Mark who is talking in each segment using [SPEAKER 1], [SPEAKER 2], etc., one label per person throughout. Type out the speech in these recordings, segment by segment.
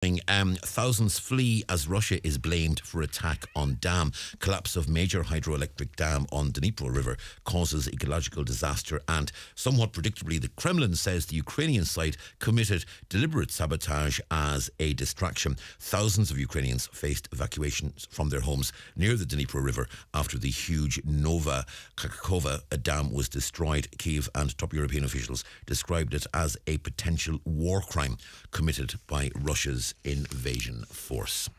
[SPEAKER 1] Thousands flee as Russia is blamed for attack on dam. Collapse of major hydroelectric dam on Dnipro River causes ecological disaster, and somewhat predictably the Kremlin says the Ukrainian side committed deliberate sabotage as a distraction. Thousands of Ukrainians faced evacuations from their homes near the Dnipro River after the huge Nova Kakhovka dam was destroyed. Kyiv and top European officials described it as a potential war crime committed by Russia's invasion force.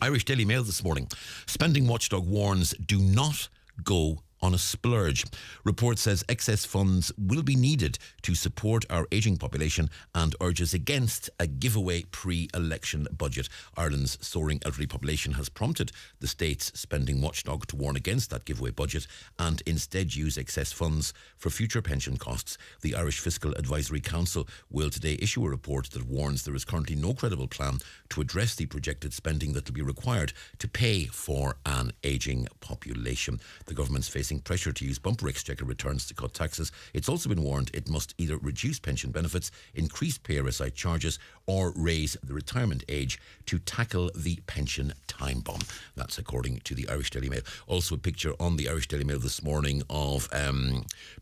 [SPEAKER 1] Irish Daily Mail this morning. Spending watchdog warns do not go on a splurge. Report says excess funds will be needed to support our ageing population and urges against a giveaway pre-election budget. Ireland's soaring elderly population has prompted the state's spending watchdog to warn against that giveaway budget and instead use excess funds for future pension costs. The Irish Fiscal Advisory Council will today issue a report that warns there is currently no credible plan to address the projected spending that will be required to pay for an ageing population. The government's facing pressure to use bumper exchequer returns to cut taxes. It's also been warned it must either reduce pension benefits, increase PRSI charges, or raise the retirement age to tackle the pension time bomb. That's according to the Irish Daily Mail. Also a picture on the Irish Daily Mail this morning of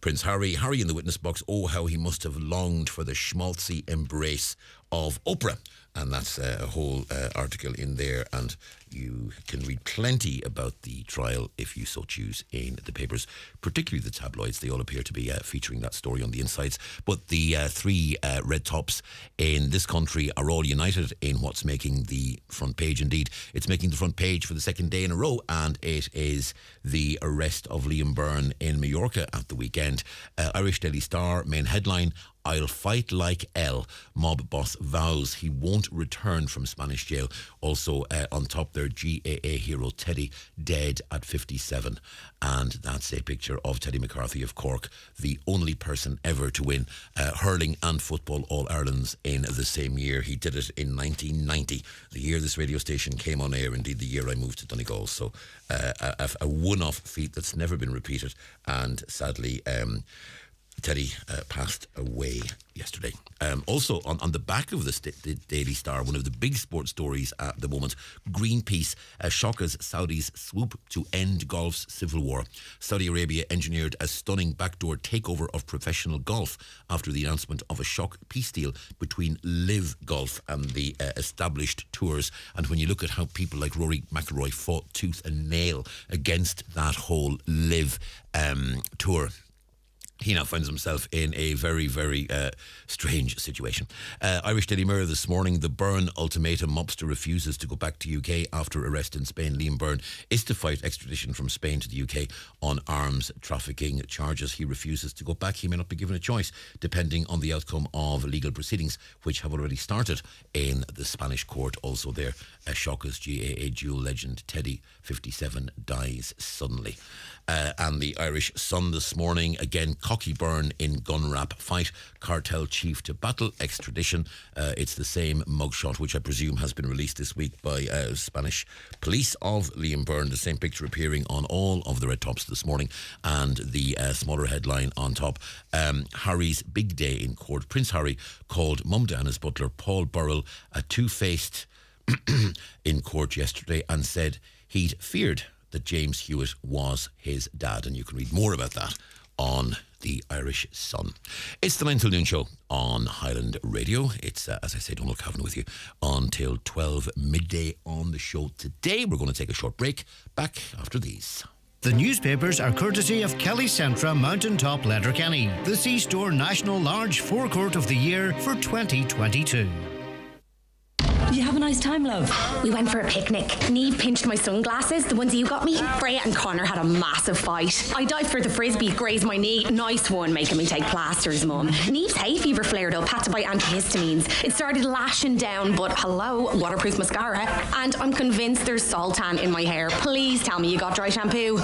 [SPEAKER 1] Prince Harry. Harry in the witness box. Oh, how he must have longed for the schmaltzy embrace of Oprah. And that's a whole article in there, and you can read plenty about the trial if you so choose in the papers, particularly the tabloids. They all appear to be featuring that story on the insides. But the three red tops in this country are all united in what's making the front page. Indeed, it's making the front page for the second day in a row, and it is the arrest of Liam Byrne in Mallorca at the weekend. Irish Daily Star, main headline: I'll fight like L. Mob boss vows he won't return from Spanish jail. Also on top there, GAA hero Teddy dead at 57. And that's a picture of Teddy McCarthy of Cork, the only person ever to win hurling and football All-Irelands in the same year. He did it in 1990, the year this radio station came on air, indeed the year I moved to Donegal. So a one-off feat that's never been repeated. And sadly, Teddy passed away yesterday. Also, on the back of the Daily Star, one of the big sports stories at the moment, Greenpeace shock as Saudis swoop to end golf's civil war. Saudi Arabia engineered a stunning backdoor takeover of professional golf after the announcement of a shock peace deal between Live Golf and the established tours. And when you look at how people like Rory McIlroy fought tooth and nail against that whole Live tour, he now finds himself in a very, very strange situation. Irish Daily Mirror this morning: the Byrne ultimatum. Mobster refuses to go back to UK after arrest in Spain. Liam Byrne is to fight extradition from Spain to the UK on arms trafficking charges. He refuses to go back. He may not be given a choice, depending on the outcome of legal proceedings, which have already started in the Spanish court. Also there, a shock as GAA dual legend Teddy, 57, dies suddenly. And the Irish Sun this morning, again, cocky Byrne in gun rap fight, cartel chief to battle, extradition. It's the same mugshot, which I presume has been released this week by Spanish police, of Liam Byrne. The same picture appearing on all of the red tops this morning, and the smaller headline on top: Harry's big day in court. Prince Harry called Mum Diana's butler Paul Burrell a two-faced in court yesterday and said he'd feared that James Hewitt was his dad. And you can read more about that on the Irish Sun. It's the 9 till noon show on Highland Radio. It's, as I say, Donal Kavanagh with you until 12 midday on the show. Today we're going to take a short break. Back after these.
[SPEAKER 2] The newspapers are courtesy of Kelly Centra Mountaintop Letterkenny, the C-Store National Large Forecourt of the Year for 2022.
[SPEAKER 3] Did you have a nice time, love?
[SPEAKER 4] We went for a picnic. Niamh pinched my sunglasses, the ones you got me. Freya and Connor had a massive fight. I dived for the frisbee, grazed my knee. Nice one, making me take plasters, Mum. Niamh's hay fever flared up, had to buy antihistamines. It started lashing down, but hello, waterproof mascara. And I'm convinced there's Soltan in my hair. Please tell me you got dry shampoo.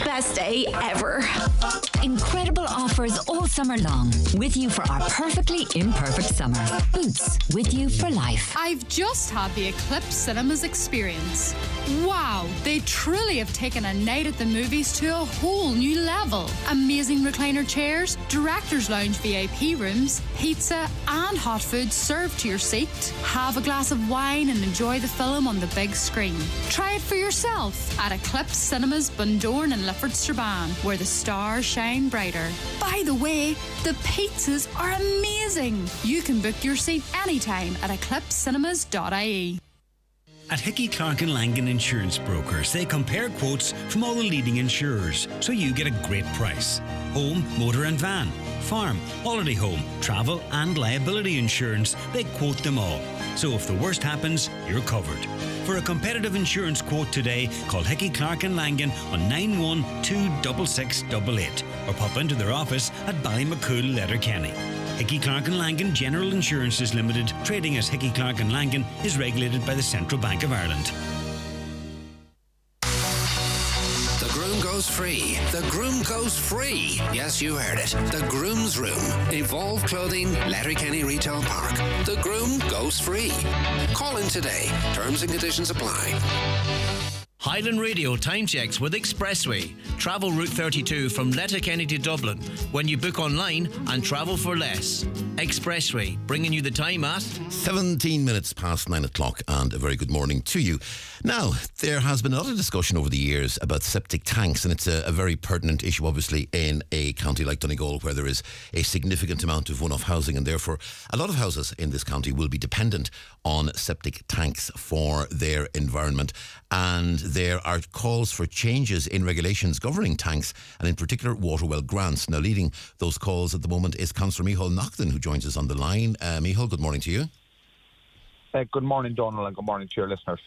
[SPEAKER 4] Best day ever.
[SPEAKER 3] Incredible offers all summer long. With you for our perfectly imperfect summer. Boots, with you for life.
[SPEAKER 5] I I've just had the Eclipse Cinemas experience. Wow, they truly have taken a night at the movies to a whole new level. Amazing recliner chairs, director's lounge VIP rooms, pizza and hot food served to your seat. Have a glass of wine and enjoy the film on the big screen. Try it for yourself at Eclipse Cinemas Bundoran and Lifford Strabane, where the stars shine brighter. By the way, the pizzas are amazing. You can book your seat anytime at eclipsecinemas.ie.
[SPEAKER 6] At Hickey, Clark and Langan Insurance Brokers, they compare quotes from all the leading insurers, so you get a great price. Home, motor and van, farm, holiday home, travel and liability insurance, they quote them all. So if the worst happens, you're covered. For a competitive insurance quote today, call Hickey, Clark and Langan on 9126688 or pop into their office at Ballymacool, Letterkenny. Hickey, Clark and Langan General Insurances Limited, trading as Hickey, Clark and Langan, is regulated by the Central Bank of Ireland.
[SPEAKER 7] The groom goes free. The groom goes free. Yes, you heard it. The Groom's Room. Evolve Clothing, Letterkenny Retail Park. The groom goes free. Call in today. Terms and conditions apply.
[SPEAKER 8] Highland Radio time checks with Expressway. Travel Route 32 from Letterkenny to Dublin when you book online and travel for less. Expressway, bringing you the time at
[SPEAKER 1] 17 minutes past 9 o'clock, and a very good morning to you. Now, there has been a lot of discussion over the years about septic tanks, and it's a very pertinent issue, obviously, in a county like Donegal, where there is a significant amount of one-off housing, and therefore a lot of houses in this county will be dependent on septic tanks for their environment. And there are calls for changes in regulations governing tanks, and in particular water well grants. Now, leading those calls at the moment is Councillor Micheál Naughton, who joins us on the line. Micheál, good morning to you.
[SPEAKER 9] Good morning, Donal, and good morning to your listeners.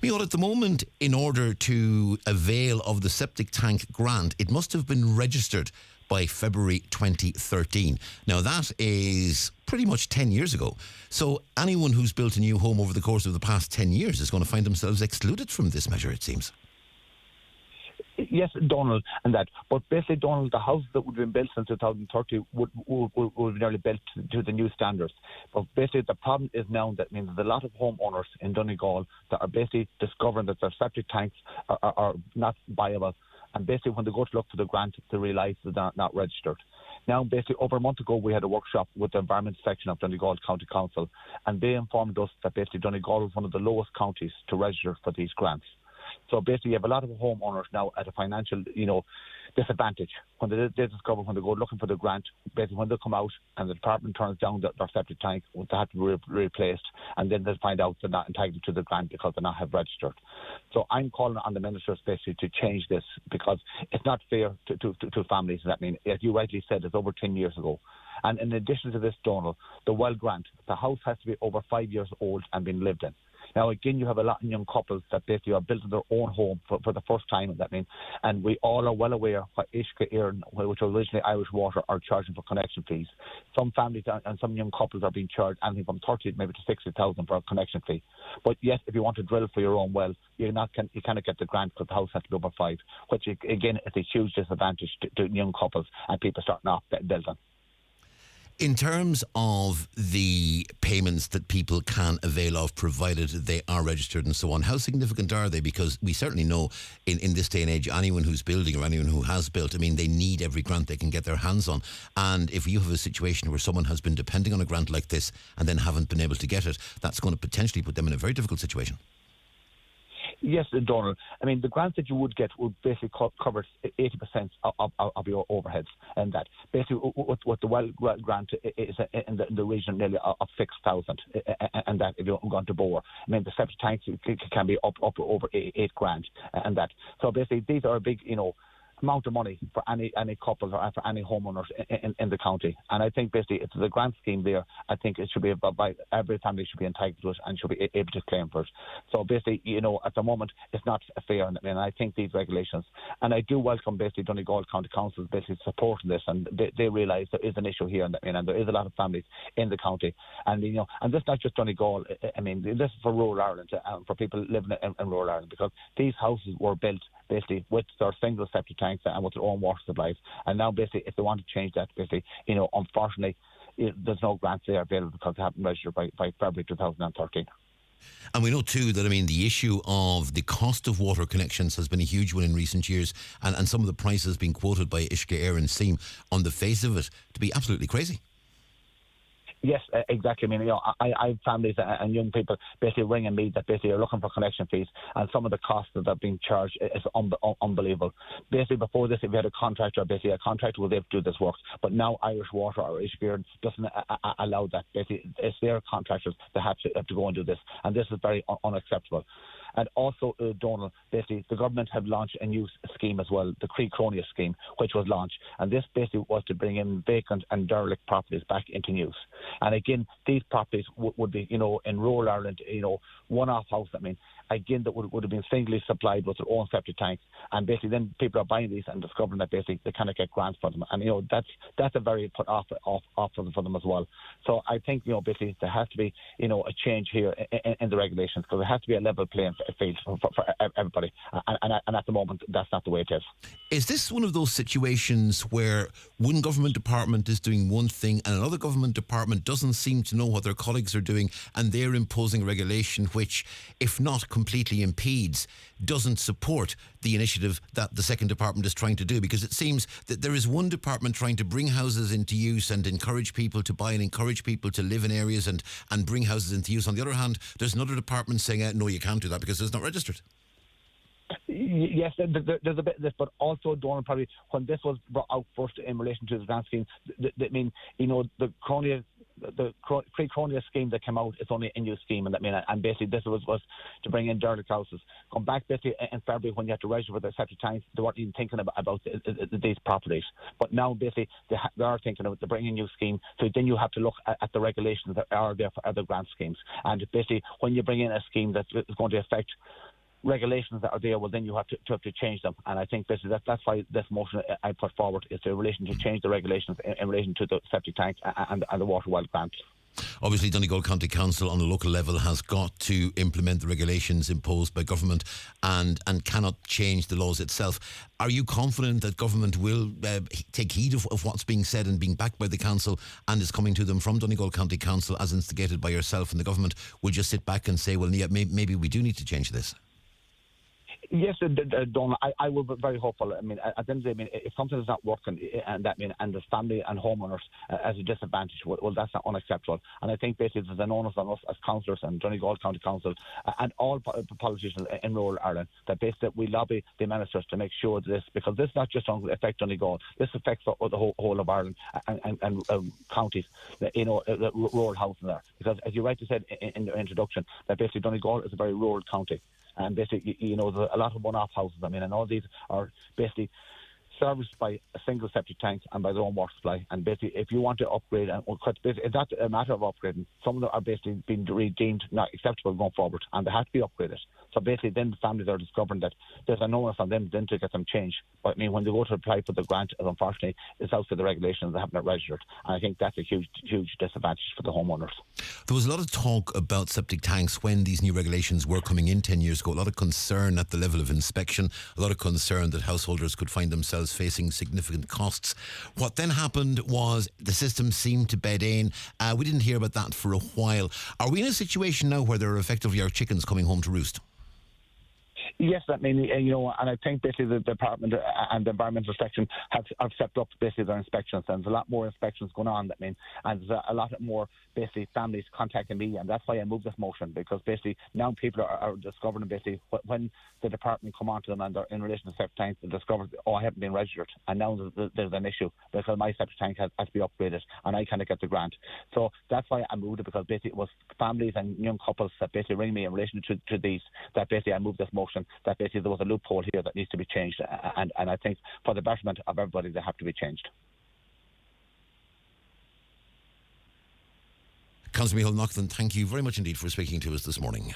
[SPEAKER 1] Micheál, at the moment, in order to avail of the septic tank grant, it must have been registered by February 2013. Now, that is pretty much 10 years ago. So anyone who's built a new home over the course of the past 10 years is going to find themselves excluded from this measure, it seems.
[SPEAKER 9] Yes, Donald, and that. But basically, Donald, the house that would have been built since 2030 would be nearly built to the new standards. But basically, the problem is now that means there's a lot of homeowners in Donegal that are basically discovering that their septic tanks are not viable. And basically, when they go to look for the grant, they realise that they're not registered. Now, basically, over a month ago, we had a workshop with the Environment section of Donegal County Council, and they informed us that basically Donegal was one of the lowest counties to register for these grants. So basically, you have a lot of homeowners now at a financial, disadvantage when they discover when they go looking for the grant. Basically, when they come out and the department turns down their septic tank, they have to be replaced, and then they find out they're not entitled to the grant because they're not have registered. So I'm calling on the ministers basically to change this, because it's not fair to families. That means, as you rightly said, it's over 10 years ago. And in addition to this, Donald, the well grant, the house has to be over 5 years old and been lived in. Now, again, you have a lot of young couples that basically are building their own home for the first time, that means, and we all are well aware what Ishka Erin, which are originally Irish Water, are charging for connection fees. Some families and some young couples are being charged anything from 30 maybe to 60,000 for a connection fee. But yes, if you want to drill for your own well, you cannot get the grant because the house has to be over 5, which again is a huge disadvantage to young couples and people starting off building.
[SPEAKER 1] In terms of the payments that people can avail of, provided they are registered and so on, how significant are they? Because we certainly know in this day and age, anyone who's building or anyone who has built, they need every grant they can get their hands on. And if you have a situation where someone has been depending on a grant like this and then haven't been able to get it, that's going to potentially put them in a very difficult situation.
[SPEAKER 9] Yes, Donald. The grants that you would get would basically cover 80% of your overheads, and that basically what the well grant is in the region nearly of 6,000, and that if you're going to bore, the septic tanks can be up over 8 grand, and that. So basically, these are a big, amount of money for any couples or for any homeowners in the county. And I think basically it's the grant scheme there. I think it should be by every family should be entitled to it and should be able to claim for it. So basically, at the moment it's not fair, and I think these regulations, and I do welcome basically Donegal County Council basically supporting this, and they realise there is an issue here, and there is a lot of families in the county, and and this is not just Donegal. This is for rural Ireland, for people living in rural Ireland, because these houses were built basically with their single septic tanks and with their own water supplies. And now basically, if they want to change that, basically, unfortunately, there's no grants there available because they haven't registered by February 2013.
[SPEAKER 1] And we know too that, the issue of the cost of water connections has been a huge one in recent years, and some of the prices being quoted by Uisce Air and seem, on the face of it, to be absolutely crazy.
[SPEAKER 9] Yes, exactly. I have families and young people basically ringing me that basically are looking for connection fees, and some of the costs that are being charged is unbelievable. Basically, before this, if you had a contractor was able to do this work, but now Irish Water or Uisce Air doesn't allow that. Basically, it's their contractors that have to go and do this, and this is very unacceptable. And also, Donal, basically, the government have launched a new scheme as well, the Cronia scheme, which was launched. And this basically was to bring in vacant and derelict properties back into use. And again, these properties would be, in rural Ireland, one-off house. Again, that would have been singly supplied with their own septic tanks. And basically, then people are buying these and discovering that basically they cannot get grants for them. And, that's a very put off for them as well. So I think, basically, there has to be, a change here in the regulations, because there has to be a level playing field for everybody. And at the moment, that's not the way it is.
[SPEAKER 1] Is this one of those situations where one government department is doing one thing and another government department doesn't seem to know what their colleagues are doing, and they're imposing a regulation which, if not completely impedes, doesn't support the initiative that the second department is trying to do? Because it seems that there is one department trying to bring houses into use and encourage people to buy and encourage people to live in areas and bring houses into use. On the other hand, there's another department saying, no, you can't do that because it's not registered.
[SPEAKER 9] Yes, there's a bit of this, but also, Donal, probably when this was brought out first in relation to the grant scheme, the Cronia scheme that came out is only a new scheme, and basically this was to bring in derelict houses. Come back basically in February when you had to register for the septic tanks, they weren't even thinking about these properties. But now basically they are thinking about bringing a new scheme. So then you have to look at the regulations that are there for other grant schemes. And basically when you bring in a scheme that is going to affect regulations that are there, well, then you have to change them. And I think that's why this motion I put forward is in relation to change the regulations in relation to the septic tank and the water well grant.
[SPEAKER 1] Obviously, Donegal County Council on a local level has got to implement the regulations imposed by government and cannot change the laws itself. Are you confident that government will take heed of what's being said and being backed by the council and is coming to them from Donegal County Council as instigated by yourself, and the government will just sit back and say, well, yeah, maybe we do need to change this?
[SPEAKER 9] Yes, Donal, I will be very hopeful. At the end of the day, if something is not working and the family and homeowners as a disadvantage, well, that's not unacceptable. And I think basically there's an onus on us as councillors and Donegal County Council and all politicians in rural Ireland that basically we lobby the ministers to make sure this, because this not just affects Donegal, this affects the whole of Ireland and counties, the rural housing there. Because as you rightly said in the introduction, that basically Donegal is a very rural county. And basically, there's a lot of one-off houses. And all these are basically serviced by a single septic tank and by their own water supply. And basically, if you want to upgrade, it's not a matter of upgrading. Some of them are basically being deemed not acceptable going forward, and they have to be upgraded. So basically, then the families are discovering that there's an onus on them then to get them changed. But when they go to apply for the grant, unfortunately, it's out to the regulations, they haven't it registered. And I think that's a huge disadvantage for the homeowners.
[SPEAKER 1] There was a lot of talk about septic tanks when these new regulations were coming in 10 years ago. A lot of concern at the level of inspection, a lot of concern that householders could find themselves facing significant costs. What then happened was the system seemed to bed in. We didn't hear about that for a while. Are we in a situation now where there are effectively our chickens coming home to roost?
[SPEAKER 9] Yes, and I think basically the department and the environmental section have stepped up basically their inspections, and there's a lot more inspections going on. And there's a lot more basically families contacting me, and that's why I moved this motion, because basically now people are discovering basically when the department come onto them and they're in relation to septic tanks, they discover, I haven't been registered, and now there's an issue because my septic tank has to be upgraded and I cannot get the grant. So that's why I moved it, because basically it was families and young couples that basically ring me in relation to these, that basically I moved this motion, that basically there was a loophole here that needs to be changed, and I think for the betterment of everybody they have to be changed.
[SPEAKER 1] Councillor Micheál Naughton, thank you very much indeed for speaking to us this morning.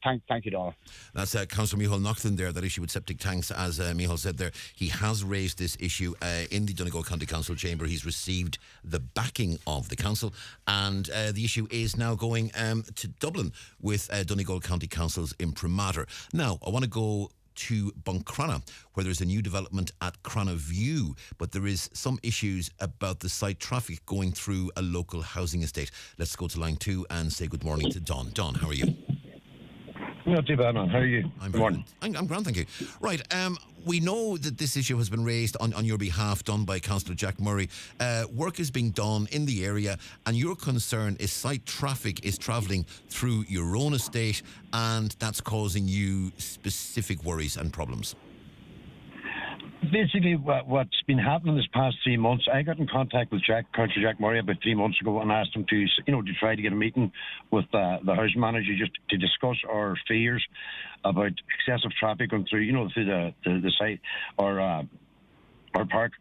[SPEAKER 9] Thank you, Donal.
[SPEAKER 1] That's Councillor Micheál Naughton there, that issue with septic tanks. As Micheál said there, he has raised this issue in the Donegal County Council chamber. He's received the backing of the council, and the issue is now going to Dublin with Donegal County Council's imprimatur. Now, I want to go to Buncrana, where there's a new development at Crana View, but there is some issues about the site traffic going through a local housing estate. Let's go to line 2 and say good morning to Don. Don, how are you?
[SPEAKER 10] Not too bad, man. How are you?
[SPEAKER 1] I'm grand, thank you. Right, we know that this issue has been raised on your behalf, done by Councillor Jack Murray. Work is being done in the area, and your concern is site traffic is travelling through your own estate, and that's causing you specific worries and problems.
[SPEAKER 10] Basically, what's been happening this past 3 months, I got in contact with Councillor Jack Murray about 3 months ago and asked him to try to get a meeting with the housing manager just to discuss our fears about excessive traffic going through, through the site or our park.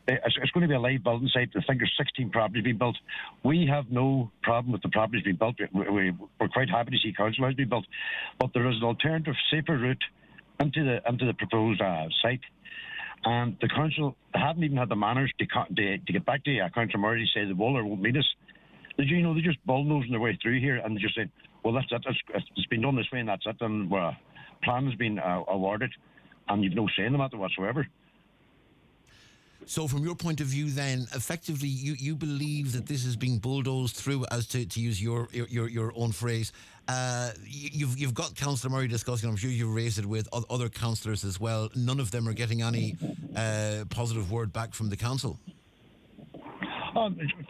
[SPEAKER 10] It's going to be a live building site. I think there's 16 properties being built. We have no problem with the properties being built. We're quite happy to see council houses being built, but there is an alternative, safer route into the proposed site. And the council haven't even had the manners to get back to Councillor Murray to say the will or won't meet us. They're just bulldozing their way through here, and they just say, well, that's it. It's been done this way, and that's it. And plan has been awarded, and you've no say in the matter whatsoever.
[SPEAKER 1] So from your point of view then, effectively you believe that this is being bulldozed through, as to use your own phrase. You've got Councillor Murray discussing, I'm sure you've raised it with other councillors as well. None of them are getting any positive word back from the council.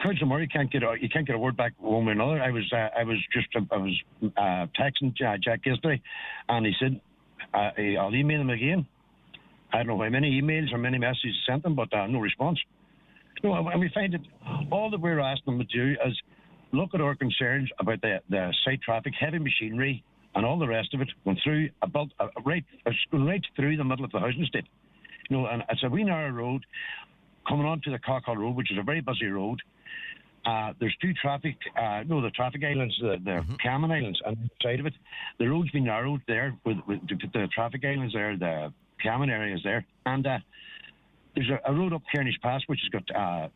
[SPEAKER 10] Councillor Murray can't get a word back one way or another. I was texting Jack yesterday, and he said I'll email him again. I don't know how many emails or many messages sent them, but no response. And we find that all that we're asking them to do is look at our concerns about the site traffic, heavy machinery, and all the rest of it going through right through the middle of the housing estate. And it's a wee narrow road coming onto the Cockall Road, which is a very busy road. There's two traffic islands, the Cavan Islands, on the side of it. The road's been narrowed there with the traffic islands there, the Cavan areas there, and there's a road up Kearney's Pass which has got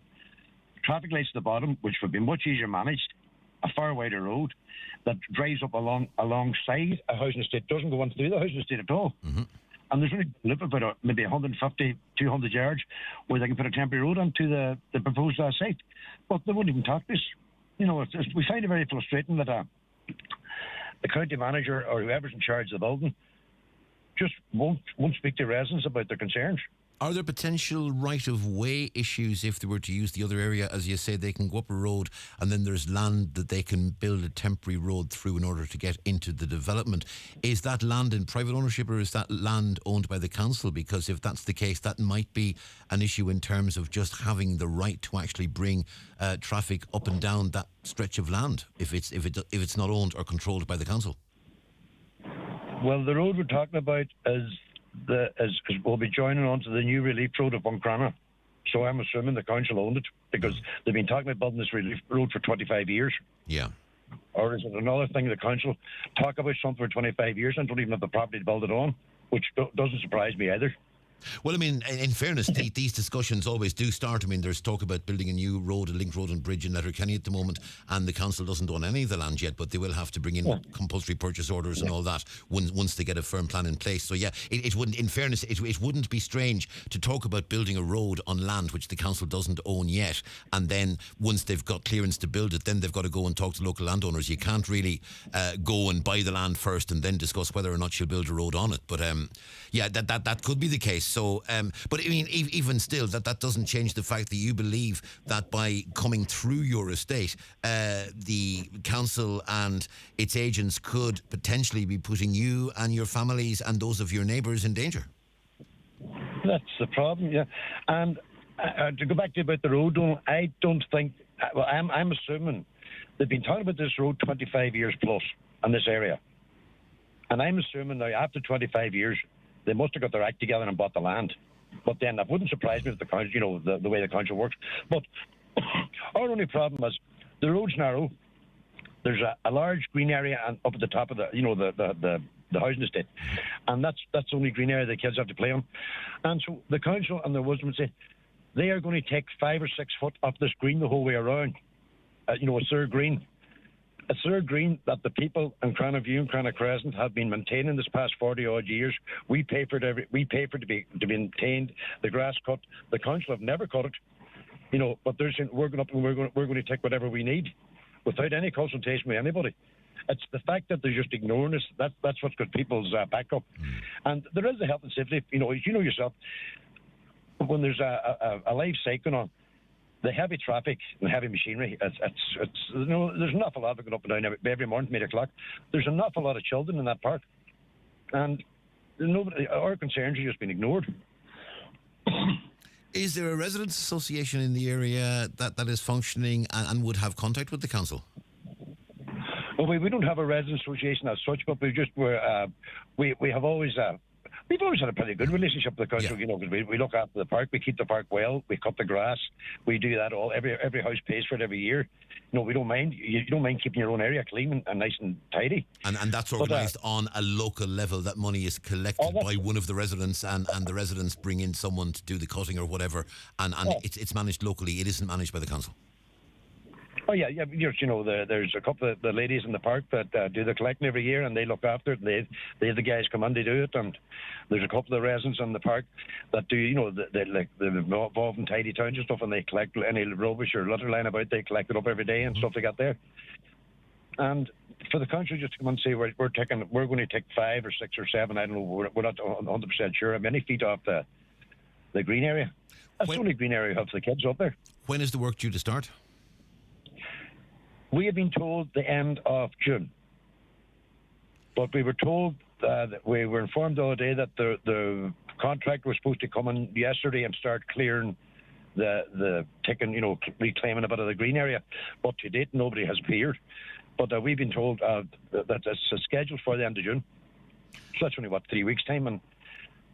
[SPEAKER 10] traffic lights at the bottom, which would be much easier managed, a far wider road that drives up alongside a housing estate, doesn't go on through the housing estate at all. And there's only about maybe 150, 200 yards where they can put a temporary road onto the proposed site, but they wouldn't even talk this. We find it very frustrating that the county manager or whoever's in charge of the building just won't speak to residents about their concerns.
[SPEAKER 1] Are there potential right-of-way issues if they were to use the other area? As you say, they can go up a road and then there's land that they can build a temporary road through in order to get into the development. Is that land in private ownership or is that land owned by the council? Because if that's the case, that might be an issue in terms of just having the right to actually bring traffic up and down that stretch of land if it's not owned or controlled by the council.
[SPEAKER 10] Well, the road we're talking about will be joining onto the new relief road of Buncrana. So I'm assuming the council owned it because they've been talking about building this relief road for 25 years.
[SPEAKER 1] Yeah.
[SPEAKER 10] Or is it another thing the council talk about something for 25 years and don't even have the property to build it on, which doesn't surprise me either.
[SPEAKER 1] Well, I mean, in fairness, these discussions always do start. I mean, there's talk about building a new road, a link road and bridge in Letterkenny at the moment, and the council doesn't own any of the land yet, but they will have to bring in compulsory purchase orders and all that once they get a firm plan in place. So yeah, it wouldn't, in fairness, it wouldn't be strange to talk about building a road on land which the council doesn't own yet, and then once they've got clearance to build it, then they've got to go and talk to local landowners. You can't really go and buy the land first and then discuss whether or not you'll build a road on it. But yeah, that could be the case. So, but I mean, even still, that doesn't change the fact that you believe that by coming through your estate, the council and its agents could potentially be putting you and your families and those of your neighbours in danger.
[SPEAKER 10] That's the problem, yeah. And to go back to about the road, I don't think. Well, I'm assuming they've been talking about this road 25 years plus in this area, and I'm assuming now after 25 years. They must have got their act together and bought the land. But then that wouldn't surprise me if the council, the way the council works. But our only problem is the road's narrow. There's a large green area up at the top of the housing estate, and that's the only green area the kids have to play on. And so the council and their wisdom would say they are going to take 5 or 6 foot off this green the whole way around. It's their green. It's their green that the people in Cranaview and Cranach Crescent have been maintaining this past 40 odd years. We pay for it to be maintained. The grass cut. The council have never cut it, But they're saying we're going up and we're going to take whatever we need, without any consultation with anybody. It's the fact that they're just ignoring us. That's what's got people's back up. And there is the health and safety. As you know yourself, when there's a live site going on, the heavy traffic and heavy machinery, there's an awful lot of going up and down every morning from 8 o'clock. There's an awful lot of children in that park. And our concerns have just been ignored.
[SPEAKER 1] Is there a residents' association in the area that is functioning and would have contact with the council?
[SPEAKER 10] Well, we don't have a residents' association as such, but we have always... We've always had a pretty good relationship with the council, because we look after the park, we keep the park well, we cut the grass, we do that all. Every house pays for it every year. We don't mind. You don't mind keeping your own area clean and nice and tidy.
[SPEAKER 1] And that's organised on a local level. That money is collected by one of the residents, and the residents bring in someone to do the cutting or whatever, and it's managed locally. It isn't managed by the council.
[SPEAKER 10] Oh yeah. There's a couple of the ladies in the park that do the collecting every year, and they look after it. And they have the guys come in, they do it, and there's a couple of residents in the park that do, they're involved in tidy towns and stuff, and they collect any rubbish or litter lying about. They collect it up every day and stuff like that there. And for the council just to come and say we're going to take 5 or 6 or 7, I don't know, we're not 100% sure how many feet off the green area. That's the only green area we have for the kids up there.
[SPEAKER 1] When is the work due to start?
[SPEAKER 10] We have been told the end of June, but we were told that we were informed the other day that the contract was supposed to come in yesterday and start clearing the taking, reclaiming a bit of the green area. But to date, nobody has appeared. But we've been told that it's scheduled for the end of June. So that's only 3 weeks' time, and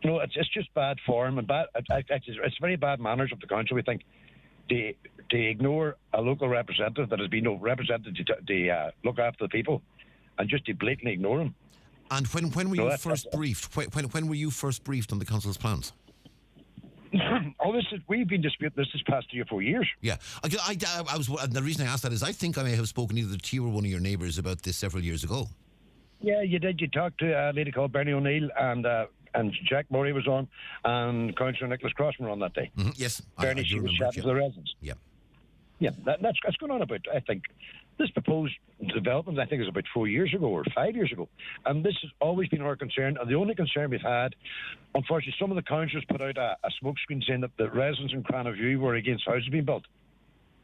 [SPEAKER 10] it's just bad form and it's very bad manners of the council, we think. To ignore a local representative that has been represented to look after the people, and just to blatantly ignore them.
[SPEAKER 1] And when were you first briefed? When were you first briefed on the council's plans?
[SPEAKER 10] We've been disputing this past 3 or 4 years.
[SPEAKER 1] Yeah, I was. And the reason I asked that is I think I may have spoken either to you or one of your neighbours about this several years ago.
[SPEAKER 10] Yeah, you did. You talked to a lady called Bernie O'Neill and Jack Murray was on, and Councillor Nicholas Crossman were on that day.
[SPEAKER 1] Mm-hmm. Yes,
[SPEAKER 10] Bernie, she was chatting to the residents.
[SPEAKER 1] Yeah.
[SPEAKER 10] Yeah, that's going on about, I think, this proposed development, I think, is about 4 years ago or 5 years ago. And this has always been our concern. And the only concern we've had, unfortunately, some of the councillors put out a smokescreen saying that the residents in Cranaview were against houses being built.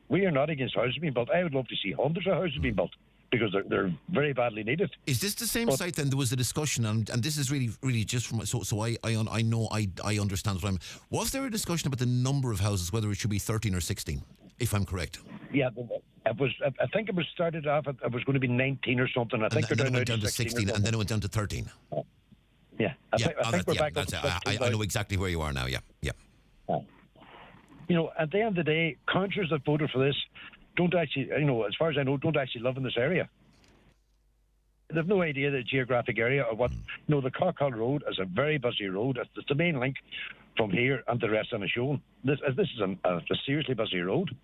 [SPEAKER 10] We are not against houses being built. I would love to see hundreds of houses being built, because they're very badly needed.
[SPEAKER 1] Is this the same site then? There was a discussion, and this is really just from so I know I understand what I'm. Was there a discussion about the number of houses, whether it should be 13 or 16, if I'm correct?
[SPEAKER 10] Yeah, it was. I think it was started off. It was going to be 19 or something. I think
[SPEAKER 1] and then it went down to 16, and then it went down to 13.
[SPEAKER 10] Yeah, I think we're back up.
[SPEAKER 1] I know exactly where you are now. Yeah.
[SPEAKER 10] At the end of the day, councillors that voted for this don't actually, as far as I know, don't actually live in this area. They've no idea the geographic area or what. The Cockhull Road is a very busy road. It's the main link from here and the rest of the show. This is a seriously busy road.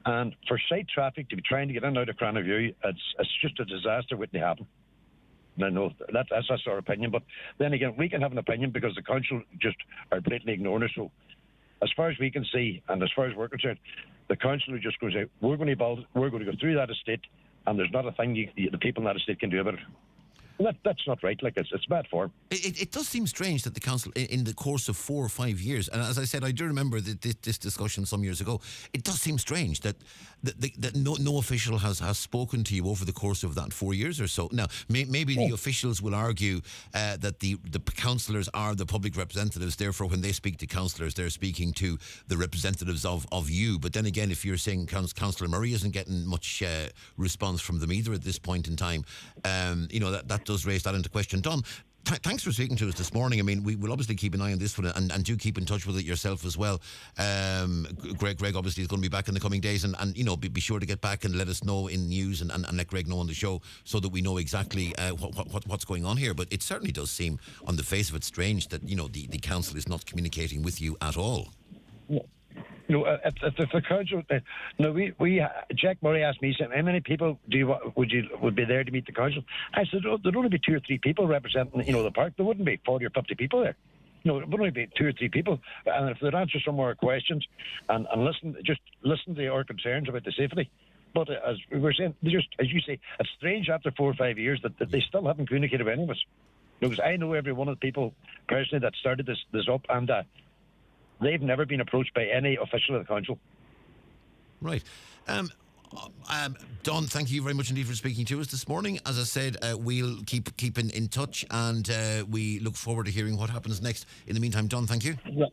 [SPEAKER 10] And for site traffic to be trying to get in and out of Cranaview, it's just a disaster waiting to happen. No, that's our opinion. But then again, we can have an opinion because the council just are blatantly ignoring us. So as far as we can see, and as far as we're concerned, the council are just going to say, we're going to build, we're going to go through that estate, and there's not a thing the people in that estate can do about it. That's not right. It's bad form.
[SPEAKER 1] It does seem strange that the council, in the course of 4 or 5 years, and as I said, I do remember this discussion some years ago. It does seem strange that no official has spoken to you over the course of that 4 years or so. Now, maybe the officials will argue that the councillors are the public representatives. Therefore, when they speak to councillors, they're speaking to the representatives of you. But then again, if you're saying Councillor Murray isn't getting much response from them either at this point in time, that does raise that into question. Don, thanks for speaking to us this morning. I mean, we will obviously keep an eye on this one and do keep in touch with it yourself as well. Greg obviously is going to be back in the coming days and be sure to get back and let us know in news and let Greg know on the show so that we know exactly what's going on here. But it certainly does seem, on the face of it, strange that, the council is not communicating with you at all.
[SPEAKER 10] If the council, Jack Murray asked me, how many people would be there to meet the council? I said, there'd only be 2 or 3 people representing, the park. There wouldn't be 40 or 50 people there. It would only be 2 or 3 people. And if they'd answer some more questions and listen to our concerns about the safety. But as we were saying, as you say, it's strange after 4 or 5 years that they still haven't communicated with any of us. Because I know every one of the people personally that started this up, and they've never been approached by any official of the council.
[SPEAKER 1] Right. Don, thank you very much indeed for speaking to us this morning. As I said, we'll keep in touch, and we look forward to hearing what happens next. In the meantime, Don, thank you.
[SPEAKER 10] Yeah.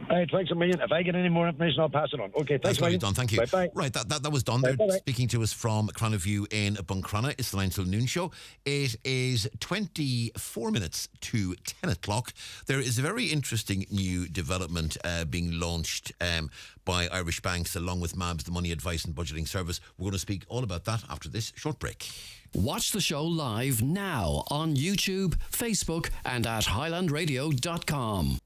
[SPEAKER 10] Right, thanks a million. If I get any more information, I'll pass it on. Okay, thanks a million.
[SPEAKER 1] Don, thank you.
[SPEAKER 10] Bye-bye.
[SPEAKER 1] Right, that was Don there speaking to us from Cranaview in Buncrana. It's the 9 till noon show. It is 24 minutes to 10 o'clock. There is a very interesting new development being launched by Irish banks along with MABS, the Money Advice and Budgeting Service. We're going to speak all about that after this short break.
[SPEAKER 11] Watch the show live now on YouTube, Facebook and at highlandradio.com.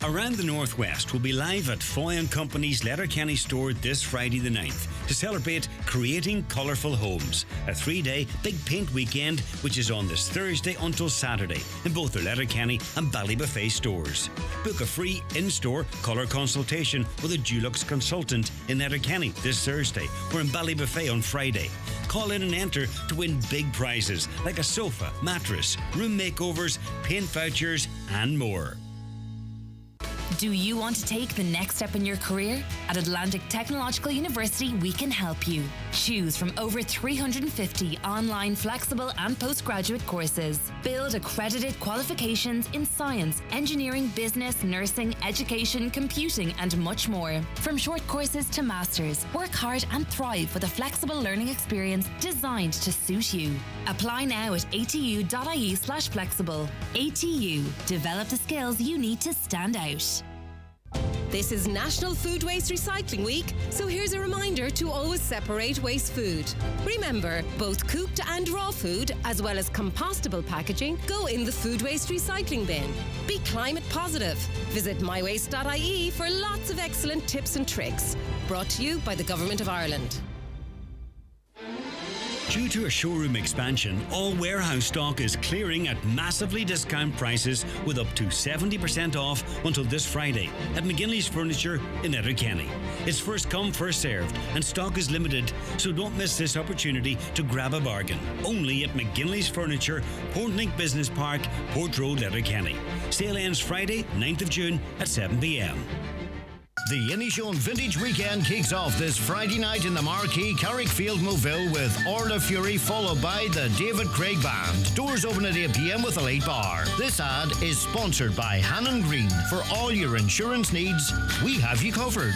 [SPEAKER 6] Around the Northwest will be live at Foy & Company's Letterkenny store this Friday the 9th to celebrate Creating Colourful Homes, a 3-day big paint weekend which is on this Thursday until Saturday in both their Letterkenny and Ballybuffet stores. Book a free in-store colour consultation with a Dulux consultant in Letterkenny this Thursday or in Ballybuffet on Friday. Call in and enter to win big prizes like a sofa, mattress, room makeovers, paint vouchers and more.
[SPEAKER 12] Do you want to take the next step in your career? At Atlantic Technological University, we can help you. Choose from over 350 online, flexible and postgraduate courses. Build accredited qualifications in science, engineering, business, nursing, education, computing and much more. From short courses to masters, work hard and thrive with a flexible learning experience designed to suit you. Apply now at atu.ie/flexible. ATU. Develop the skills you need to stand out.
[SPEAKER 13] This is National Food Waste Recycling Week, so here's a reminder to always separate waste food. Remember, both cooked and raw food, as well as compostable packaging, go in the food waste recycling bin. Be climate positive. Visit mywaste.ie for lots of excellent tips and tricks. Brought to you by the Government of Ireland.
[SPEAKER 6] Due to a showroom expansion, all warehouse stock is clearing at massively discount prices with up to 70% off until this Friday at McGinley's Furniture in Letterkenny. It's first come, first served, and stock is limited, so don't miss this opportunity to grab a bargain. Only at McGinley's Furniture, Portlink Business Park, Port Road, Letterkenny. Sale ends Friday, 9th of June at 7 p.m.
[SPEAKER 2] The Inishowen Vintage Weekend kicks off this Friday night in the marquee Carrickfield Moville with Orla Fury, followed by the David Craig Band. Doors open at 8 p.m. with a late bar. This ad is sponsored by Hannon Green. For all your insurance needs, we have you covered.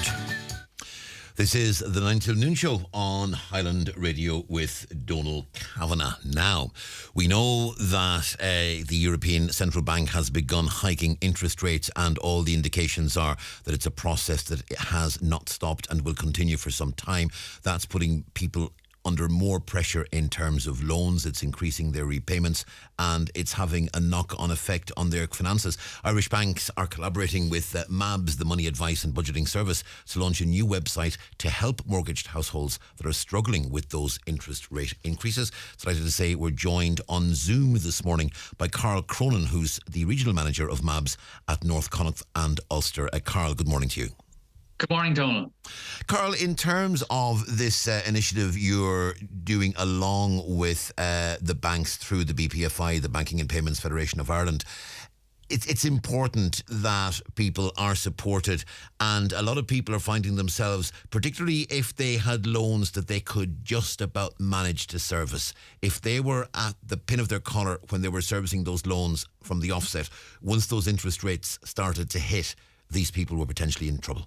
[SPEAKER 1] This is the 9 till noon show on Highland Radio with Donal Kavanagh. Now, we know that the European Central Bank has begun hiking interest rates, and all the indications are that it's a process that has not stopped and will continue for some time. That's putting people under more pressure in terms of loans. It's increasing their repayments and it's having a knock-on effect on their finances. Irish banks are collaborating with MABS, the Money Advice and Budgeting Service, to launch a new website to help mortgaged households that are struggling with those interest rate increases. Delighted to say we're joined on Zoom this morning by Carl Cronin, who's the Regional Manager of MABS at North Connacht and Ulster. Carl, good morning to you.
[SPEAKER 14] Good morning, Donal.
[SPEAKER 1] Carl, in terms of this initiative you're doing along with the banks through the BPFI, the Banking and Payments Federation of Ireland, it's important that people are supported, and a lot of people are finding themselves, particularly if they had loans that they could just about manage to service, if they were at the pin of their collar when they were servicing those loans from the offset, once those interest rates started to hit, these people were potentially in trouble.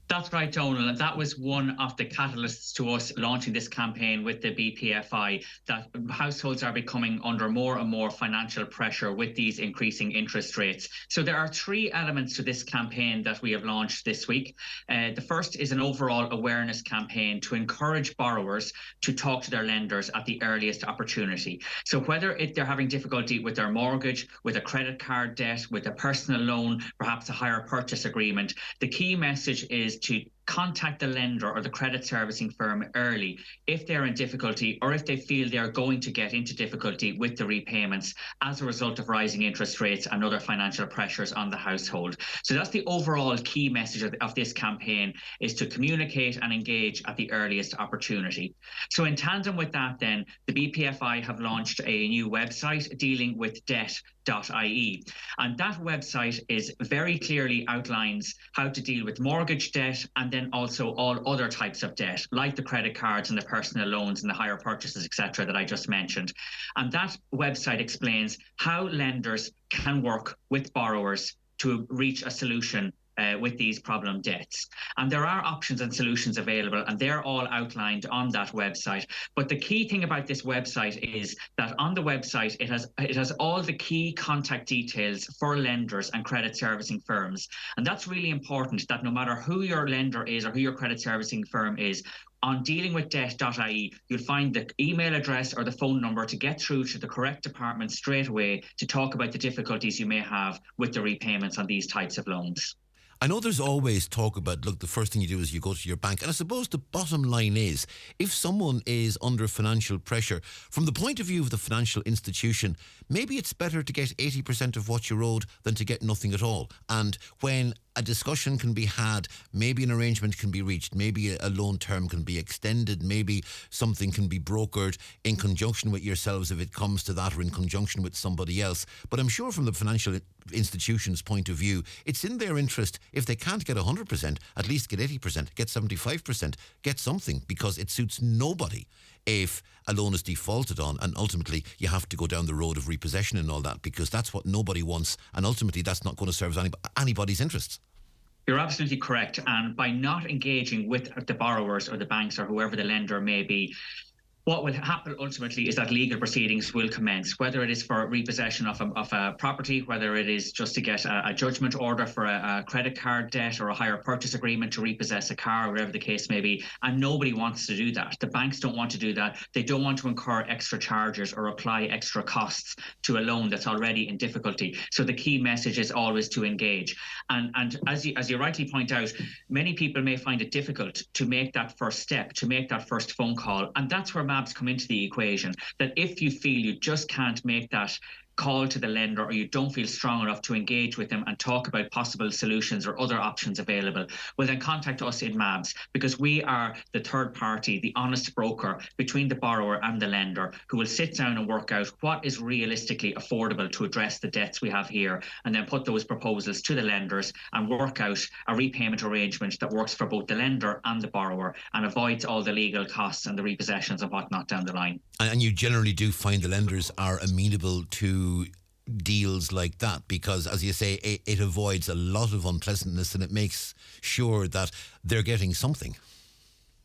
[SPEAKER 14] That's right, Donal. And that was one of the catalysts to us launching this campaign with the BPFI, that households are becoming under more and more financial pressure with these increasing interest rates. So there are three elements to this campaign that we have launched this week. The first is an overall awareness campaign to encourage borrowers to talk to their lenders at the earliest opportunity. So whether they're having difficulty with their mortgage, with a credit card debt, with a personal loan, perhaps a hire purchase agreement, the key message is to contact the lender or the credit servicing firm early if they're in difficulty or if they feel they're going to get into difficulty with the repayments as a result of rising interest rates and other financial pressures on the household. So that's the overall key message of this campaign, is to communicate and engage at the earliest opportunity. So in tandem with that then, the BPFI have launched a new website dealing with debt.ie, and that website is very clearly outlines how to deal with mortgage debt and then also all other types of debt, like the credit cards and the personal loans and the hire purchases, etc., that I just mentioned. And that website explains how lenders can work with borrowers to reach a solution with these problem debts. And there are options and solutions available, and they're all outlined on that website. But the key thing about this website is that on the website, it has all the key contact details for lenders and credit servicing firms. And that's really important, that no matter who your lender is or who your credit servicing firm is, on dealing with debt.ie, you'll find the email address or the phone number to get through to the correct department straight away to talk about the difficulties you may have with the repayments on these types of loans.
[SPEAKER 1] I know there's always talk about, look, the first thing you do is you go to your bank. And I suppose the bottom line is, if someone is under financial pressure, from the point of view of the financial institution, maybe it's better to get 80% of what you're owed than to get nothing at all. And when a discussion can be had, maybe an arrangement can be reached, maybe a loan term can be extended, maybe something can be brokered in conjunction with yourselves if it comes to that, or in conjunction with somebody else. But I'm sure from the financial institution's point of view, it's in their interest, if they can't get 100%, at least get 80%, get 75%, get something, because it suits nobody if a loan is defaulted on and ultimately you have to go down the road of repossession and all that, because that's what nobody wants, and ultimately that's not going to serve anybody's interests.
[SPEAKER 14] You're absolutely correct. And by not engaging with the borrowers or the banks or whoever the lender may be, what will happen ultimately is that legal proceedings will commence, whether it is for repossession of a property, whether it is just to get a judgment order for a credit card debt or a hire purchase agreement to repossess a car, whatever the case may be. And nobody wants to do that. The banks don't want to do that. They don't want to incur extra charges or apply extra costs to a loan that's already in difficulty. So the key message is always to engage. And as you rightly point out, many people may find it difficult to make that first step, to make that first phone call. And that's where come into the equation, that if you feel you just can't make that call to the lender, or you don't feel strong enough to engage with them and talk about possible solutions or other options available, well then contact us in MABS, because we are the third party, the honest broker between the borrower and the lender, who will sit down and work out what is realistically affordable to address the debts we have here, and then put those proposals to the lenders and work out a repayment arrangement that works for both the lender and the borrower and avoids all the legal costs and the repossessions and whatnot down the line.
[SPEAKER 1] And you generally do find the lenders are amenable to deals like that, because, as you say, it avoids a lot of unpleasantness and it makes sure that they're getting something.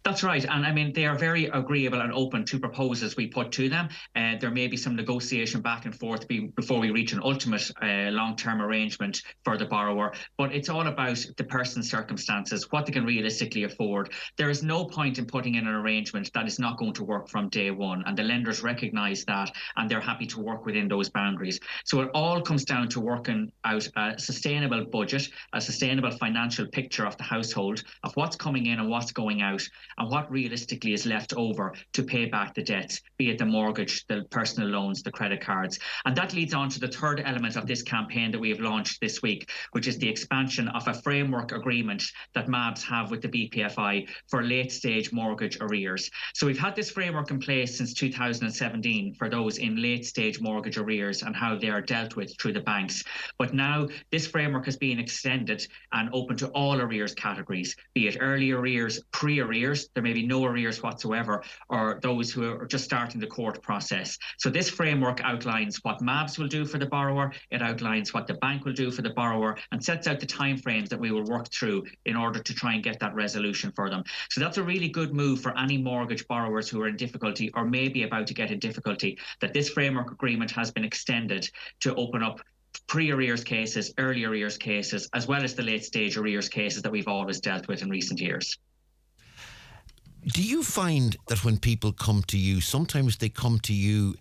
[SPEAKER 14] That's right. And I mean, they are very agreeable and open to proposals we put to them. There may be some negotiation back and forth before we reach an ultimate long-term arrangement for the borrower. But it's all about the person's circumstances, what they can realistically afford. There is no point in putting in an arrangement that is not going to work from day one. And the lenders recognise that, and they're happy to work within those boundaries. So it all comes down to working out a sustainable budget, a sustainable financial picture of the household, of what's coming in and what's going out, and what realistically is left over to pay back the debts, be it the mortgage, the personal loans, the credit cards. And that leads on to the third element of this campaign that we have launched this week, which is the expansion of a framework agreement that MABS have with the BPFI for late-stage mortgage arrears. So we've had this framework in place since 2017 for those in late-stage mortgage arrears and how they are dealt with through the banks. But now this framework has been extended and open to all arrears categories, be it early arrears, pre-arrears, arrears, there may be no arrears whatsoever, or those who are just starting the court process. So this framework outlines what MABS will do for the borrower, it outlines what the bank will do for the borrower, and sets out the timeframes that we will work through in order to try and get that resolution for them. So that's a really good move for any mortgage borrowers who are in difficulty or maybe about to get in difficulty, that this framework agreement has been extended to open up pre-arrears cases, early arrears cases, as well as the late stage arrears cases that we've always dealt with in recent years.
[SPEAKER 1] Do you find that when people come to you, sometimes they come to you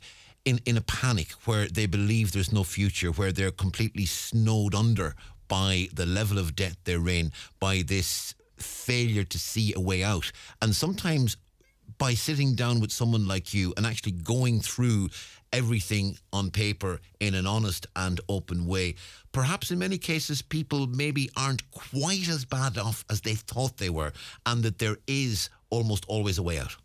[SPEAKER 1] in a panic where they believe there's no future, where they're completely snowed under by the level of debt they're in, by this failure to see a way out? And sometimes by sitting down with someone like you and actually going through everything on paper in an honest and open way, perhaps in many cases people maybe aren't quite as bad off as they thought they were, and that there is almost always a way out.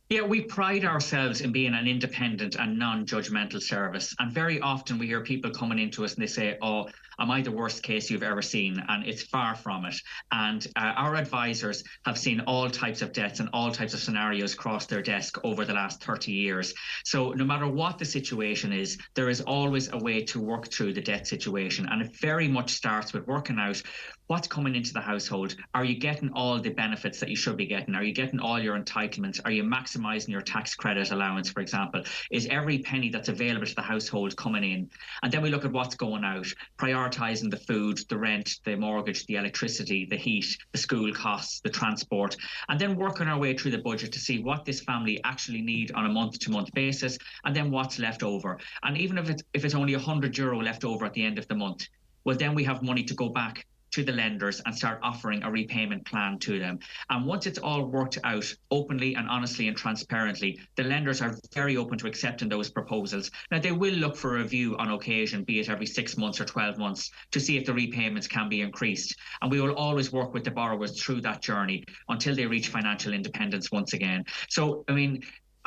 [SPEAKER 14] Yeah, we pride ourselves in being an independent and non-judgmental service. And very often we hear people coming into us and they say, oh, am I the worst case you've ever seen? And it's far from it. And our advisors have seen all types of debts and all types of scenarios cross their desk over the last 30 years. So no matter what the situation is, there is always a way to work through the debt situation. And it very much starts with working out what's coming into the household. Are you getting all the benefits that you should be getting? Are you getting all your entitlements? Are you maximising your tax credit allowance, for example? Is every penny that's available to the household coming in? And then we look at what's going out, prioritising the food, the rent, the mortgage, the electricity, the heat, the school costs, the transport, and then working our way through the budget to see what this family actually need on a month-to-month basis, and then what's left over. And even if it's only €100 left over at the end of the month, well, then we have money to go back to the lenders and start offering a repayment plan to them. And once it's all worked out openly and honestly and transparently, the lenders are very open to accepting those proposals. Now, they will look for a review on occasion, be it every 6 months or 12 months, to see if the repayments can be increased. And we will always work with the borrowers through that journey until they reach financial independence once again. So, I mean,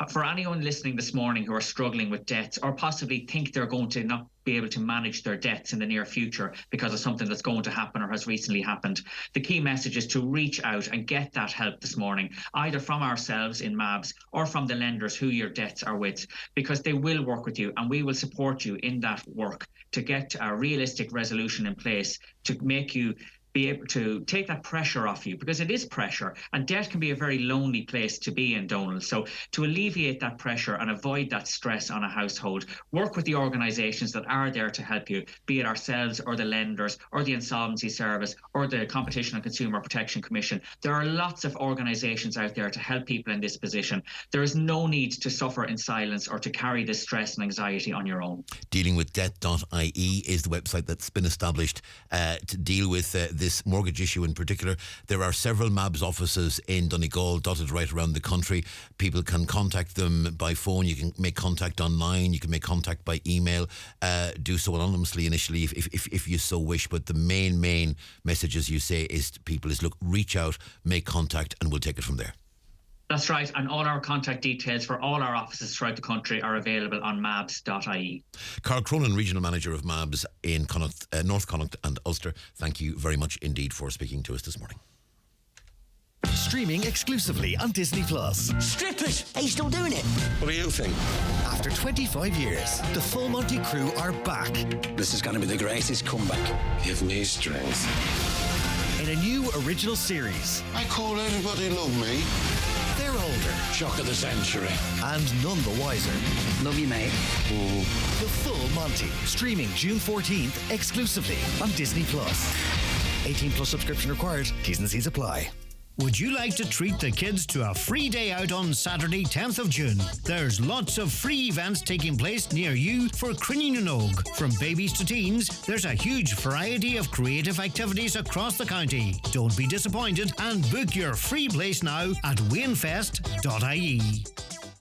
[SPEAKER 14] for anyone listening this morning who are struggling with debts or possibly think they're going to not be able to manage their debts in the near future because of something that's going to happen or has recently happened, the key message is to reach out and get that help this morning, either from ourselves in MABS or from the lenders who your debts are with, because they will work with you and we will support you in that work to get a realistic resolution in place to make you be able to take that pressure off you, because it is pressure, and debt can be a very lonely place to be in, Donal. So to alleviate that pressure and avoid that stress on a household, work with the organisations that are there to help you, be it ourselves or the lenders or the Insolvency Service or the Competition and Consumer Protection Commission. There are lots of organisations out there to help people in this position. There is no need to suffer in silence or to carry this stress and anxiety on your own.
[SPEAKER 1] Dealingwithdebt.ie is the website that's been established to deal with this mortgage issue in particular. There are several MABS offices in Donegal dotted right around the country. People can contact them by phone. You can make contact online. You can make contact by email. Do so anonymously initially if you so wish. But the main message, as you say, is to people is, look, reach out, make contact, and we'll take it from there.
[SPEAKER 14] That's right, and all our contact details for all our offices throughout the country are available on mabs.ie.
[SPEAKER 1] Carl Cronin, Regional Manager of MABS in Connacht, North Connacht and Ulster, thank you very much indeed for speaking to us this morning.
[SPEAKER 15] Streaming exclusively on Disney+.
[SPEAKER 16] Strippers! Are you still doing it?
[SPEAKER 15] What do you think? After 25 years, the Full Monty crew are back.
[SPEAKER 16] This is going to be the greatest comeback.
[SPEAKER 15] Give me strength. In a new original series.
[SPEAKER 17] I call everybody love me.
[SPEAKER 15] They're older.
[SPEAKER 17] Shock of the century.
[SPEAKER 15] And none the wiser.
[SPEAKER 16] Love you, mate.
[SPEAKER 15] Ooh. The Full Monty. Streaming June 14th exclusively on Disney+. 18+ subscription required. T's and C's apply.
[SPEAKER 2] Would you like to treat the kids to a free day out on Saturday, 10th of June? There's lots of free events taking place near you for Crinny Nog. From babies to teens, there's a huge variety of creative activities across the county. Don't be disappointed and book your free place now at waynefest.ie.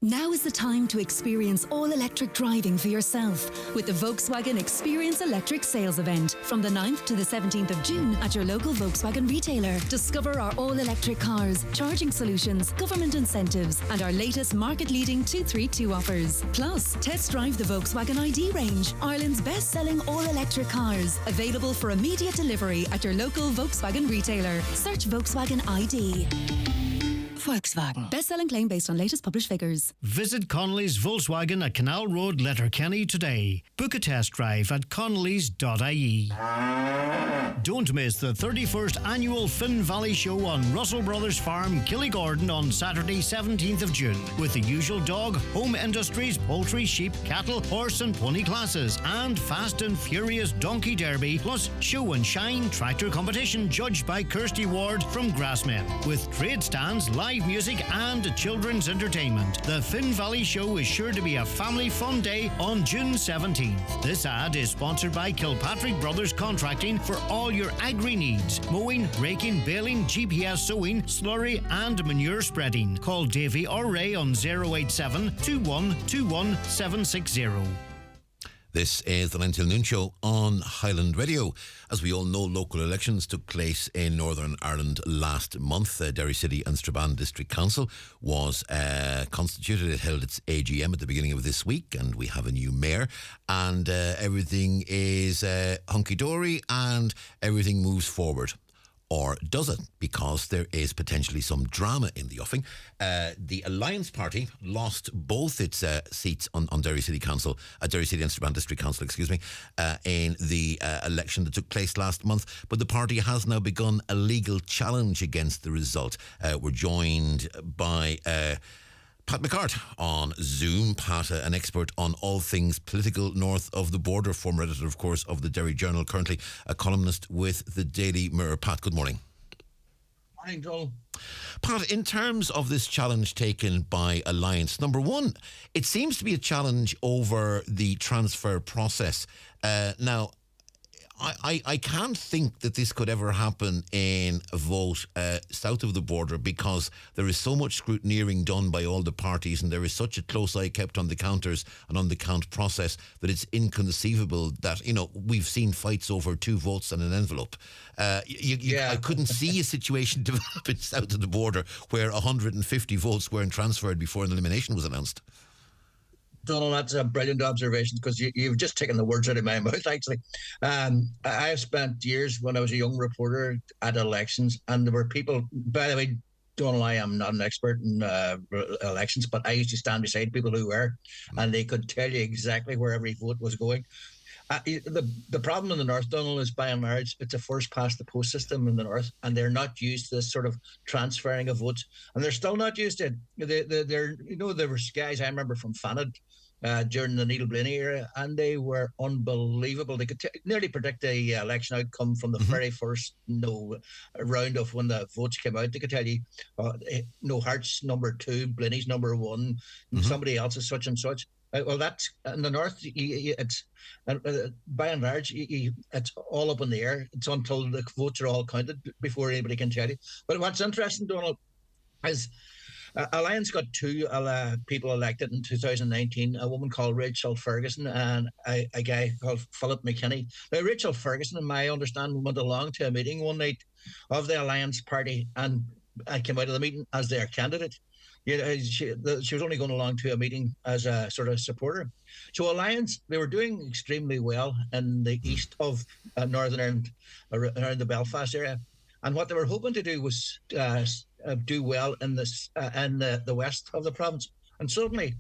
[SPEAKER 18] Now is the time to experience all-electric driving for yourself with the Volkswagen Experience Electric Sales Event from the 9th to the 17th of June at your local Volkswagen retailer. Discover our all-electric cars, charging solutions, government incentives, and our latest market-leading 232 offers. Plus, test drive the Volkswagen ID range, Ireland's best-selling all-electric cars, available for immediate delivery at your local Volkswagen retailer. Search Volkswagen ID. Volkswagen. Best-selling claim based on latest published figures.
[SPEAKER 2] Visit Connolly's Volkswagen at Canal Road, Letterkenny today. Book a test drive at connellys.ie. Don't miss the 31st annual Finn Valley Show on Russell Brothers Farm, Killygordon on Saturday 17th of June with the usual dog, home industries, poultry, sheep, cattle, horse and pony classes and Fast and Furious Donkey Derby plus Show and Shine tractor competition judged by Kirsty Ward from Grassmen with trade stands, live music and children's entertainment. The Finn Valley Show is sure to be a family fun day on June 17th. This ad is sponsored by Kilpatrick Brothers Contracting for all your agri needs: mowing, raking, baling, GPS sowing, slurry and manure spreading. Call Davy or Ray on 087 2121 760.
[SPEAKER 1] This is the 9 till noon show on Highland Radio. As we all know, local elections took place in Northern Ireland last month. Derry City and Strabane District Council was constituted. It held its AGM at the beginning of this week, and we have a new mayor, and everything is hunky-dory and everything moves forward. Or does it? Because there is potentially some drama in the offing. The Alliance Party lost both its seats on Derry City Council, Derry City and Strabane District Council, in the election that took place last month. But the party has now begun a legal challenge against the result. We're joined by Pat McCart on Zoom. Pat, an expert on all things political north of the border, former editor, of course, of the Derry Journal, currently a columnist with the Daily Mirror. Pat, good morning.
[SPEAKER 19] Morning, Joel.
[SPEAKER 1] Pat, in terms of this challenge taken by Alliance, number one, it seems to be a challenge over the transfer process. Now, I can't think that this could ever happen in a vote south of the border, because there is so much scrutineering done by all the parties and there is such a close eye kept on the counters and on the count process that it's inconceivable that, we've seen fights over 2 votes and an envelope. I couldn't see a situation develop south of the border where 150 votes weren't transferred before an elimination was announced.
[SPEAKER 19] Donal, that's a brilliant observation, because you've just taken the words out of my mouth, actually. I have spent years when I was a young reporter at elections, and there were people, by the way, Donal, I am not an expert in elections, but I used to stand beside people who were, and they could tell you exactly where every vote was going. The problem in the north, Donal, is by and large it's a first past the post system in the north, and they're not used to this sort of transferring of votes, and they're still not used to it. There were guys I remember from Fanad during the Neil Blaney era, and they were unbelievable. They could nearly predict the election outcome from the very first round of when the votes came out. They could tell you, Hart's number 2, Blaney's number 1, somebody else is such and such. Well, that's in the north. It's by and large, it's all up in the air. It's until the votes are all counted before anybody can tell you. But what's interesting, Donald, is Alliance got 2 people elected in 2019. A woman called Rachel Ferguson and a guy called Philip McKinney. Now, Rachel Ferguson, in my understanding, went along to a meeting one night of the Alliance Party and came out of the meeting as their candidate. She was only going along to a meeting as a sort of supporter. So Alliance, they were doing extremely well in the east of Northern Ireland, around the Belfast area. And what they were hoping to do was do well in the west of the province. And suddenly,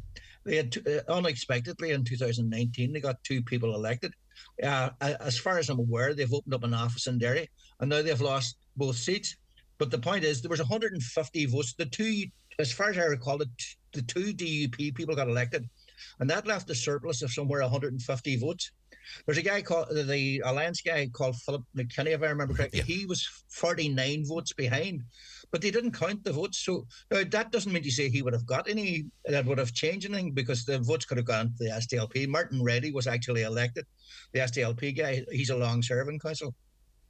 [SPEAKER 19] they had unexpectedly in 2019, they got 2 people elected. As far as I'm aware, they've opened up an office in Derry, and now they've lost both seats. But the point is, there was 150 votes. As far as I recall, the 2 DUP people got elected, and that left a surplus of somewhere 150 votes. There's a guy called the Alliance guy called Philip McKinney, if I remember correctly. Yeah. He was 49 votes behind, but they didn't count the votes. So that doesn't mean to say he would have got any, that would have changed anything, because the votes could have gone to the SDLP. Martin Reddy was actually elected. The SDLP guy, he's a long-serving councillor.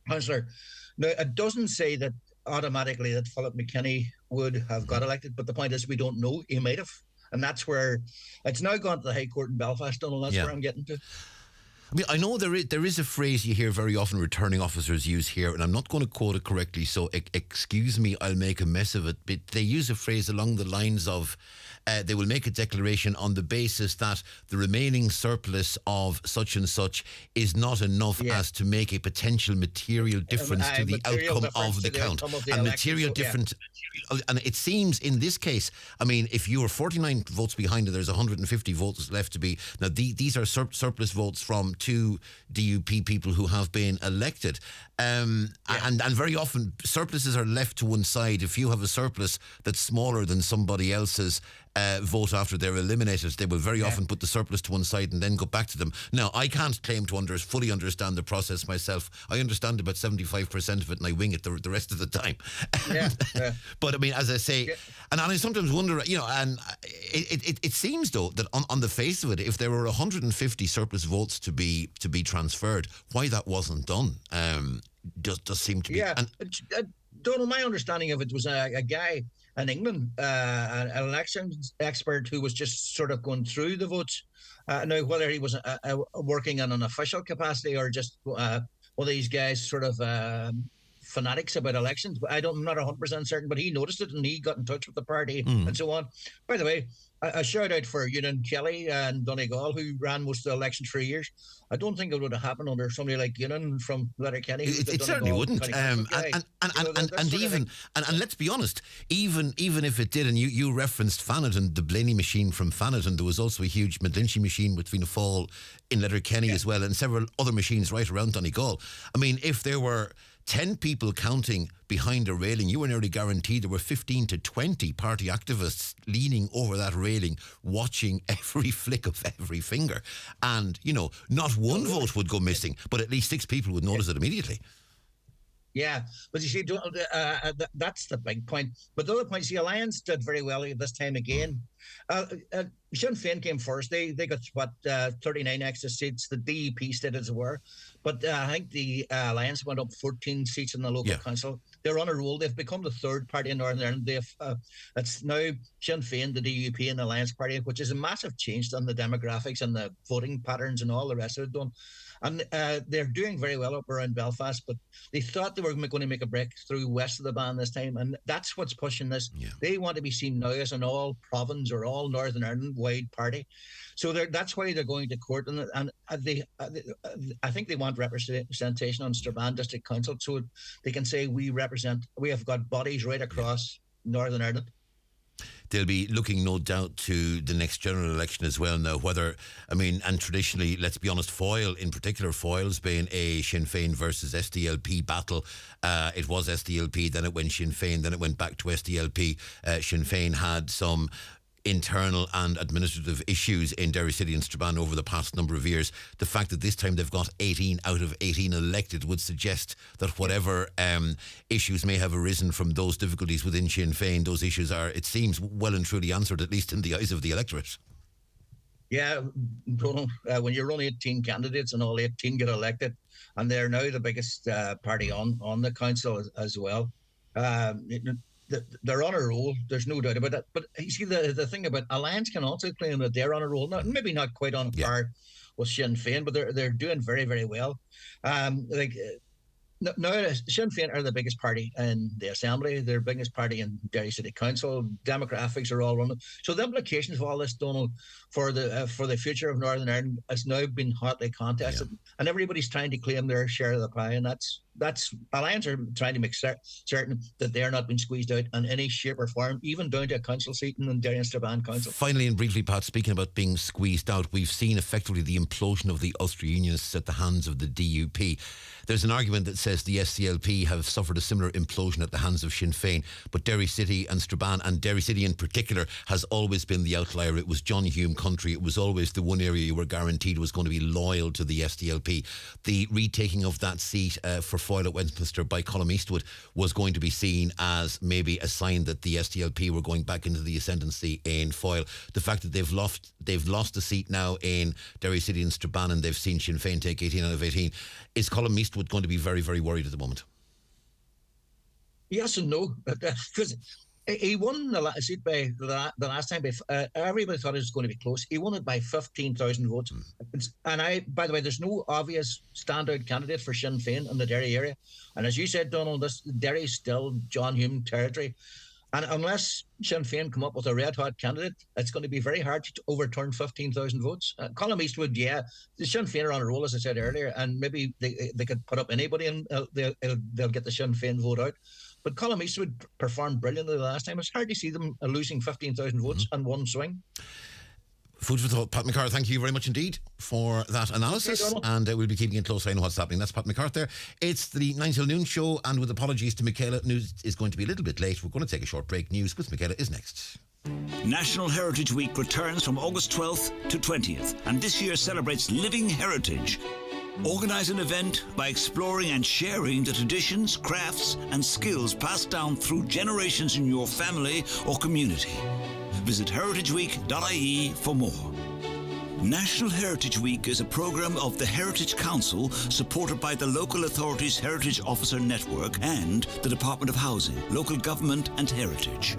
[SPEAKER 19] Now, it doesn't say that automatically that Philip McKinney would have got elected, but the point is we don't know. He might have, and that's where it's now gone to the High Court in Belfast, and that's where I'm getting to.
[SPEAKER 1] I mean, I know there is a phrase you hear very often returning officers use here, and I'm not going to quote it correctly, so excuse me, I'll make a mess of it, but they use a phrase along the lines of they will make a declaration on the basis that the remaining surplus of such and such is not enough as to make a potential material difference to the outcome of the count. And material difference, and it seems in this case, I mean, if you were 49 votes behind and there's 150 votes left to be, now these are surplus votes from 2 DUP people who have been elected. And very often surpluses are left to one side. If you have a surplus that's smaller than somebody else's vote after they're eliminated, they will very often put the surplus to one side and then go back to them. Now, I can't claim to fully understand the process myself. I understand about 75% of it and I wing it the rest of the time. But I mean, as I say, and I sometimes wonder, and it seems though that on the face of it, if there were 150 surplus votes to be transferred, why that wasn't done does seem to be.
[SPEAKER 19] Donal, my understanding of it was a guy in England, an elections expert who was just sort of going through the votes. Now, whether he was working in an official capacity or just one of these guys sort of fanatics about elections, I'm not 100% certain, but he noticed it and he got in touch with the party and so on. By the way, a shout out for Ewan Kelly and Donegal, who ran most of the elections for years. I don't think it would have happened under somebody like Ewan from Letterkenny.
[SPEAKER 1] It certainly wouldn't. And let's be honest, even if it did, and you referenced Fanadon, the Blaney machine from Fanadon, there was also a huge Medlinchie machine with Fianna Fáil in Letterkenny as well, and several other machines right around Donegal. I mean, if there were 10 people counting behind a railing, you were nearly guaranteed there were 15 to 20 party activists leaning over that railing, watching every flick of every finger. And, not one vote would go missing, but at least 6 people would notice it immediately.
[SPEAKER 19] Yeah, but you see, that's the big point. But the other point, the Alliance did very well this time again. Sinn Féin came first. They got, 39 extra seats. The DUP did as well. But I think the Alliance went up 14 seats in the local council. They're on a roll. They've become the third party in Northern Ireland. It's now Sinn Féin, the DUP and the Alliance Party, which is a massive change on the demographics and the voting patterns and all the rest of it done. And they're doing very well up around Belfast, but they thought they were going to make a breakthrough west of the Ban this time, and that's what's pushing this. They want to be seen now as an all-province or all-Northern Ireland-wide party. So that's why they're going to court, and I think they want representation on Strabane District Council, so they can say we have got bodies right across Northern Ireland.
[SPEAKER 1] They'll be looking, no doubt, to the next general election as well now, and traditionally, let's be honest, Foyle in particular, Foyle's been a Sinn Féin versus SDLP battle. It was SDLP, then it went Sinn Féin, then it went back to SDLP. Sinn Féin had some internal and administrative issues in Derry City and Strabane over the past number of years. The fact that this time they've got 18 out of 18 elected would suggest that whatever issues may have arisen from those difficulties within Sinn Féin, those issues are, it seems, well and truly answered, at least in the eyes of the electorate.
[SPEAKER 19] Yeah, when you run 18 candidates and all 18 get elected, and they're now the biggest party on the council as well. They're on a roll. There's no doubt about that. But you see, the thing about Alliance can also claim that they're on a roll. Maybe not quite on par with Sinn Féin, but they're doing very, very well. Now, Sinn Féin are the biggest party in the Assembly. They're the biggest party in Derry City Council. Demographics are all running. So the implications of all this, Donal, for the future of Northern Ireland has now been hotly contested, and everybody's trying to claim their share of the pie, and that's Alliance are trying to make certain that they're not being squeezed out in any shape or form, even down to a council seat in the Derry and Strabane Council.
[SPEAKER 1] Finally and briefly, Pat, speaking about being squeezed out, we've seen effectively the implosion of the Ulster Unionists at the hands of the DUP. There's an argument that says the SCLP have suffered a similar implosion at the hands of Sinn Féin, but Derry City and Strabane, and Derry City in particular, has always been the outlier. It was John Hume country. It was always the one area you were guaranteed was going to be loyal to the SDLP. The retaking of that seat for Foyle at Westminster by Colm Eastwood was going to be seen as maybe a sign that the SDLP were going back into the ascendancy in Foyle. The fact that they've lost a seat now in Derry City and Strabane, and they've seen Sinn Féin take 18 out of 18, is Colm Eastwood going to be very, very worried at the moment?
[SPEAKER 19] Yes and no, because He won the seat by the last time. Everybody thought it was going to be close. He won it by 15,000 votes. And by the way, there's no obvious standout candidate for Sinn Féin in the Derry area. And as you said, Donal, this Derry's still John Hume territory. And unless Sinn Féin come up with a red-hot candidate, it's going to be very hard to overturn 15,000 votes. Colm Eastwood, the Sinn Féin are on a roll, as I said earlier, and maybe they could put up anybody and they'll get the Sinn Féin vote out. But Colm Eastwood performed brilliantly the last time. It's hard to see them losing 15,000 votes in one swing.
[SPEAKER 1] Food for thought. Pat McCarthy, thank you very much indeed for that analysis. And we'll be keeping a close eye on what's happening. That's Pat McCarthy there. It's the 9 till noon show, and with apologies to Michaela, news is going to be a little bit late. We're going to take a short break. News with Michaela is next.
[SPEAKER 20] National Heritage Week returns from August 12th to 20th, and this year celebrates living heritage. Organise an event by exploring and sharing the traditions, crafts and skills passed down through generations in your family or community. Visit heritageweek.ie for more. National Heritage Week is a programme of the Heritage Council supported by the Local Authorities Heritage Officer Network and the Department of Housing, Local Government and Heritage.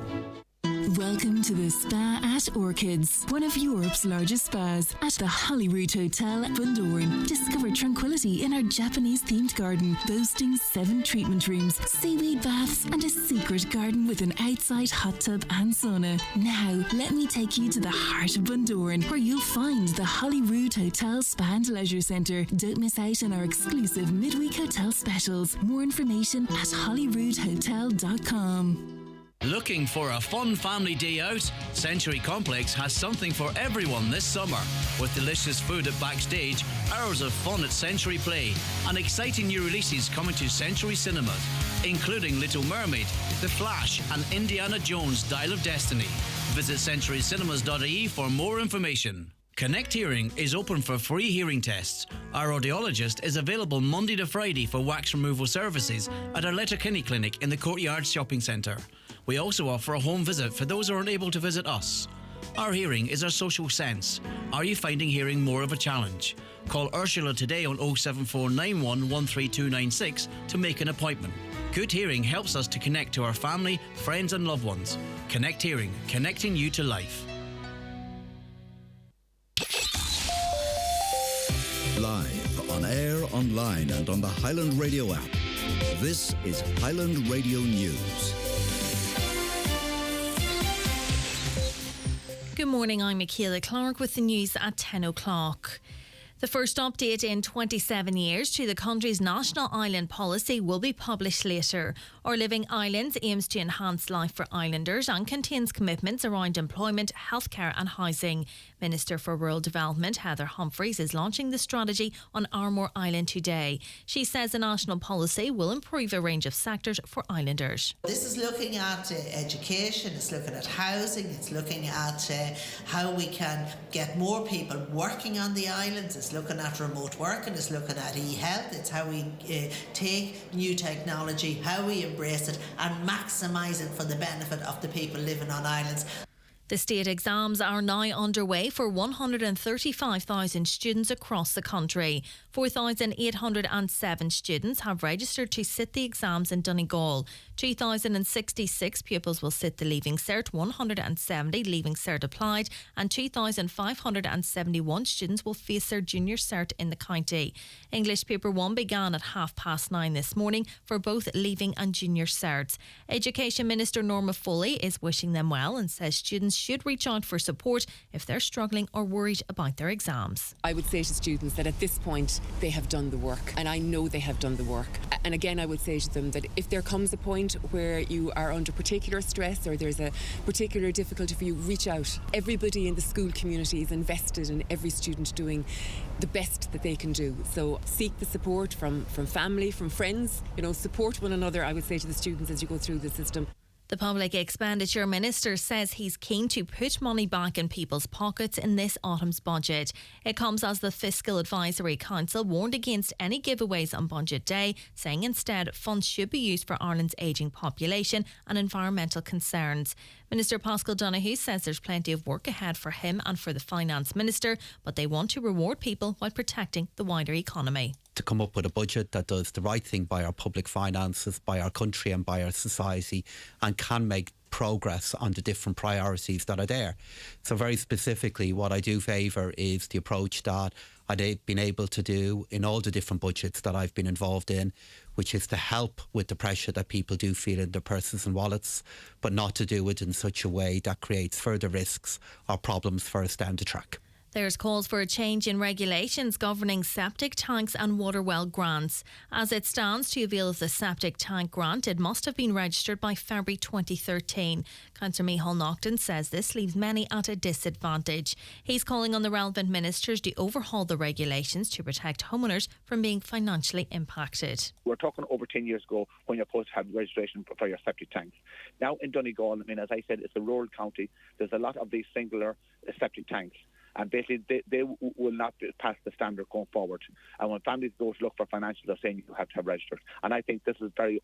[SPEAKER 18] Welcome to the Spa at Orchids, one of Europe's largest spas at the Holyrood Hotel, Bundoran. Discover tranquility in our Japanese-themed garden, boasting 7 treatment rooms, seaweed baths, and a secret garden with an outside hot tub and sauna. Now, let me take you to the heart of Bundoran, where you'll find the Holyrood Hotel Spa and Leisure Centre. Don't miss out on our exclusive midweek hotel specials. More information at holyroodhotel.com.
[SPEAKER 8] Looking for a fun family day out? Century Complex has something for everyone this summer. With delicious food at Backstage, hours of fun at Century Play, and exciting new releases coming to Century Cinemas, including Little Mermaid, The Flash, and Indiana Jones Dial of Destiny. Visit centurycinemas.ie for more information. Connect Hearing is open for free hearing tests. Our audiologist is available Monday to Friday for wax removal services at our Letterkenny Clinic in the Courtyard Shopping Centre. We also offer a home visit for those who aren't able to visit us. Our hearing is our social sense. Are you finding hearing more of a challenge? Call Ursula today on 07491 13296 to make an appointment. Good hearing helps us to connect to our family, friends and loved ones. Connect Hearing, connecting you to life.
[SPEAKER 21] Live, on air, online and on the Highland Radio app. This is Highland Radio News.
[SPEAKER 22] Good morning, I'm Michaela Clark with the news at 10 o'clock. The first update in 27 years to the country's national island policy will be published later. Our Living Islands aims to enhance life for islanders and contains commitments around employment, healthcare and housing. Minister for Rural Development Heather Humphreys is launching the strategy on Armagh Island today. She says the national policy will improve a range of sectors for islanders.
[SPEAKER 23] This is looking at education, it's looking at housing, it's looking at how we can get more people working on the islands, it's looking at remote working, it's looking at e-health, it's how we take new technology, how we embrace it and maximise it for the benefit of the people living on islands.
[SPEAKER 22] The state exams are now underway for 135,000 students across the country. 4,807 students have registered to sit the exams in Donegal. 2,066 pupils will sit the Leaving Cert, 170 Leaving Cert applied, and 2,571 students will face their Junior Cert in the county. English Paper 1 began at 9:30 this morning for both Leaving and Junior Certs. Education Minister Norma Foley is wishing them well and says students should reach out for support if they're struggling or worried about their exams.
[SPEAKER 24] I would say to students that at this point they have done the work, and I know they have done the work. And again, I would say to them that if there comes a point where you are under particular stress or there's a particular difficulty for you, reach out. Everybody in the school community is invested in every student doing the best that they can do. So seek the support from family, from friends, support one another, I would say to the students as you go through the system.
[SPEAKER 22] The Public Expenditure Minister says he's keen to put money back in people's pockets in this autumn's budget. It comes as the Fiscal Advisory Council warned against any giveaways on Budget Day, saying instead funds should be used for Ireland's ageing population and environmental concerns. Minister Paschal Donohoe says there's plenty of work ahead for him and for the Finance Minister, but they want to reward people while protecting the wider economy.
[SPEAKER 25] To come up with a budget that does the right thing by our public finances, by our country and by our society, and can make
[SPEAKER 3] progress on the different priorities that are there. So very specifically, what I do favour is the approach that I've been able to do in all the different budgets that I've been involved in, which is to help with the pressure that people do feel in their purses and wallets, but not to do it in such a way that creates further risks or problems for us down the track.
[SPEAKER 22] There's calls for a change in regulations governing septic tanks and water well grants. As it stands, to avail of the septic tank grant, it must have been registered by February 2013. Councillor Micheál Naughton says this leaves many at a disadvantage. He's calling on the relevant ministers to overhaul the regulations to protect homeowners from being financially impacted.
[SPEAKER 9] We're talking over 10 years ago when you're supposed to have registration for your septic tanks. Now in Donegal, I mean, as I said, it's a rural county. There's a lot of these singular septic tanks. And basically, they will not pass the standard going forward. And when families go to look for financials, they're saying you have to have registered. And I think this is very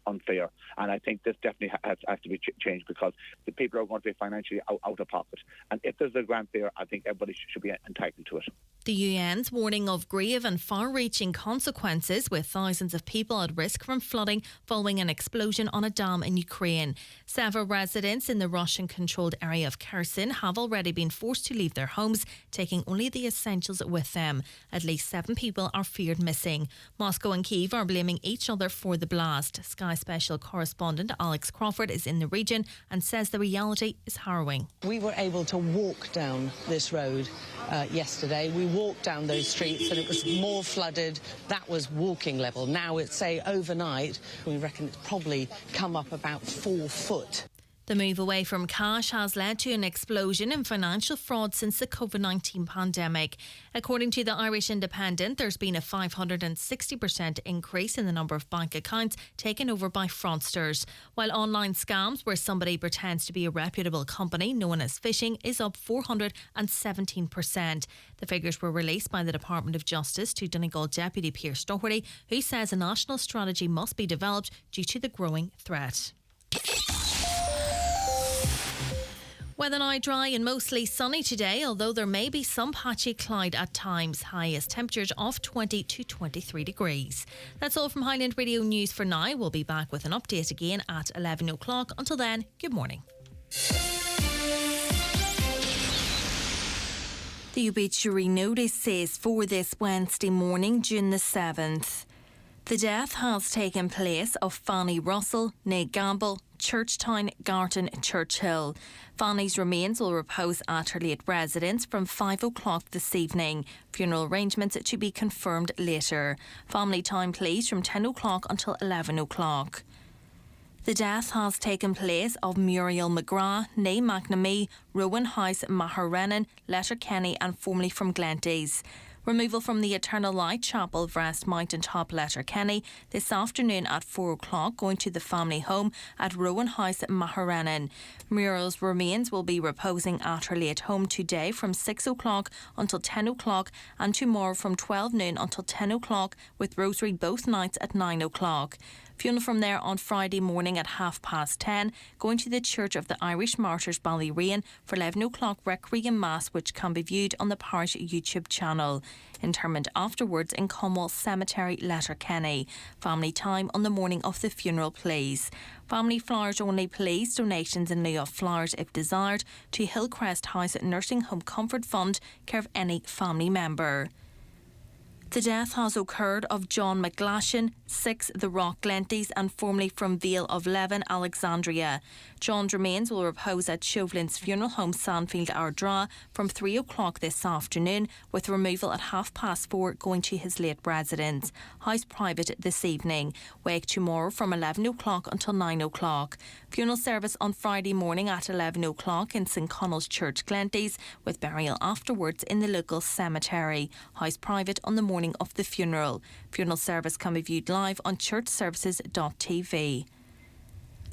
[SPEAKER 9] unfair. And I think this definitely has to be changed, because the people are going to be financially out of pocket. And if there's a grant there, I think everybody should be entitled to it.
[SPEAKER 22] The UN's warning of grave and far-reaching consequences, with thousands of people at risk from flooding following an explosion on a dam in Ukraine. Several residents in the Russian-controlled area of Kherson have already been forced to leave their homes, taking only the essentials with them. At least 7 people are feared missing. Moscow and Kyiv are blaming each other for the blast. Sky Special correspondent Alex Crawford is in the region and says the reality is harrowing.
[SPEAKER 4] We were able to walk down this road yesterday. We walked down those streets and it was more flooded. That was walking level. Now it's, say, overnight, we reckon it's probably come up about 4 foot.
[SPEAKER 22] The move away from cash has led to an explosion in financial fraud since the COVID-19 pandemic. According to the Irish Independent, there's been a 560% increase in the number of bank accounts taken over by fraudsters, while online scams where somebody pretends to be a reputable company known as phishing is up 417%. The figures were released by the Department of Justice to Donegal Deputy Pierce Doherty, who says a national strategy must be developed due to the growing threat. Weather now dry and mostly sunny today, although there may be some patchy cloud at times. Highest temperatures of 20 to 23 degrees. That's all from Highland Radio News for now. We'll be back with an update again at 11 o'clock. Until then, good morning. The obituary notice says for this Wednesday morning, June the 7th. The death has taken place of Fanny Russell, née Gamble, Churchtown, Garton, Churchill. Fanny's remains will repose at her late residence from 5 o'clock this evening. Funeral arrangements to be confirmed later. Family time please from 10 o'clock until 11 o'clock. The death has taken place of Muriel McGrath, née McNamee, Rowan House, Maharenan, Letterkenny and formerly from Glenties. Removal from the Eternal Light Chapel of Rest Mountain Top Letterkenny this afternoon at 4 o'clock, going to the family home at Rowan House, Maharenan. Muriel's remains will be reposing at her late home today from 6 o'clock until 10 o'clock and tomorrow from 12 noon until 10 o'clock, with rosary both nights at 9 o'clock. Funeral from there on Friday morning at 10:30, going to the Church of the Irish Martyrs Ballyreen for 11 o'clock Requiem Mass, which can be viewed on the parish YouTube channel. Interment afterwards in Conwall Cemetery, Letterkenny. Family time on the morning of the funeral, please. Family flowers only, please. Donations in lieu of flowers, if desired, to Hillcrest House Nursing Home Comfort Fund, care of any family member. The death has occurred of John McGlashan, 6 The Rock, Glenties, and formerly from Vale of Leven, Alexandria. John's remains will repose at Chauvelin's Funeral Home, Sandfield, Ardra, from 3 o'clock this afternoon, with removal at 4:30 going to his late residence. House private this evening. Wake tomorrow from 11 o'clock until 9 o'clock. Funeral service on Friday morning at 11 o'clock in St Connell's Church, Glenties, with burial afterwards in the local cemetery. House private on the morning of the funeral. Funeral service can be viewed live on churchservices.tv.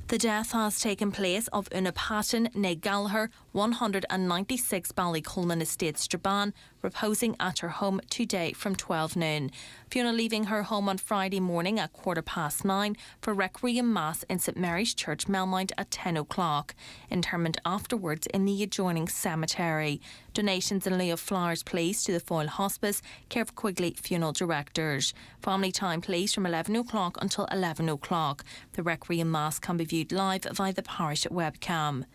[SPEAKER 22] The death has taken place of Una Patton, née Gallagher, 196 Ballycolman Estate, Strabane, reposing at her home today from 12 noon. Fiona leaving her home on Friday morning at 9:15 for Requiem Mass in St Mary's Church, Melmount at 10 o'clock. Interment afterwards in the adjoining cemetery. Donations in lieu of flowers please to the Foyle Hospice, care of Quigley Funeral Directors. Family time please from 11 o'clock until 11 o'clock. The Requiem Mass can be viewed live via the parish webcam.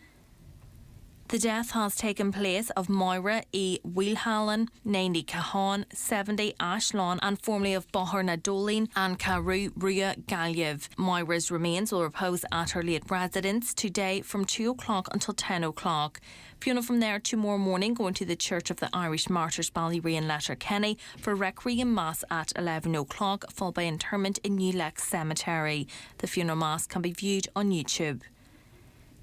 [SPEAKER 22] The death has taken place of Moira E. Wheelhallen, Naini Cahan, 70, Ashlawn, and formerly of Bohar Nadolin and Carew Rua Galiev. Moira's remains will repose at her late residence today from 2 o'clock until 10 o'clock. Funeral from there tomorrow morning, going to the Church of the Irish Martyrs, Ballyrea in Letterkenny for Requiem Mass at 11 o'clock, followed by interment in New Lex Cemetery. The funeral mass can be viewed on YouTube.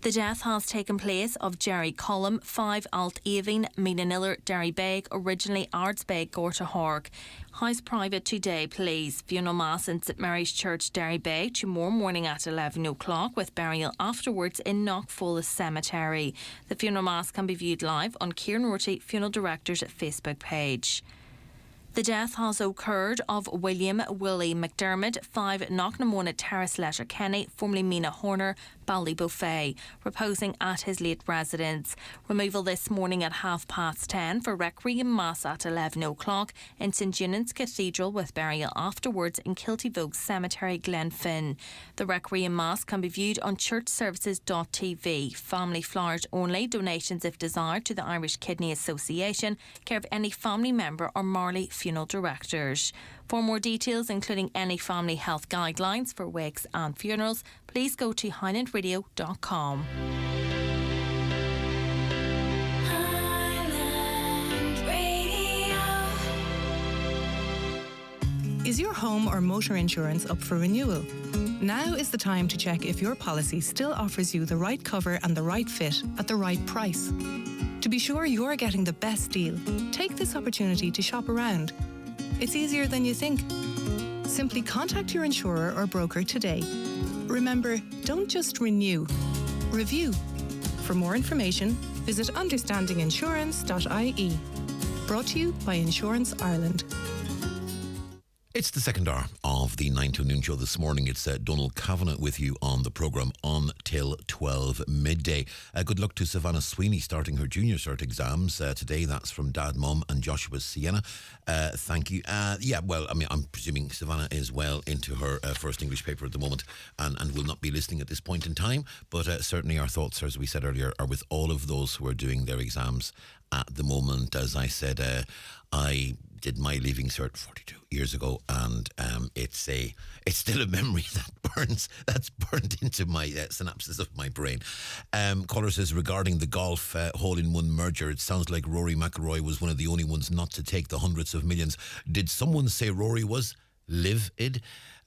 [SPEAKER 22] The death has taken place of Jerry Cullum, 5 Alt Avon, Meananiller, Derrybeg, originally Ardsbeg, Gorta Hork. House private today, please. Funeral Mass in St Mary's Church, Derrybeg, tomorrow morning at 11 o'clock, with burial afterwards in Knockfollis Cemetery. The funeral mass can be viewed live on Kieran Rorty Funeral Director's Facebook page. The death has occurred of William Willie McDermott, 5 Knocknamona Terrace, Letterkenny, formerly Mina Horner, Ballybuffet, reposing at his late residence. Removal this morning at 10:30 for Requiem Mass at 11 o'clock in St Eunan's Cathedral, with burial afterwards in Kiltyvogue Cemetery, Glenfin. The Requiem Mass can be viewed on churchservices.tv. Family flowers only, donations if desired to the Irish Kidney Association, care of any family member or Marley Funeral Directors. For more details, including any family health guidelines for wakes and funerals, please go to highlandradio.com.
[SPEAKER 5] Is your home or motor insurance up for renewal? Now is the time to check if your policy still offers you the right cover and the right fit at the right price. To be sure you're getting the best deal, take this opportunity to shop around. It's easier than you think. Simply contact your insurer or broker today. Remember, don't just renew, review. For more information, visit understandinginsurance.ie. Brought to you by Insurance Ireland.
[SPEAKER 1] It's the second hour of the 9 to noon show this morning. It's Donal Kavanagh with you on the programme until 12 midday. Good luck to Savannah Sweeney starting her junior cert exams today. That's from Dad, Mum and Joshua Sienna. Thank you. I'm presuming Savannah is well into her first English paper at the moment and will not be listening at this point in time. But certainly our thoughts, as we said earlier, are with all of those who are doing their exams at the moment. As I said, I did my leaving cert 42 years ago, and it's still a memory that's burnt into my synapses of my brain. Caller says, regarding the golf hole-in-one merger, it sounds like Rory McIlroy was one of the only ones not to take the hundreds of millions. Did someone say Rory was livid?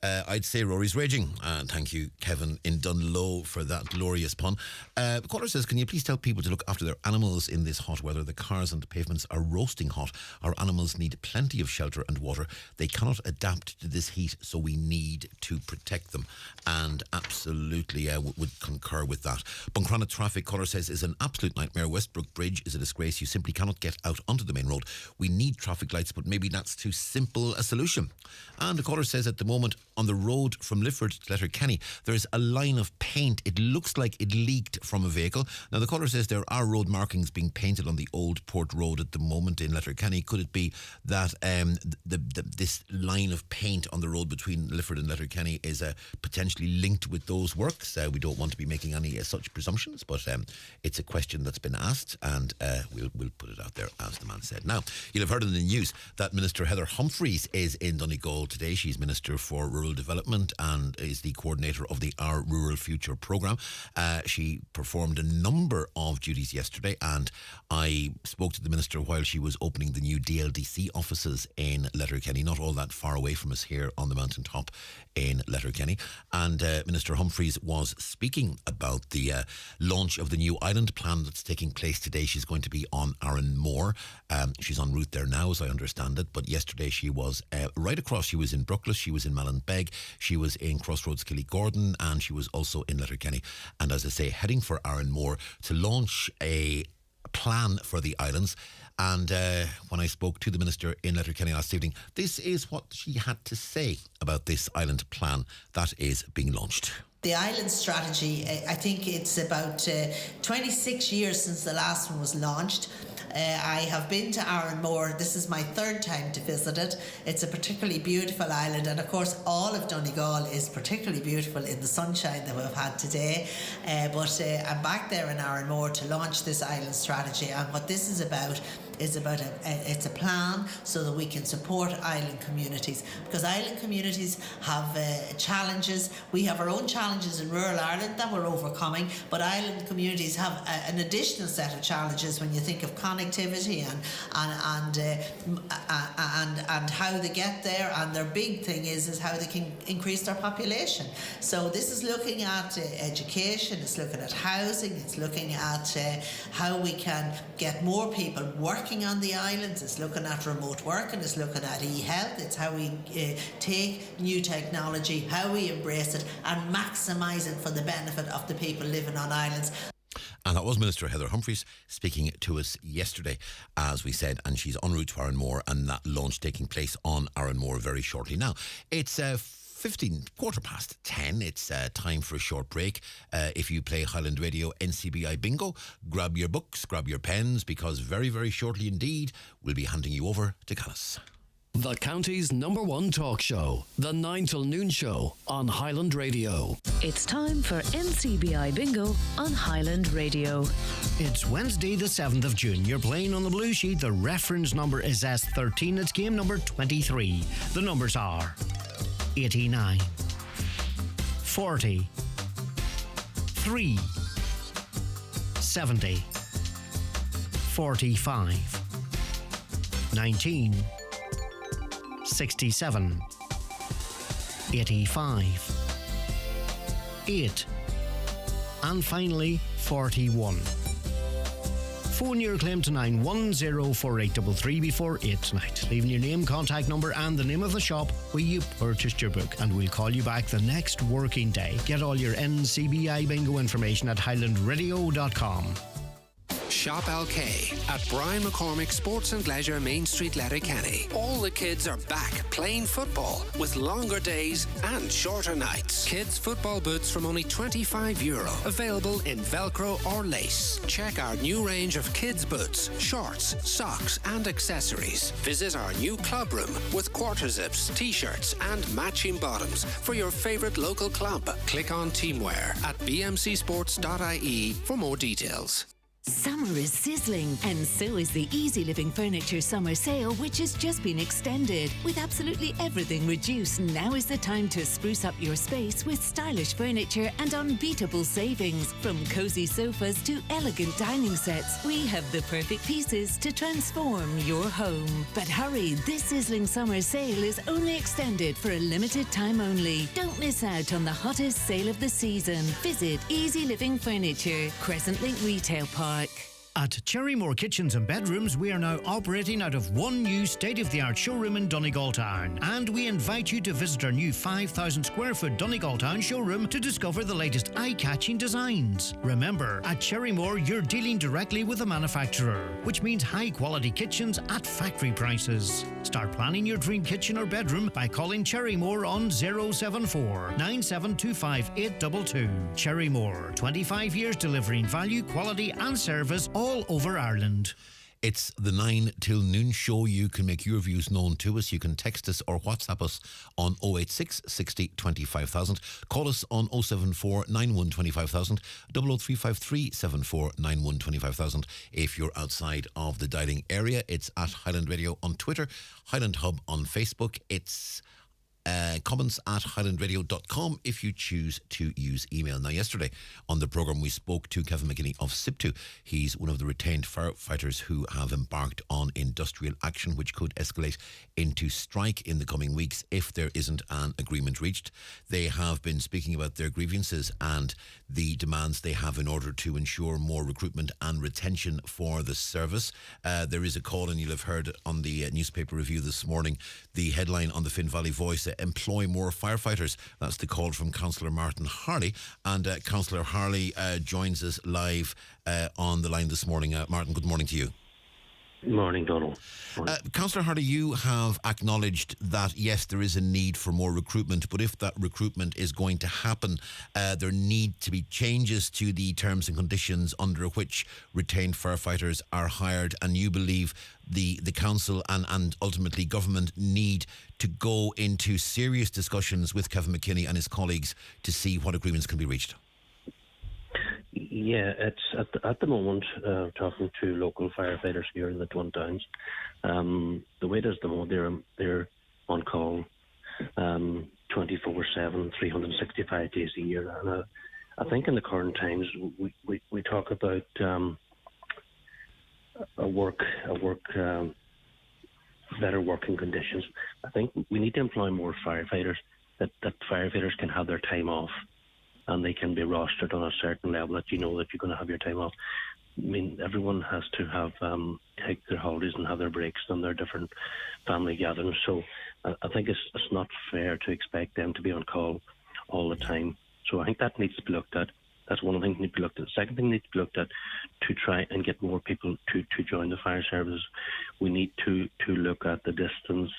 [SPEAKER 1] I'd say Rory's raging. Thank you, Kevin in Dunlow, for that glorious pun. The caller says, can you please tell people to look after their animals in this hot weather? The cars and the pavements are roasting hot. Our animals need plenty of shelter and water. They cannot adapt to this heat, so we need to protect them. And absolutely would concur with that. Buncrana traffic, caller says, is an absolute nightmare. Westbrook Bridge is a disgrace. You simply cannot get out onto the main road. We need traffic lights, but maybe that's too simple a solution. And the caller says, at the moment, on the road from Lifford to Letterkenny, there's a line of paint. It looks like it leaked from a vehicle. Now, the caller says there are road markings being painted on the old Port Road at the moment in Letterkenny. Could it be that this line of paint on the road between Lifford and Letterkenny is potentially linked with those works? We don't want to be making any such presumptions, but it's a question that's been asked, and we'll put it out there, as the man said. Now, you'll have heard in the news that Minister Heather Humphreys is in Donegal today. She's Minister for Rural Development and is the coordinator of the Our Rural Future programme. She performed a number of duties yesterday, and I spoke to the Minister while she was opening the new DLDC offices in Letterkenny, not all that far away from us here on the mountaintop in Letterkenny. And Minister Humphreys was speaking about the launch of the new island plan that's taking place today. She's going to be on Arranmore. She's en route there now, as I understand it, but yesterday she was right across. She was in Brookles, she was in Mallinbeg, she was in Crossroads Killigordon, and she was also in Letterkenny. And as I say, heading for Arranmore to launch a plan for the islands. And when I spoke to the Minister in Letterkenny last evening, this is what she had to say about this island plan that is being launched.
[SPEAKER 23] The island strategy, I think it's about 26 years since the last one was launched. I have been to Arranmore. This is my third time to visit it. It's a particularly beautiful island, and of course all of Donegal is particularly beautiful in the sunshine that we've had today. But I'm back there in Arranmore to launch this island strategy, and what this is about it's a plan so that we can support island communities, because island communities have challenges. We have our own challenges in rural Ireland that we're overcoming, but island communities have an additional set of challenges when you think of connectivity and how they get there, and their big thing is how they can increase their population. So this is looking at education, it's looking at housing, it's looking at how we can get more people working on the islands, it's looking at remote working, it's looking at e-health, it's how we take new technology, how we embrace it and maximise it for the benefit of the people living on islands.
[SPEAKER 1] And that was Minister Heather Humphreys speaking to us yesterday, as we said, and she's en route to Arranmore, and that launch taking place on Arranmore very shortly. Now, it's 10:15. It's time for a short break. If you play Highland Radio NCBI Bingo, grab your books, grab your pens, because very, very shortly indeed, we'll be handing you over to Callus.
[SPEAKER 7] The county's #1 talk show, the 9 till noon show on Highland Radio.
[SPEAKER 10] It's time for NCBI Bingo on Highland Radio.
[SPEAKER 2] It's Wednesday the 7th of June. You're playing on the blue sheet. The reference number is S13. It's game number 23. The numbers are 89, 40, 3, 70, 45, 19, 67, 85, 8, and finally 41. Phone your claim to 9104833 before 8 tonight, leaving your name, contact number and the name of the shop where you purchased your book, and we'll call you back the next working day. Get all your NCBI Bingo information at highlandradio.com.
[SPEAKER 11] Shop LK at Brian McCormick Sports and Leisure Main Street, Letterkenny. All the kids are back playing football with longer days and shorter nights. Kids football boots from only €25, available in Velcro or lace. Check our new range of kids boots, shorts, socks and accessories. Visit our new club room with quarter zips, t-shirts and matching bottoms for your favourite local club. Click on Teamwear at bmcsports.ie for more details.
[SPEAKER 10] Summer is sizzling, and so is the Easy Living Furniture Summer Sale, which has just been extended. With absolutely everything reduced, now is the time to spruce up your space with stylish furniture and unbeatable savings. From cosy sofas to elegant dining sets, we have the perfect pieces to transform your home. But hurry, this sizzling summer sale is only extended for a limited time only. Don't miss out on the hottest sale of the season. Visit Easy Living Furniture, Crescent Link Retail Park.
[SPEAKER 2] At Cherrymore Kitchens and Bedrooms, we are now operating out of one new state-of-the-art showroom in Donegal Town. And we invite you to visit our new 5,000 square foot Donegal Town showroom to discover the latest eye-catching designs. Remember, at Cherrymore, you're dealing directly with the manufacturer, which means high-quality kitchens at factory prices. Start planning your dream kitchen or bedroom by calling Cherrymore on 074 9725 822. Cherrymore, 25 years delivering value, quality and service all over Ireland.
[SPEAKER 1] It's the 9 till noon show. You can make your views known to us. You can text us or WhatsApp us on 086 60 25000. Call us on 074 91 25000, 00353 74 91 25000. If you're outside of the dialing area, it's at Highland Radio on Twitter, Highland Hub on Facebook. It's comments at highlandradio.com if you choose to use email. Now, yesterday on the programme we spoke to Kevin McGinney of Septic. He's one of the retained firefighters who have embarked on industrial action which could escalate into strike in the coming weeks if there isn't an agreement reached. They have been speaking about their grievances and the demands they have in order to ensure more recruitment and retention for the service. There is a call, and you'll have heard on the newspaper review this morning, the headline on the Finn Valley Voice, employ more firefighters. That's the call from Councillor Martin Harley. And Councillor Harley joins us live on the line this morning. Martin, good morning to you.
[SPEAKER 6] Good morning, Donal.
[SPEAKER 1] Councillor Hardy, you have acknowledged that, yes, there is a need for more recruitment, but if that recruitment is going to happen, there need to be changes to the terms and conditions under which retained firefighters are hired, and you believe the council and ultimately government need to go into serious discussions with Kevin McKinney and his colleagues to see what agreements can be reached.
[SPEAKER 6] Yeah, it's at the moment, talking to local firefighters here in the Twin Towns, the way it is at the moment, they're on call 24/7, 365 days a year. And I think in the current times, we talk about better working conditions. I think we need to employ more firefighters, that firefighters can have their time off, and they can be rostered on a certain level that you know that you're going to have your time off. I mean, everyone has to have take their holidays and have their breaks and their different family gatherings. So I think it's not fair to expect them to be on call all the time. So I think that needs to be looked at. That's one of the things that needs to be looked at. The second thing that needs to be looked at, to try and get more people to join the fire service, we need to look at the distance.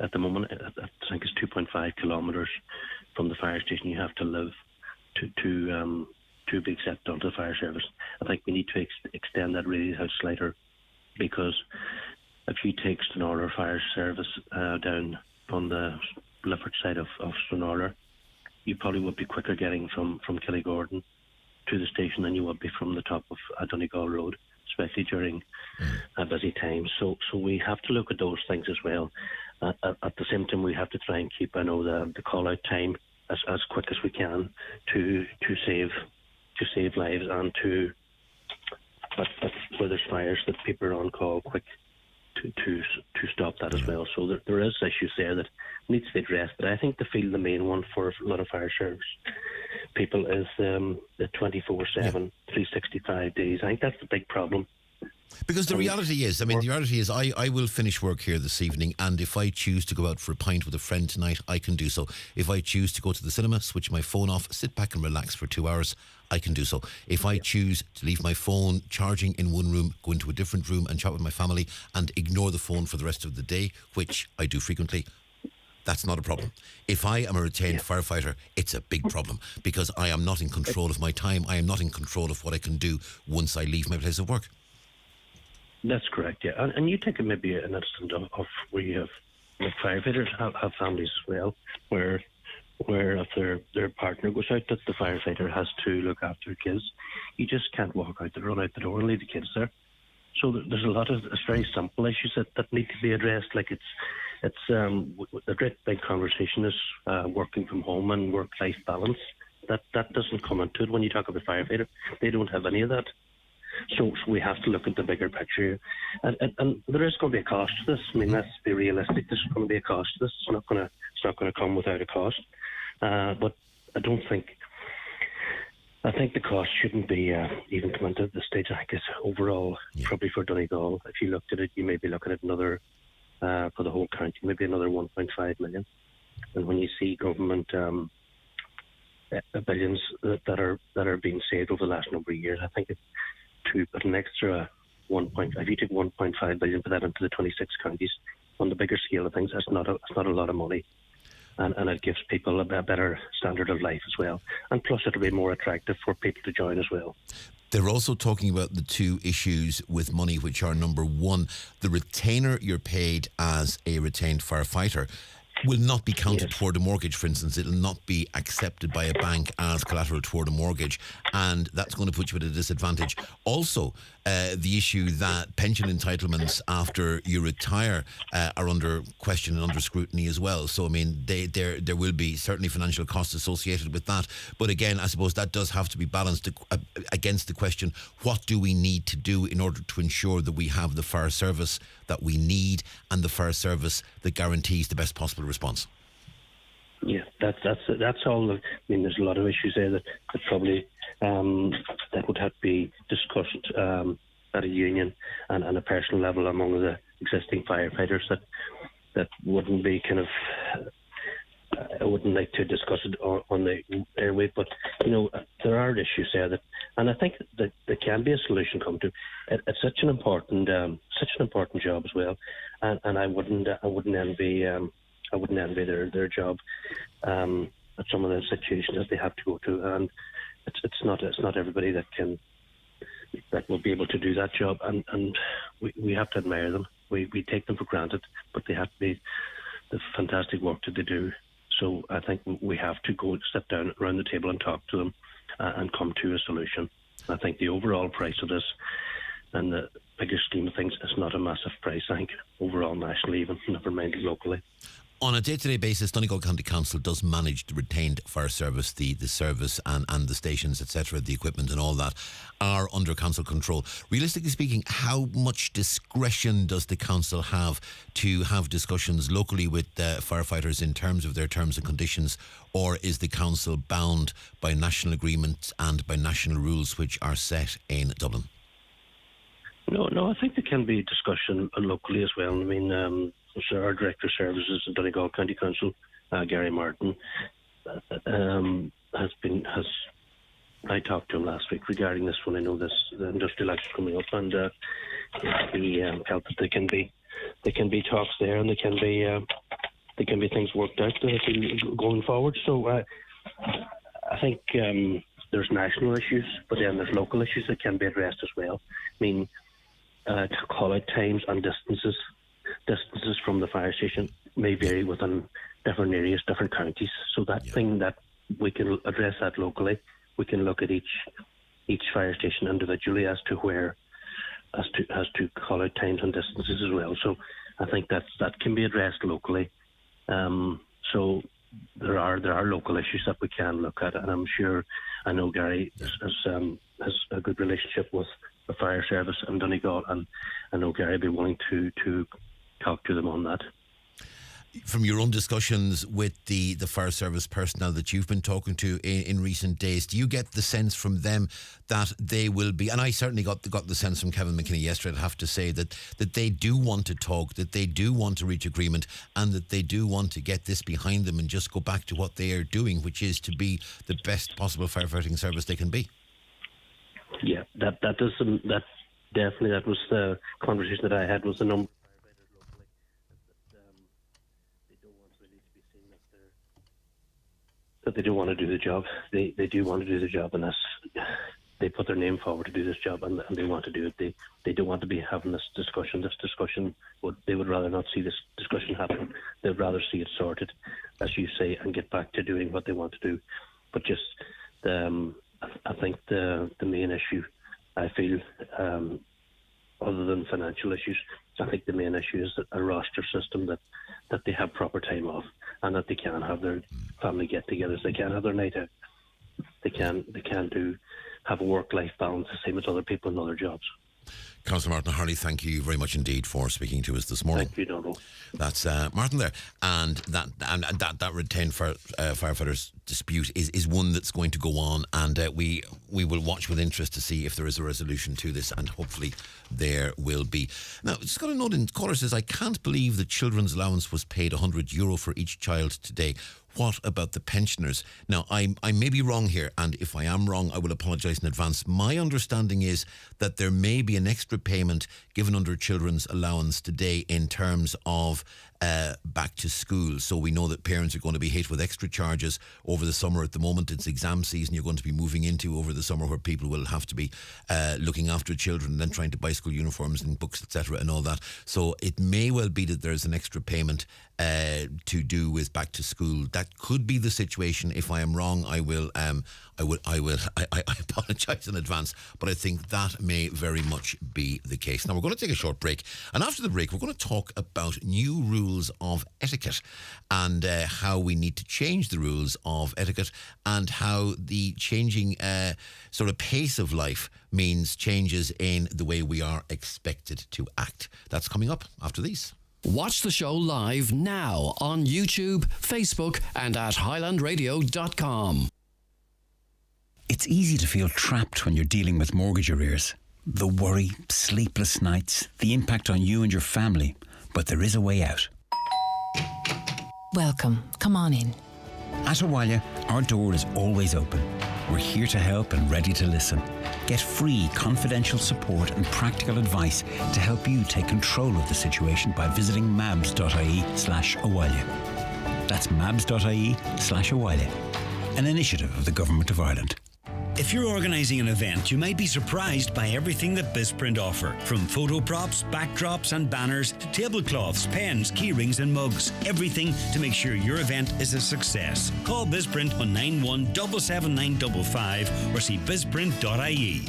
[SPEAKER 6] At the moment, I think it's 2.5 kilometres from the fire station you have to live to be accepted onto the fire service. I think we need to extend that radius out slightly, because if you take Stranraer Fire Service down on the Lifford side of Stranraer, you probably would be quicker getting from Killygordon to the station than you would be from the top of Donegal Road, especially during busy times. So we have to look at those things as well. At the same time, we have to try and keep, the call-out time as quick as we can to save lives, and but where there's fires, that people are on call quick to stop that as well. So there is issues there that needs to be addressed. But I think the main one for a lot of fire service people is the 24/7, 365 days. I think that's the big problem.
[SPEAKER 1] Because the reality is, I will finish work here this evening, and if I choose to go out for a pint with a friend tonight, I can do so. If I choose to go to the cinema, switch my phone off, sit back and relax for 2 hours, I can do so. If I choose to leave my phone charging in one room, go into a different room and chat with my family and ignore the phone for the rest of the day, which I do frequently, that's not a problem. If I am a retained firefighter, it's a big problem, because I am not in control of my time. I am not in control of what I can do once I leave my place of work.
[SPEAKER 6] That's correct, yeah. And you take maybe an instance of where you have, like, firefighters have families as well, where if their partner goes out, that the firefighter has to look after kids. You just can't walk out and run out the door and leave the kids there. So there's a lot of very simple issues that need to be addressed. Like it's a great big conversation is working from home and work-life balance. That doesn't come into it when you talk about firefighter. They don't have any of that. So we have to look at the bigger picture, and there is going to be a cost to this. I mean, let's be realistic. There's going to be a cost to this. It's not going to come without a cost. But I think the cost shouldn't be even come into this stage. I think it's overall probably for Donegal. If you looked at it, you may be looking at another for the whole county, maybe another 1.5 million. And when you see government billions that are being saved over the last number of years, I think it's to put an extra if you take 1.5 billion, put that into the 26 counties, on the bigger scale of things, it's not a lot of money, and it gives people a better standard of life as well, and plus it'll be more attractive for people to join as well.
[SPEAKER 1] They're also talking about the two issues with money, which are, number one, the retainer you're paid as a retained firefighter will not be counted toward a mortgage, for instance. It'll not be accepted by a bank as collateral toward a mortgage, and that's going to put you at a disadvantage. Also, the issue that pension entitlements after you retire are under question and under scrutiny as well. So, I mean, there will be certainly financial costs associated with that. But again, I suppose that does have to be balanced against the question, what do we need to do in order to ensure that we have the fire service that we need and the fire service that guarantees the best possible response?
[SPEAKER 6] Yeah, that's all. I mean, there's a lot of issues there that probably that would have to be discussed at a union and a personal level among the existing firefighters. That wouldn't be kind of I wouldn't like to discuss it on the airway, but there are issues there and I think that there can be a solution come to. It's such an important job as well, and I wouldn't envy their job at some of the situations that they have to go to, and it's not everybody that will be able to do that job, and we have to admire them. We take them for granted, but they have to be the fantastic work that they do. So I think we have to go sit down around the table and talk to them and come to a solution. I think the overall price of this and the bigger scheme of things is not a massive price, I think, overall nationally, even, never mind locally.
[SPEAKER 1] On a day-to-day basis, Donegal County Council does manage the retained fire service, the service and the stations, etc., the equipment and all that are under council control. Realistically speaking, how much discretion does the council have to have discussions locally with firefighters in terms of their terms and conditions, or is the council bound by national agreements and by national rules which are set in Dublin?
[SPEAKER 6] No, I think there can be discussion locally as well. I mean, our Director of Services in Donegal County Council, Gary Martin, I talked to him last week regarding this one. I know the industrial action coming up, and he felt that there can be talks there, and there can be things worked out going forward. So I think there's national issues, but then there's local issues that can be addressed as well. I mean, to call out times and distances from the fire station may vary within different areas, different counties. So that thing that we can address that locally, we can look at each fire station individually as to call out times and distances as well. So I think that can be addressed locally. So there are local issues that we can look at, and I know Gary has a good relationship with the fire service in Donegal, and I know Gary would be willing to talk to them on that.
[SPEAKER 1] From your own discussions with the fire service personnel that you've been talking to in recent days, do you get the sense from them that they will be, and I certainly got the sense from Kevin McKinney yesterday, I'd have to say, that they do want to talk, that they do want to reach agreement, and that they do want to get this behind them and just go back to what they are doing, which is to be the best possible firefighting service they can be?
[SPEAKER 6] Yeah, that definitely, that was the conversation that I had with the number. That they do want to do the job. They do want to do the job, and they put their name forward to do this job, and they want to do it. They don't want to be having this discussion. They would rather not see this discussion happen. They'd rather see it sorted, as you say, and get back to doing what they want to do. But just, I think the main issue, I feel, other than financial issues, I think the main issue is a roster system that they have proper time off, and that they can have their family get-togethers. They can have their night out. They can have a work-life balance the same as other people in other jobs.
[SPEAKER 1] Councillor Martin Harley, thank you very much indeed for speaking to us this morning.
[SPEAKER 6] Thank you, Donal.
[SPEAKER 1] That's Martin there, and that retained firefighters dispute is one that's going to go on, and we will watch with interest to see if there is a resolution to this, and hopefully there will be. Now, just got a note in. Caller says, I can't believe the children's allowance was paid €100 for each child today. What about the pensioners? Now, I may be wrong here, and if I am wrong, I will apologise in advance. My understanding is that there may be an extra payment given under children's allowance today in terms of back to school. So we know that parents are going to be hit with extra charges over the summer. At the moment, it's exam season you're going to be moving into over the summer, where people will have to be looking after children and then trying to buy school uniforms and books, etc. and all that. So it may well be that there's an extra payment to do with back to school. That could be the situation. If I am wrong, I apologise in advance, but I think that may very much be the case. Now, we're going to take a short break, and after the break we're going to talk about new rules of etiquette and how we need to change the rules of etiquette, and how the changing sort of pace of life means changes in the way we are expected to act. That's coming up after these.
[SPEAKER 7] Watch the show live now on YouTube, Facebook and at highlandradio.com.
[SPEAKER 12] It's easy to feel trapped when you're dealing with mortgage arrears. The worry, sleepless nights, the impact on you and your family. But there is a way out.
[SPEAKER 13] Welcome. Come on in.
[SPEAKER 12] At Awalia, our door is always open. We're here to help and ready to listen. Get free, confidential support and practical advice to help you take control of the situation by visiting mabs.ie/Awalia. That's mabs.ie/Awalia, an initiative of the Government of Ireland.
[SPEAKER 13] If you're organising an event, you might be surprised by everything that BizPrint offer. From photo props, backdrops and banners to tablecloths, pens, keyrings and mugs. Everything to make sure your event is a success. Call BizPrint on 91779955 or see bizprint.ie.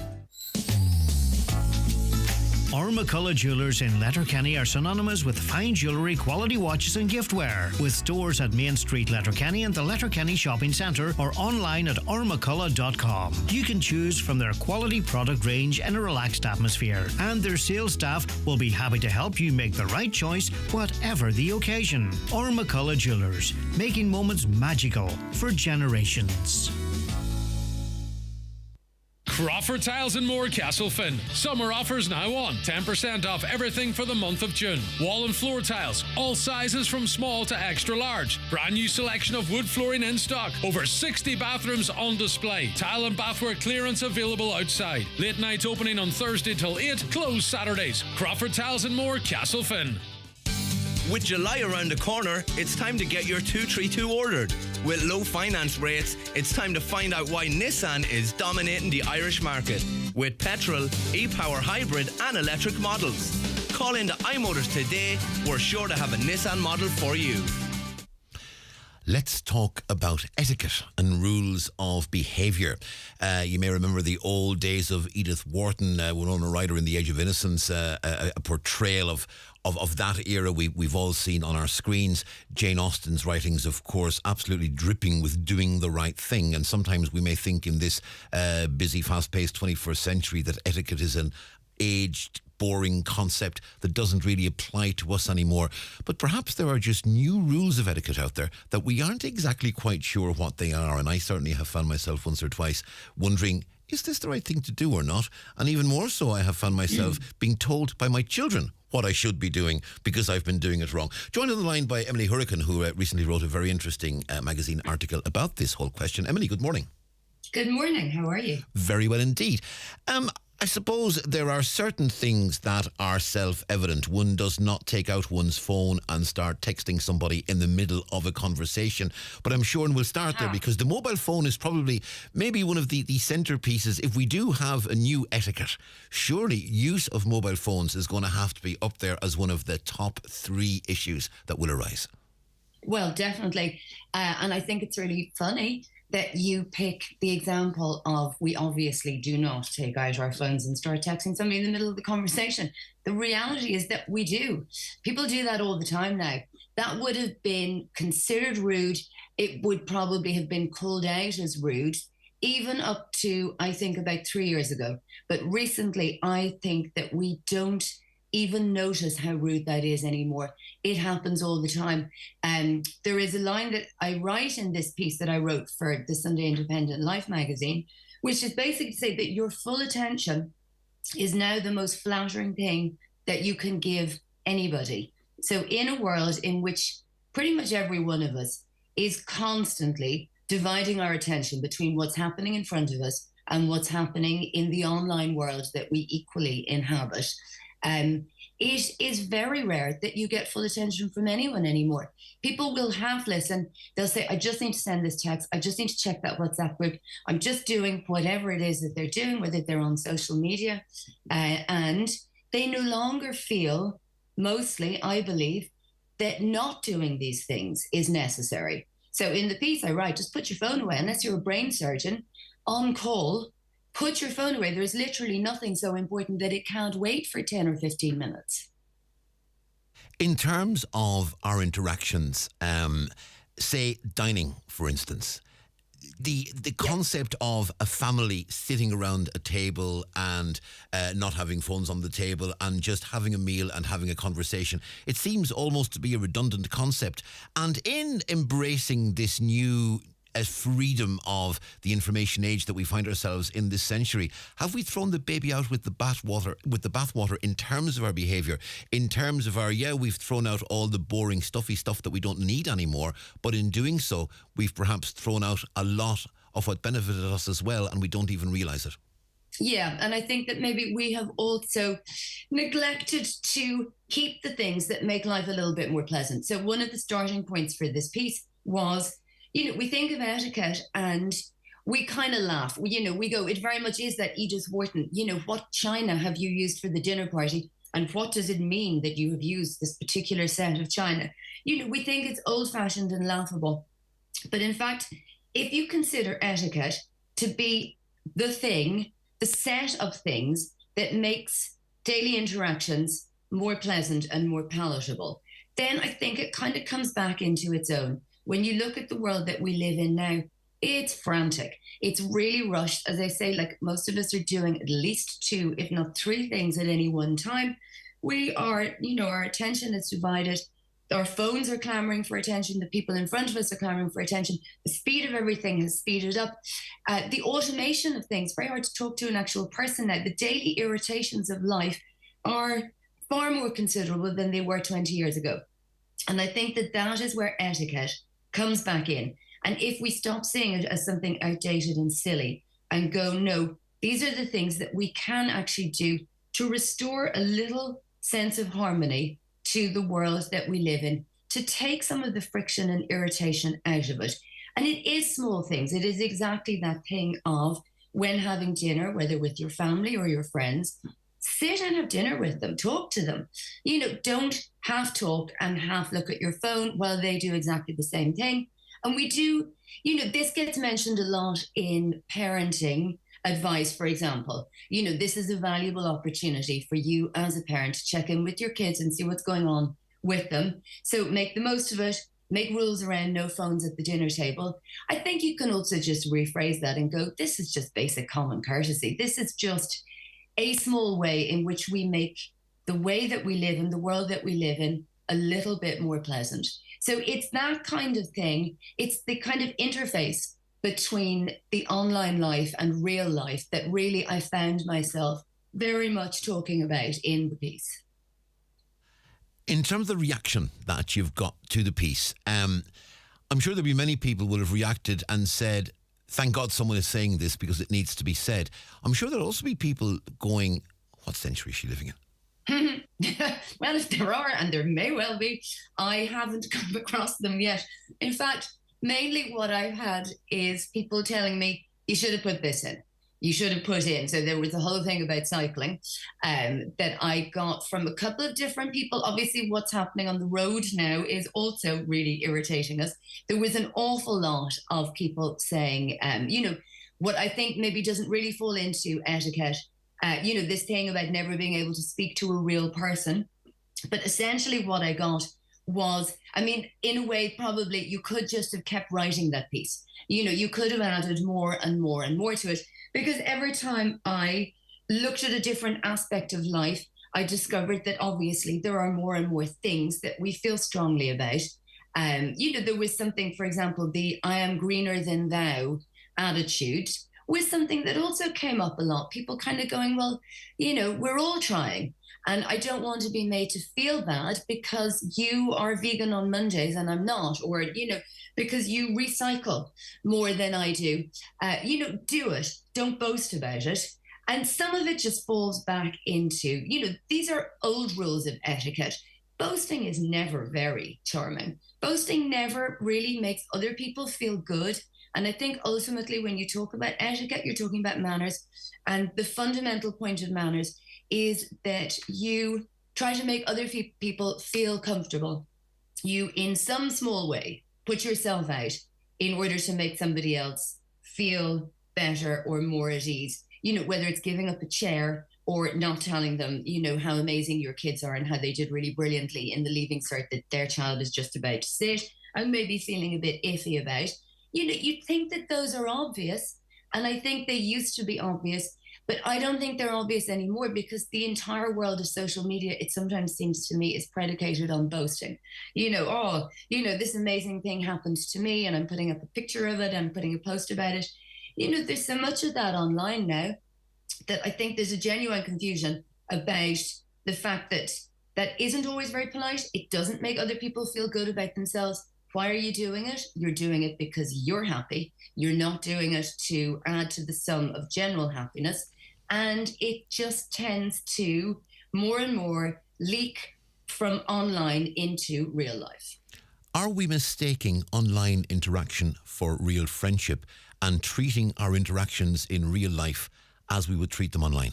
[SPEAKER 2] McCullough Jewellers in Letterkenny are synonymous with fine jewellery, quality watches and giftware. With stores at Main Street, Letterkenny and the Letterkenny Shopping Centre or online at ormccullough.com. You can choose from their quality product range in a relaxed atmosphere, and their sales staff will be happy to help you make the right choice, whatever the occasion. McCullough Jewellers, making moments magical for generations.
[SPEAKER 14] Crawford Tiles and More, Castlefin. Summer offers now on. 10% off everything for the month of June. Wall and floor tiles, all sizes from small to extra large. Brand new selection of wood flooring in stock. Over 60 bathrooms on display. Tile and bathware clearance available outside. Late night opening on Thursday till 8, closed Saturdays. Crawford Tiles and More, Castlefin.
[SPEAKER 16] With July around the corner, it's time to get your 232 ordered. With low finance rates, it's time to find out why Nissan is dominating the Irish market. With petrol, e-power hybrid and electric models. Call into iMotors today. We're sure to have a Nissan model for you.
[SPEAKER 1] Let's talk about etiquette and rules of behaviour. You may remember the old days of Edith Wharton, Winona Ryder in The Age of Innocence, a portrayal of that era we've all seen on our screens. Jane Austen's writings, of course, absolutely dripping with doing the right thing. And sometimes we may think in this busy, fast-paced 21st century that etiquette is an aged, boring concept that doesn't really apply to us anymore. But perhaps there are just new rules of etiquette out there that we aren't exactly quite sure what they are. And I certainly have found myself once or twice wondering, is this the right thing to do or not? And even more so, I have found myself being told by my children what I should be doing because I've been doing it wrong. Joined on the line by Emily Hurricane, who recently wrote a very interesting magazine article about this whole question. Emily, good morning.
[SPEAKER 17] Good morning. How are you?
[SPEAKER 1] Very well indeed. I suppose there are certain things that are self-evident. One does not take out one's phone and start texting somebody in the middle of a conversation. But I'm sure, and we'll start there, because the mobile phone is probably maybe one of the centerpieces. If we do have a new etiquette, surely use of mobile phones is going to have to be up there as one of the top 3 issues that will arise.
[SPEAKER 17] Well, definitely. And I think it's really funny that you pick the example of we obviously do not take out our phones and start texting somebody in the middle of the conversation. The reality is that we do. People do that all the time now. That would have been considered rude. It would probably have been called out as rude, even up to, I think, about 3 years ago. But recently, I think that we don't even notice how rude that is anymore. It happens all the time. There is a line that I write in this piece that I wrote for the Sunday Independent Life magazine, which is basically to say that your full attention is now the most flattering thing that you can give anybody. So in a world in which pretty much every one of us is constantly dividing our attention between what's happening in front of us and what's happening in the online world that we equally inhabit, it is very rare that you get full attention from anyone anymore. People will half listen. They'll say, I just need to send this text. I just need to check that WhatsApp group. I'm just doing whatever it is that they're doing, whether they're on social media. And they no longer feel, mostly, I believe, that not doing these things is necessary. So in the piece I write, just put your phone away. Unless you're a brain surgeon on call, put your phone away. There's literally nothing so important that it can't wait for 10 or 15 minutes.
[SPEAKER 1] In terms of our interactions, say dining, for instance, the concept of a family sitting around a table and not having phones on the table and just having a meal and having a conversation, it seems almost to be a redundant concept. And in embracing this new freedom of the information age that we find ourselves in this century, have we thrown the baby out with the bathwater in terms of our behaviour, in terms of our, we've thrown out all the boring stuffy stuff that we don't need anymore, but in doing so we've perhaps thrown out a lot of what benefited us as well, and we don't even realise it.
[SPEAKER 17] Yeah, and I think that maybe we have also neglected to keep the things that make life a little bit more pleasant. So one of the starting points for this piece was, we think of etiquette and we kind of laugh. We go, it very much is that Edith Wharton, what china have you used for the dinner party? And what does it mean that you have used this particular set of china? We think it's old-fashioned and laughable. But in fact, if you consider etiquette to be the set of things that makes daily interactions more pleasant and more palatable, then I think it kind of comes back into its own. When you look at the world that we live in now, it's frantic. It's really rushed. As I say, like most of us are doing at least 2, if not 3 things at any one time. We are, our attention is divided. Our phones are clamoring for attention. The people in front of us are clamoring for attention. The speed of everything has speeded up. The automation of things, very hard to talk to an actual person now. The daily irritations of life are far more considerable than they were 20 years ago. And I think that is where etiquette comes back in. And if we stop seeing it as something outdated and silly and go, no, these are the things that we can actually do to restore a little sense of harmony to the world that we live in, to take some of the friction and irritation out of it. And it is small things. It is exactly that thing of when having dinner, whether with your family or your friends, sit and have dinner with them, talk to them. Don't half talk and half look at your phone while they do exactly the same thing. And we do, this gets mentioned a lot in parenting advice, for example. This is a valuable opportunity for you as a parent to check in with your kids and see what's going on with them. So make the most of it, make rules around no phones at the dinner table. I think you can also just rephrase that and go, this is just basic common courtesy. This is just a small way in which we make the way that we live in the world that we live in a little bit more pleasant. So it's that kind of thing. It's the kind of interface between the online life and real life that really I found myself very much talking about in the piece.
[SPEAKER 1] In terms of the reaction that you've got to the piece, I'm sure there'll be many people will have reacted and said, thank God someone is saying this because it needs to be said. I'm sure there'll also be people going, what century is she living in?
[SPEAKER 17] Well, if there are, and there may well be, I haven't come across them yet. In fact, mainly what I've had is people telling me, you should have put this in. You should have put in. So there was a whole thing about cycling that I got from a couple of different people. Obviously, what's happening on the road now is also really irritating us. There was an awful lot of people saying, what I think maybe doesn't really fall into etiquette, this thing about never being able to speak to a real person. But essentially what I got was, in a way, probably you could just have kept writing that piece. You could have added more and more and more to it, because every time I looked at a different aspect of life, I discovered that obviously there are more and more things that we feel strongly about. There was something, for example, the I am greener than thou attitude was something that also came up a lot. People kind of going, well, we're all trying. And I don't want to be made to feel bad because you are vegan on Mondays and I'm not, or, because you recycle more than I do. Do it. Don't boast about it. And some of it just falls back into, these are old rules of etiquette. Boasting is never very charming. Boasting never really makes other people feel good. And I think ultimately when you talk about etiquette, you're talking about manners. And the fundamental point of manners is that you try to make other people feel comfortable. You, in some small way, put yourself out in order to make somebody else feel better or more at ease. Whether it's giving up a chair or not telling them, how amazing your kids are and how they did really brilliantly in the Leaving Cert that their child is just about to sit and maybe feeling a bit iffy about. You'd think that those are obvious, and I think they used to be obvious, But I don't think they're obvious anymore because the entire world of social media, it sometimes seems to me, is predicated on boasting. This amazing thing happened to me and I'm putting up a picture of it, I'm putting a post about it. There's so much of that online now that I think there's a genuine confusion about the fact that that isn't always very polite. It doesn't make other people feel good about themselves. Why are you doing it? You're doing it because you're happy. You're not doing it to add to the sum of general happiness. And it just tends to more and more leak from online into real life.
[SPEAKER 1] Are we mistaking online interaction for real friendship and treating our interactions in real life as we would treat them online?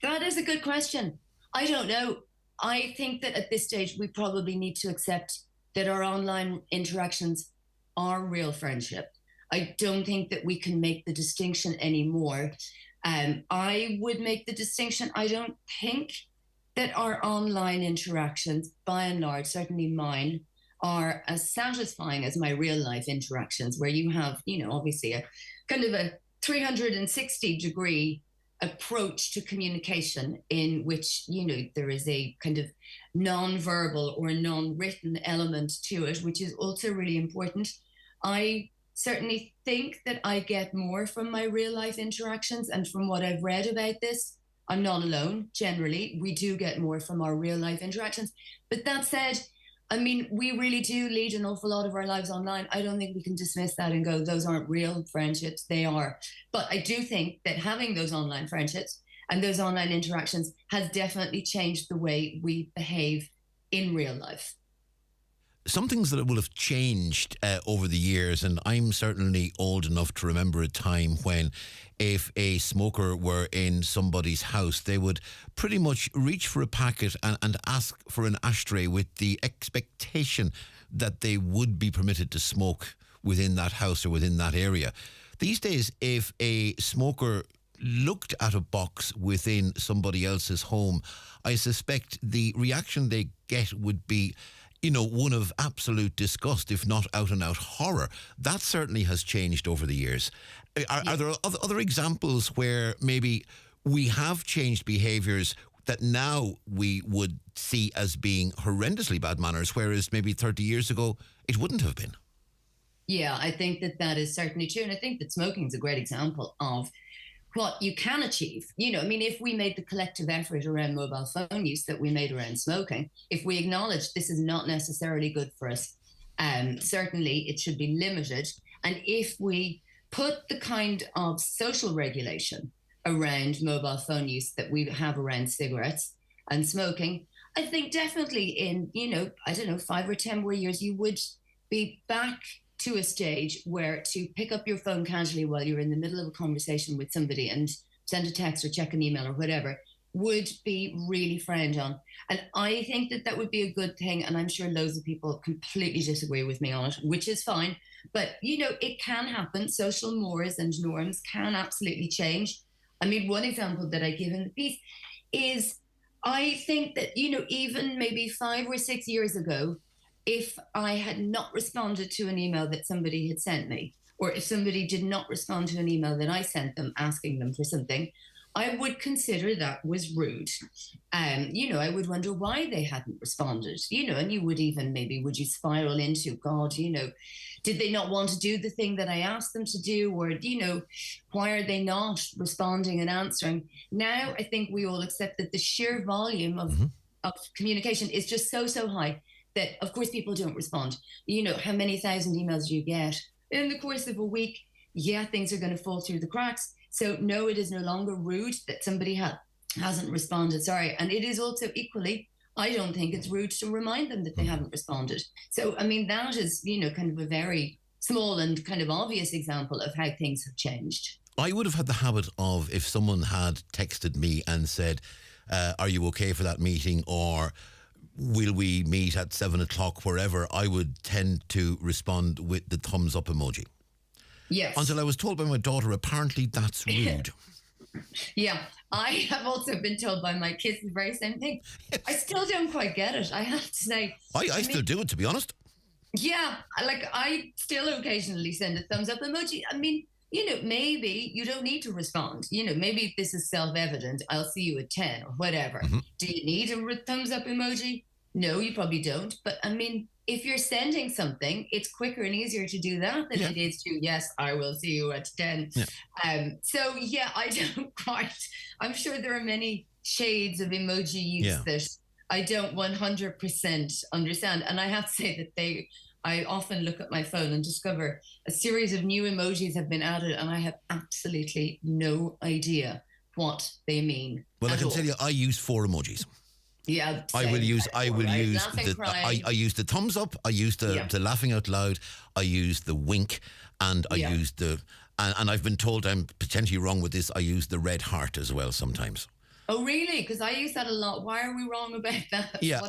[SPEAKER 17] That is a good question. I don't know. I think that at this stage, we probably need to accept that our online interactions are real friendship. I don't think that we can make the distinction anymore. I would make the distinction. I don't think that our online interactions, by and large, certainly mine, are as satisfying as my real life interactions, where you have, obviously a kind of a 360 degree approach to communication in which, there is a kind of non-verbal or non-written element to it, which is also really important. I certainly think that I get more from my real life interactions, and from what I've read about this, I'm not alone. Generally, we do get more from our real life interactions. But that said, we really do lead an awful lot of our lives online. I don't think we can dismiss that and go, those aren't real friendships. They are. But I do think that having those online friendships and those online interactions has definitely changed the way we behave in real life.
[SPEAKER 1] Some things that will have changed over the years, and I'm certainly old enough to remember a time when if a smoker were in somebody's house, they would pretty much reach for a packet and ask for an ashtray with the expectation that they would be permitted to smoke within that house or within that area. These days, if a smoker looked at a box within somebody else's home, I suspect the reaction they get would be one of absolute disgust, if not out-and-out horror. That certainly has changed over the years. Are there other examples where maybe we have changed behaviours that now we would see as being horrendously bad manners, whereas maybe 30 years ago it wouldn't have been?
[SPEAKER 17] Yeah, I think that is certainly true. And I think that smoking is a great example of what you can achieve. If we made the collective effort around mobile phone use that we made around smoking, if we acknowledge this is not necessarily good for us, certainly it should be limited. And if we put the kind of social regulation around mobile phone use that we have around cigarettes and smoking, I think definitely in, 5 or 10 more years, you would be back to a stage where to pick up your phone casually while you're in the middle of a conversation with somebody and send a text or check an email or whatever would be really frowned on. And I think that would be a good thing. And I'm sure loads of people completely disagree with me on it, which is fine. But, it can happen. Social mores and norms can absolutely change. One example that I give in the piece is I think that, even maybe 5 or 6 years ago, if I had not responded to an email that somebody had sent me, or if somebody did not respond to an email that I sent them asking them for something, I would consider that was rude. I would wonder why they hadn't responded, and you would even would you spiral into, God, did they not want to do the thing that I asked them to do? Or, why are they not responding and answering? Now, I think we all accept that the sheer volume of communication is just so high that, of course, people don't respond. How many thousand emails do you get in the course of a week? Yeah, things are going to fall through the cracks. So, no, it is no longer rude that somebody hasn't responded. Sorry. And it is also equally, I don't think it's rude to remind them that they haven't responded. So, that is, kind of a very small and kind of obvious example of how things have changed.
[SPEAKER 1] I would have had the habit of, if someone had texted me and said, are you okay for that meeting? Or will we meet at 7 o'clock, wherever, I would tend to respond with the thumbs up emoji.
[SPEAKER 17] Yes.
[SPEAKER 1] Until I was told by my daughter, apparently that's rude.
[SPEAKER 17] Yeah. I have also been told by my kids the very same thing. I still don't quite get it, I have to say.
[SPEAKER 1] I still do it, to be honest.
[SPEAKER 17] Yeah. I still occasionally send a thumbs up emoji. maybe you don't need to respond. Maybe if this is self-evident, I'll see you at 10 or whatever.
[SPEAKER 1] Mm-hmm.
[SPEAKER 17] Do you need a thumbs up emoji? No, you probably don't. But I mean, if you're sending something, it's quicker and easier to do that than it is to, yes, I will see you at 10.
[SPEAKER 1] Yeah.
[SPEAKER 17] I don't quite. I'm sure there are many shades of emoji use that I don't 100% understand. And I have to say that I often look at my phone and discover a series of new emojis have been added, and I have absolutely no idea what they mean.
[SPEAKER 1] Well, I can tell you, I use 4 emojis.
[SPEAKER 17] Yeah,
[SPEAKER 1] I will use
[SPEAKER 17] Laughing,
[SPEAKER 1] I use the thumbs up, I use the laughing out loud, I use the wink, and I use the and I've been told I'm potentially wrong with this, I use the red heart as well sometimes.
[SPEAKER 17] Oh, really? Because I use that a lot. Why are we wrong about that?
[SPEAKER 1] Yeah,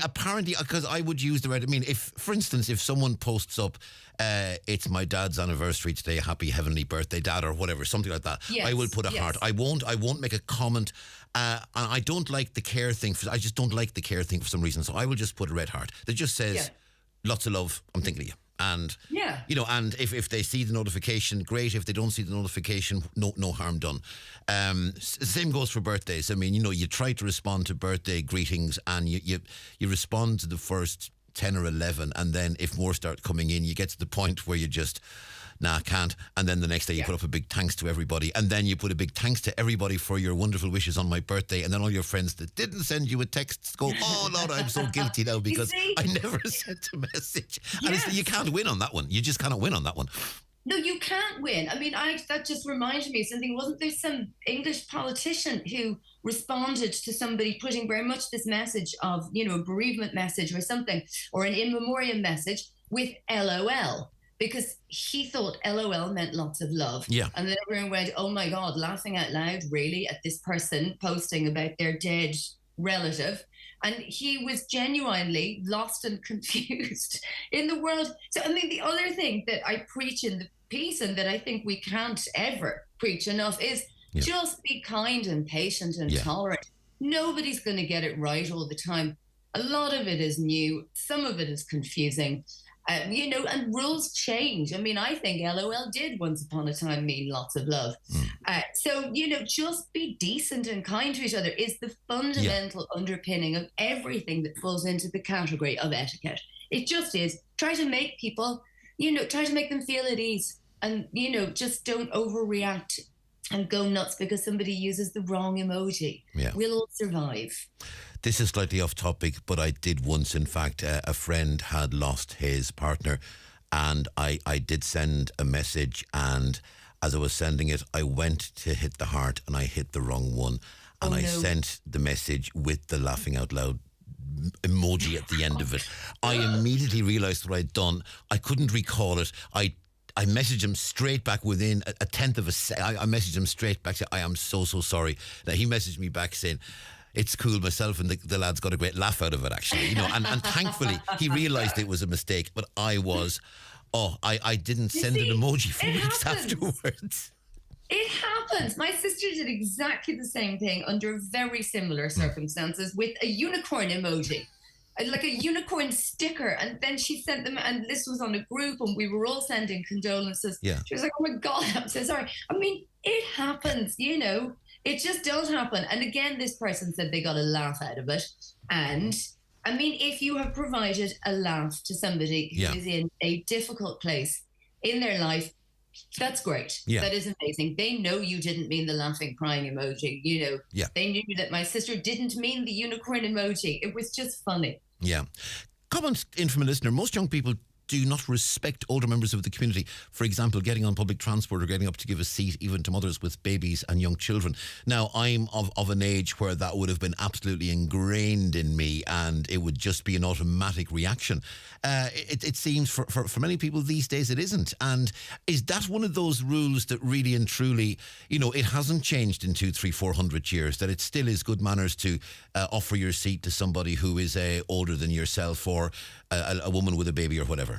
[SPEAKER 1] apparently, because I would use the red. I mean, for instance, if someone posts up, it's my dad's anniversary today, happy heavenly birthday, Dad, or whatever, something like that, I will put a heart. I won't make a comment. And I don't like the care thing. I just don't like the care thing for some reason. So I will just put a red heart that just says, lots of love, I'm thinking of you. And, and if they see the notification, great. If they don't see the notification, no harm done. Same goes for birthdays. I mean, you try to respond to birthday greetings and you respond to the first 10 or 11. And then if more start coming in, you get to the point where you just, can't. And then the next day you put up a big thanks to everybody. And then you put a big thanks to everybody for your wonderful wishes on my birthday. And then all your friends that didn't send you a text go, oh, Lord, I'm so guilty now because I never sent a message. And you can't win on that one. You just cannot win on that one.
[SPEAKER 17] No, you can't win. I mean, that just reminded me of something. Wasn't there some English politician who responded to somebody putting very much this message of, a bereavement message or something, or an in memoriam message with LOL? Because he thought LOL meant lots of love. Yeah. And then everyone went, oh my God, laughing out loud, really, at this person posting about their dead relative. And he was genuinely lost and confused in the world. So, I mean, the other thing that I preach in the piece and that I think we can't ever preach enough is just be kind and patient and tolerant. Nobody's going to get it right all the time. A lot of it is new. Some of it is confusing. And rules change. I mean, I think LOL did once upon a time mean lots of love. So, just be decent and kind to each other is the fundamental underpinning of everything that falls into the category of etiquette. It just is. Try to make people, try to make them feel at ease and, just don't overreact and go nuts because somebody uses the wrong emoji. Yeah. We'll all survive.
[SPEAKER 1] This is slightly off topic, but I did once, in fact, a friend had lost his partner and I did send a message, and as I was sending it, I went to hit the heart and I hit the wrong one. And I sent the message with the laughing out loud emoji at the end of it. I immediately realised what I'd done. I couldn't recall it. I messaged him straight back within a tenth of a second. I messaged him straight back saying, I am so sorry. Now, he messaged me back saying, it's cool, myself and the lads got a great laugh out of it, actually. And thankfully he realised it was a mistake, but I didn't send an emoji for weeks afterwards.
[SPEAKER 17] It happens. My sister did exactly the same thing under very similar circumstances with a unicorn emoji. Like a unicorn sticker, and then she sent them, and this was on a group, and we were all sending condolences. Yeah. She was like, oh my God, I'm so sorry. I mean, it happens, it just does happen. And again, this person said they got a laugh out of it. And I mean, if you have provided a laugh to somebody who is in a difficult place in their life, that's great. Yeah. That is amazing. They know you didn't mean the laughing, crying emoji. They knew that my sister didn't mean the unicorn emoji. It was just funny.
[SPEAKER 1] Yeah. Comment in from a listener. Most young people do not respect older members of the community. For example, getting on public transport or getting up to give a seat even to mothers with babies and young children. Now, I'm of an age where that would have been absolutely ingrained in me and it would just be an automatic reaction. It seems for many people these days it isn't. And is that one of those rules that really and truly, it hasn't changed in 200, 300, 400 years, that it still is good manners to offer your seat to somebody who is older than yourself or a woman with a baby or whatever?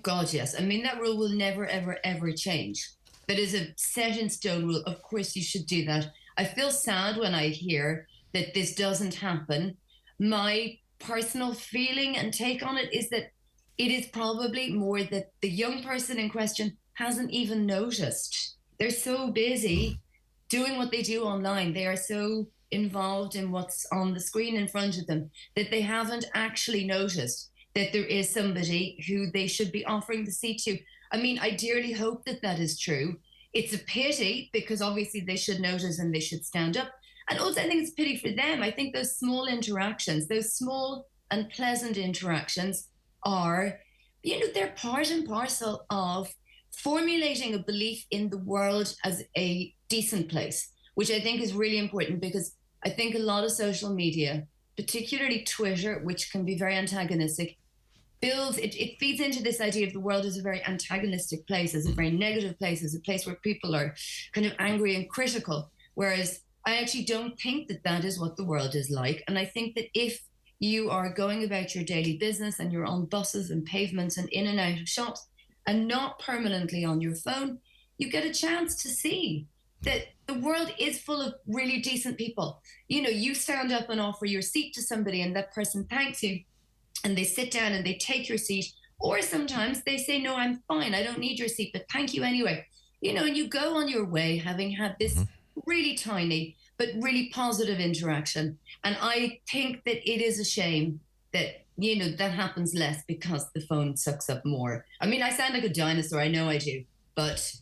[SPEAKER 17] God, yes. I mean, that rule will never, ever, ever change. That is a set in stone rule. Of course, you should do that. I feel sad when I hear that this doesn't happen. My personal feeling and take on it is that it is probably more that the young person in question hasn't even noticed. They're so busy doing what they do online. They are so involved in what's on the screen in front of them that they haven't actually noticed that there is somebody who they should be offering the seat to. I mean, I dearly hope that that is true. It's a pity because obviously they should notice and they should stand up. And also I think it's a pity for them. I think those small interactions, those small and pleasant interactions are, they're part and parcel of formulating a belief in the world as a decent place, which I think is really important because I think a lot of social media, particularly Twitter, which can be very antagonistic, it feeds into this idea of the world as a very antagonistic place, as a very negative place, as a place where people are kind of angry and critical. Whereas I actually don't think that that is what the world is like. And I think that if you are going about your daily business and you're on buses and pavements and in and out of shops and not permanently on your phone, you get a chance to see that the world is full of really decent people. You stand up and offer your seat to somebody and that person thanks you and they sit down and they take your seat. Or sometimes they say, no, I'm fine. I don't need your seat, but thank you anyway. And you go on your way having had this really tiny but really positive interaction. And I think that it is a shame that, that happens less because the phone sucks up more. I mean, I sound like a dinosaur. I know I do, but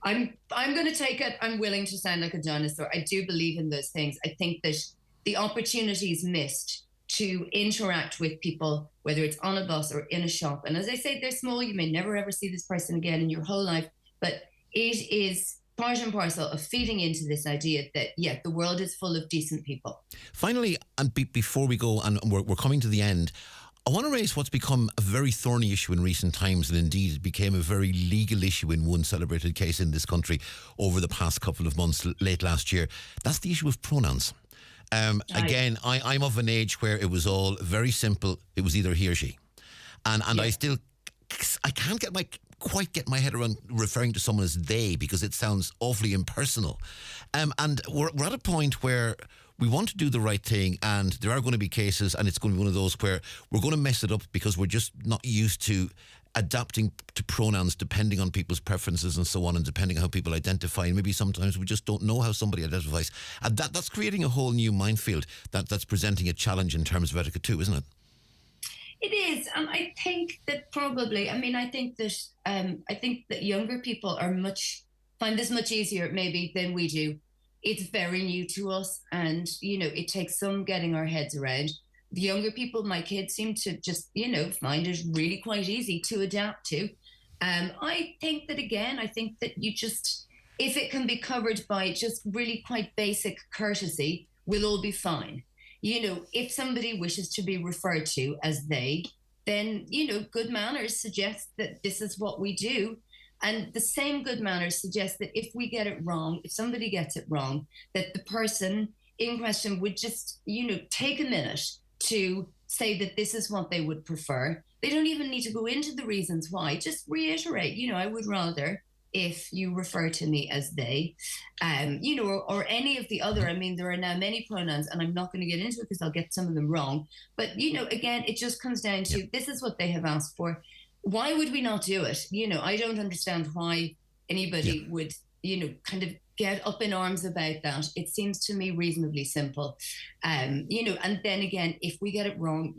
[SPEAKER 17] I'm going to take it. I'm willing to sound like a dinosaur. I do believe in those things. I think that the opportunities missed to interact with people, whether it's on a bus or in a shop. And as I say, they're small. You may never ever see this person again in your whole life, but it is part and parcel of feeding into this idea that, the world is full of decent people.
[SPEAKER 1] Finally, and before we go, and we're coming to the end, I want to raise what's become a very thorny issue in recent times, and indeed it became a very legal issue in one celebrated case in this country over the past couple of months, late last year. That's the issue of pronouns. Again, I'm of an age where it was all very simple. It was either he or she. And I can't quite get my head around referring to someone as they, because it sounds awfully impersonal. And we're at a point where we want to do the right thing, and there are going to be cases, and it's going to be one of those where we're going to mess it up because we're just not used to adapting to pronouns depending on people's preferences and so on, and depending on how people identify. And maybe sometimes we just don't know how somebody identifies. And that's creating a whole new minefield that's presenting a challenge in terms of etiquette too, isn't it?
[SPEAKER 17] It is. I think that probably, I think that younger people find this much easier maybe than we do. It's very new to us, and, it takes some getting our heads around. The younger people, my kids, seem to just, find it really quite easy to adapt to. I think that you just, if it can be covered by just really quite basic courtesy, we'll all be fine. If somebody wishes to be referred to as they, then, good manners suggest that this is what we do. And the same good manners suggest that if we get it wrong, if somebody gets it wrong, that the person in question would just, take a minute to say that this is what they would prefer. They don't even need to go into the reasons why. Just reiterate, I would rather if you refer to me as they, or any of the other. There are now many pronouns, and I'm not going to get into it because I'll get some of them wrong. But, again, it just comes down to this is what they have asked for. Why would we not do it? I don't understand why anybody would, kind of get up in arms about that. It seems to me reasonably simple. And then again, if we get it wrong,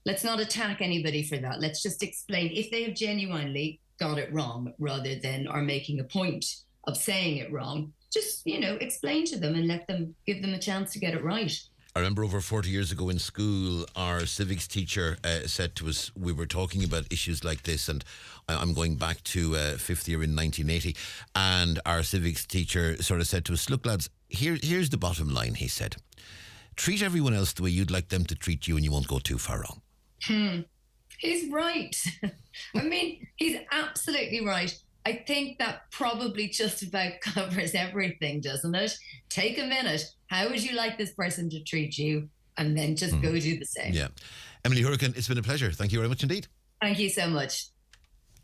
[SPEAKER 17] let's not attack anybody for that. Let's just explain if they have genuinely got it wrong rather than are making a point of saying it wrong. Just, explain to them and give them a chance to get it right.
[SPEAKER 1] I remember over 40 years ago in school, our civics teacher said to us, we were talking about issues like this, and I'm going back to fifth year in 1980, and our civics teacher sort of said to us, look lads, here's the bottom line, he said. Treat everyone else the way you'd like them to treat you, and you won't go too far wrong.
[SPEAKER 17] He's right. He's absolutely right. I think that probably just about covers everything, doesn't it? Take a minute. How would you like this person to treat you? And then just go do the same.
[SPEAKER 1] Yeah. Emily Hurricane, it's been a pleasure. Thank you very much indeed.
[SPEAKER 17] Thank you so much.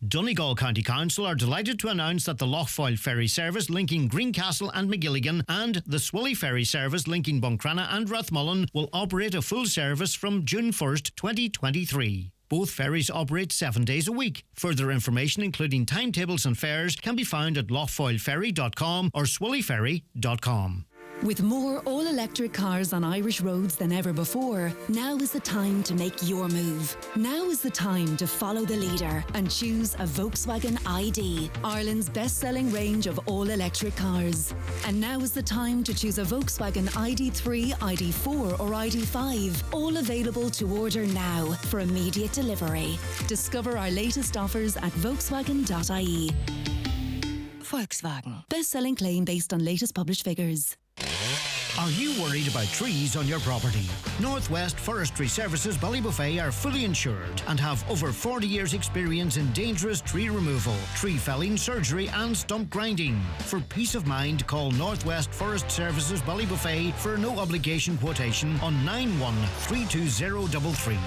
[SPEAKER 2] Donegal County Council are delighted to announce that the Lochfoyle Ferry Service linking Greencastle and McGilligan and the Swilly Ferry Service linking Buncrana and Rathmullen will operate a full service from June 1st, 2023. Both ferries operate 7 days a week. Further information, including timetables and fares, can be found at lochfoilferry.com or swillyferry.com.
[SPEAKER 15] With more all-electric cars on Irish roads than ever before, now is the time to make your move. Now is the time to follow the leader and choose a Volkswagen ID, Ireland's best-selling range of all-electric cars. And now is the time to choose a Volkswagen ID3, ID4 or ID5, all available to order now for immediate delivery. Discover our latest offers at volkswagen.ie. Volkswagen. Best-selling claim based on latest published figures.
[SPEAKER 2] Are you worried about trees on your property? Northwest Forestry Services Ballybuffet are fully insured and have over 40 years experience in dangerous tree removal, tree felling, surgery and stump grinding. For peace of mind, call Northwest Forest Services Ballybuffet for a no obligation quotation on 913233.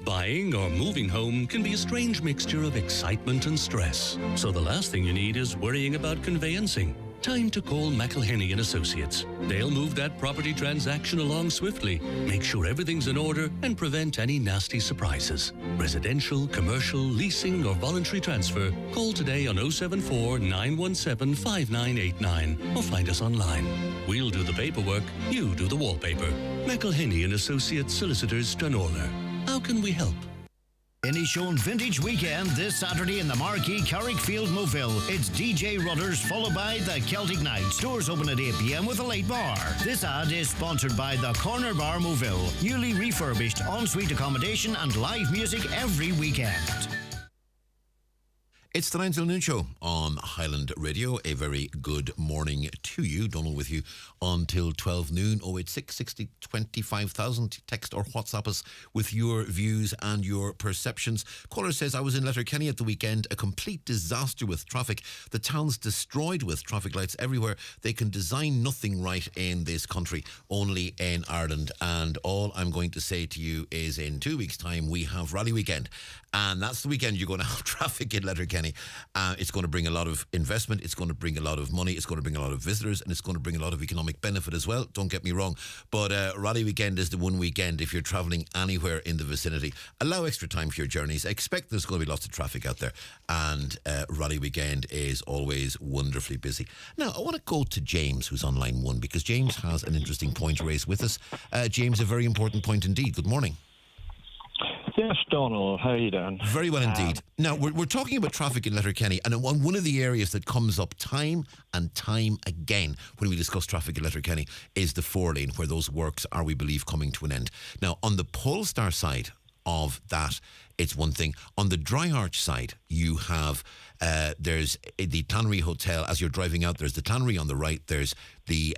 [SPEAKER 18] Buying or moving home can be a strange mixture of excitement and stress. So the last thing you need is worrying about conveyancing. Time to call McElhenney & Associates. They'll move that property transaction along swiftly, make sure everything's in order and prevent any nasty surprises. Residential, commercial, leasing or voluntary transfer. Call today on 074 917 5989 or find us online. We'll do the paperwork, you do the wallpaper. McElhenney & Associates Solicitors, Stranorlar. How can we help?
[SPEAKER 2] Inishowen Vintage Weekend this Saturday in the marquee Carrickfield, Moville. It's DJ Rudders followed by the Celtic Nights. Doors open at 8 p.m. with a late bar. This ad is sponsored by the Corner Bar Moville. Newly refurbished, ensuite accommodation and live music every weekend.
[SPEAKER 1] It's the 9 till noon show on Highland Radio. A very good morning to you. Donal with you until 12 noon. 086 60 25,000. Text or WhatsApp us with your views and your perceptions. Caller says, I was in Letterkenny at the weekend. A complete disaster with traffic. The town's destroyed with traffic lights everywhere. They can design nothing right in this country, only in Ireland. And all I'm going to say to you is in 2 weeks' time, we have Rally Weekend. And that's the weekend you're going to have traffic in Letterkenny. It's going to bring a lot of investment, it's going to bring a lot of money, it's going to bring a lot of visitors, and it's going to bring a lot of economic benefit as well, don't get me wrong. But Rally Weekend is the one weekend if you're travelling anywhere in the vicinity. Allow extra time for your journeys. Expect there's going to be lots of traffic out there. And Rally Weekend is always wonderfully busy. Now, I want to go to James, who's on line 1, because James has an interesting point to raise with us. James, a very important point indeed. Good morning.
[SPEAKER 19] Yes, Donal, how are you doing?
[SPEAKER 1] Very well indeed. Now, we're talking about traffic in Letterkenny, and one of the areas that comes up time and time again when we discuss traffic in Letterkenny is the 4-lane, where those works are, we believe, coming to an end. Now, on the Polestar side of that, it's one thing. On the Dry Arch side, you have there's the Tannery Hotel. As you're driving out, there's the Tannery on the right, there's the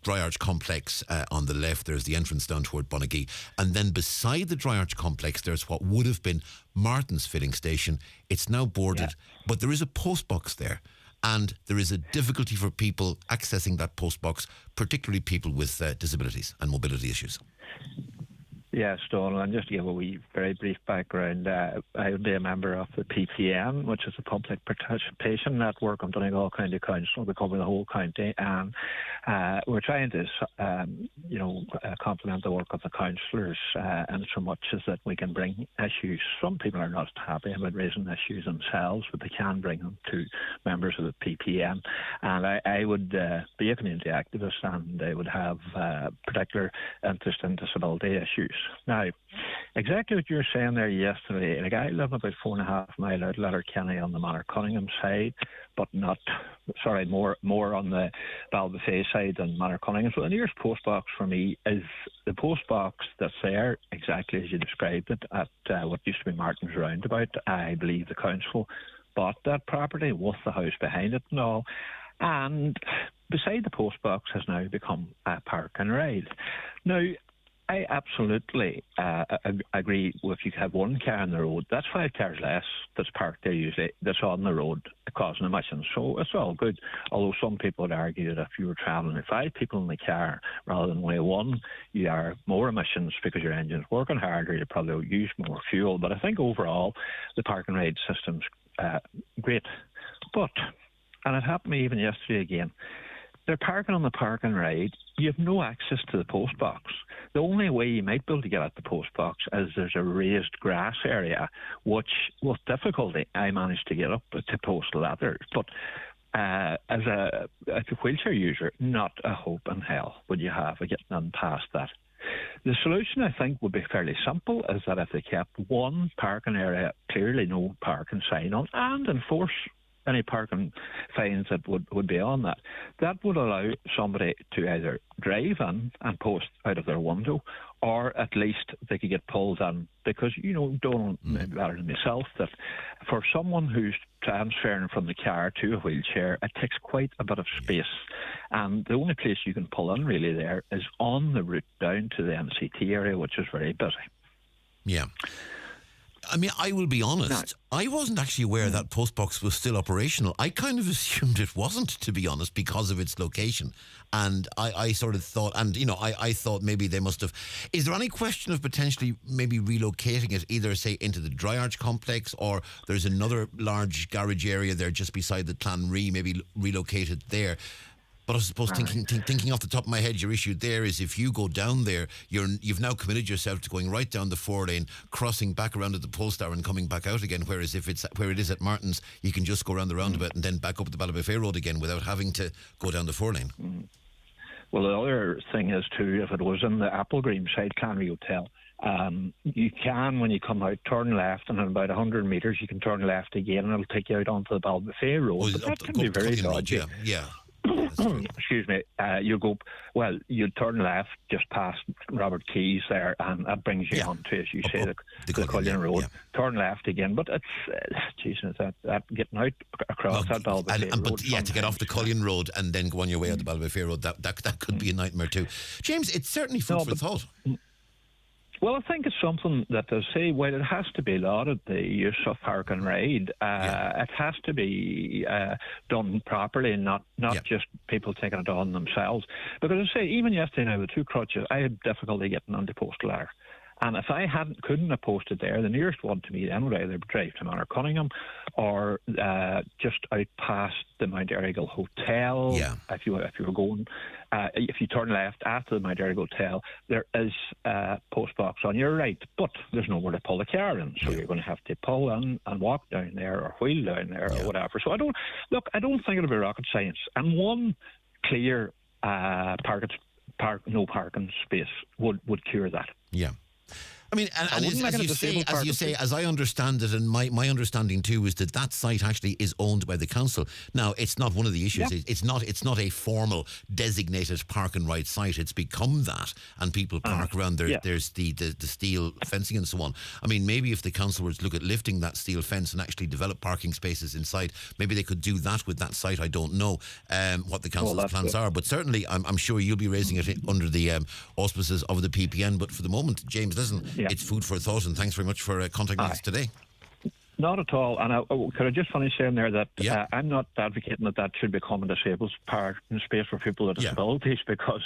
[SPEAKER 1] Dry Arch Complex on the left, there's the entrance down toward Bonagee, and then beside the Dry Arch Complex there's what would have been Martin's filling station. It's now boarded, but there is a post box there, and there is a difficulty for people accessing that post box, particularly people with disabilities and mobility issues.
[SPEAKER 19] Yes, Donal, and just to give a wee very brief background, I would be a member of the PPN, which is the Public Participation Network of Donegal County Council. We cover the whole county, and we're trying to, complement the work of the councillors, and so much as that we can bring issues. Some people are not happy about raising issues themselves, but they can bring them to members of the PPN. And I would be a community activist, and I would have particular interest in disability issues. Now, exactly what you were saying there yesterday, like I live about 4.5 miles out of Letterkenny on the Manor Cunningham side, but more on the Balbuffet side than Manor Cunningham. So the nearest post box for me is the post box that's there, exactly as you described it, at what used to be Martin's Roundabout. I believe the council bought that property with the house behind it and all. And beside the post box has now become a park and ride. Now, I absolutely agree if you have one car on the road, that's 5 cars less that's parked there usually, that's on the road causing emissions. So it's all good. Although some people would argue that if you were travelling with 5 people in the car rather than only one, you are more emissions because your engine's working harder, you probably use more fuel. But I think overall the park and ride system's great. But, and it happened to me even yesterday again, they're parking on the park and ride. You have no access to the post box. The only way you might be able to get at the post box is there's a raised grass area, which with difficulty I managed to get up to post ladder. But as a wheelchair user, not a hope in hell would you have of getting in past that. The solution, I think, would be fairly simple, is that if they kept one parking area, clearly no parking sign on, and enforce any parking fines that would be on that, that would allow somebody to either drive in and post out of their window, or at least they could get pulled in. Because, you know, Donal, better than myself, that for someone who's transferring from the car to a wheelchair, it takes quite a bit of space. And the only place you can pull in really there is on the route down to the MCT area, which is very busy.
[SPEAKER 1] Yeah. I mean, I will be honest, I wasn't actually aware that postbox was still operational. I kind of assumed it wasn't, to be honest, because of its location. And I sort of thought, and, you know, I thought maybe they must have... Is there any question of potentially maybe relocating it either, say, into the Dry Arch complex, or there's another large garage area there just beside the Clanree, maybe relocated there? But I suppose thinking off the top of my head, your issue there is if you go down there, you've now committed yourself to going right down the 4-lane, crossing back around at the post hour and coming back out again. Whereas if it's where it is at Martin's, you can just go around the roundabout and then back up the Ballybofey Road again without having to go down the 4-lane.
[SPEAKER 19] Well, the other thing is too, if it was in the Applegreen side Clanree Hotel, you can, when you come out, turn left, and in about 100 metres you can turn left again, and it'll take you out onto the Ballybofey Road. But that can be very dodgy.
[SPEAKER 1] Yeah.
[SPEAKER 19] Excuse me, you turn left just past Robert Keys there, and that brings you on to, as you say, the Cullion Road. Yeah. Turn left again, but it's, that getting out across that Ballybofey Road.
[SPEAKER 1] But to get off the Cullion Road and then go on your way out the Ballybofey Road, that could be a nightmare too. James, it's certainly food for thought.
[SPEAKER 19] Well, I think it's something that they say, well, it has to be lauded, the use of park and ride. It has to be done properly and not just people taking it on themselves. Because I say, even yesterday now with 2 crutches, I had difficulty getting on the postal ladder. And if I couldn't have posted there, the nearest one to me then would either drive to Manor Cunningham or just out past the Mount Errigal Hotel. Yeah. If you were going, if you turn left after the Mount Errigal Hotel, there is a post box on your right, but there's nowhere to pull the car in, so you're going to have to pull in and walk down there or wheel down there or whatever. So I don't think it'll be rocket science. And one clear no parking space would cure that.
[SPEAKER 1] Yeah. I mean, and as you say, as I understand it, and my understanding too is that site actually is owned by the council. Now, it's not one of the issues. It's not a formal designated park and ride site. It's become that, and people park around there. There's the steel fencing and so on. I mean, maybe if the council were to look at lifting that steel fence and actually develop parking spaces inside, maybe they could do that with that site. I don't know what the council's plans are, but certainly I'm sure you'll be raising it under the auspices of the PPN. But for the moment, James, listen. It's food for thought, and thanks very much for contacting us today.
[SPEAKER 19] Not at all. And could I just finish saying there that I'm not advocating that should become a disabled parking space for people with disabilities, because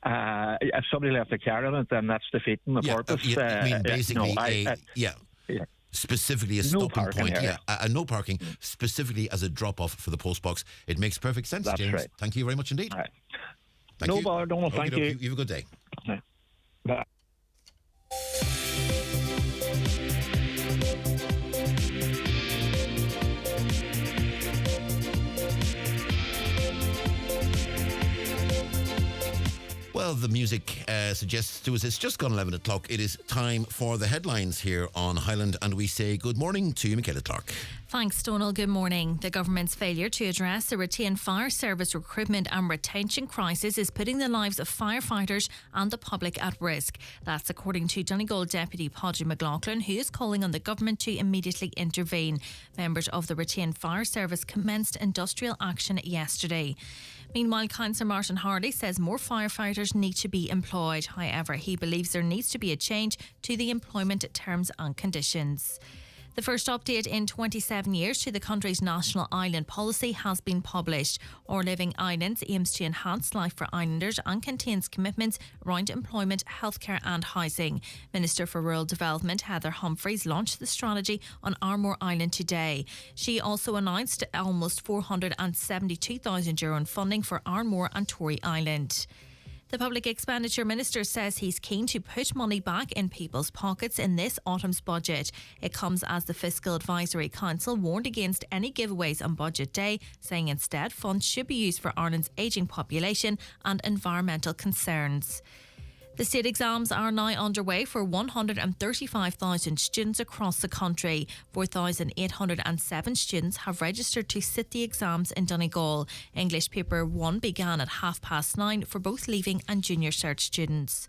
[SPEAKER 19] if somebody left a car in it, then that's defeating the purpose.
[SPEAKER 1] I mean, basically, specifically a stopping point. No parking, specifically as a drop-off for the post box. It makes perfect sense,
[SPEAKER 19] That's
[SPEAKER 1] James.
[SPEAKER 19] Right.
[SPEAKER 1] Thank you very much indeed.
[SPEAKER 19] Right.
[SPEAKER 1] Thank you.
[SPEAKER 19] Bother, Donal. Thank you.
[SPEAKER 1] You have a good day.
[SPEAKER 19] Bye.
[SPEAKER 1] Well, the music suggests to us it's just gone 11 o'clock. It is time for the headlines here on Highland, and we say good morning to Michaela Clark.
[SPEAKER 22] Thanks, Donal. Good morning. The government's failure to address the routine fire service recruitment and retention crisis is putting the lives of firefighters and the public at risk. That's according to Donegal Deputy Paddy McLaughlin, who is calling on the government to immediately intervene. Members of the routine fire service commenced industrial action yesterday. Meanwhile, Councillor Martin Hardy says more firefighters need to be employed. However, he believes there needs to be a change to the employment terms and conditions. The first update in 27 years to the country's national island policy has been published. Our Living Islands aims to enhance life for islanders and contains commitments around employment, healthcare and housing. Minister for Rural Development Heather Humphreys launched the strategy on Armore Island today. She also announced almost €472,000 in funding for Armore and Tory Island. The Public Expenditure Minister says he's keen to put money back in people's pockets in this autumn's budget. It comes as the Fiscal Advisory Council warned against any giveaways on Budget Day, saying instead funds should be used for Ireland's ageing population and environmental concerns. The state exams are now underway for 135,000 students across the country. 4,807 students have registered to sit the exams in Donegal. English Paper 1 began at 9:30 for both leaving and junior cert students.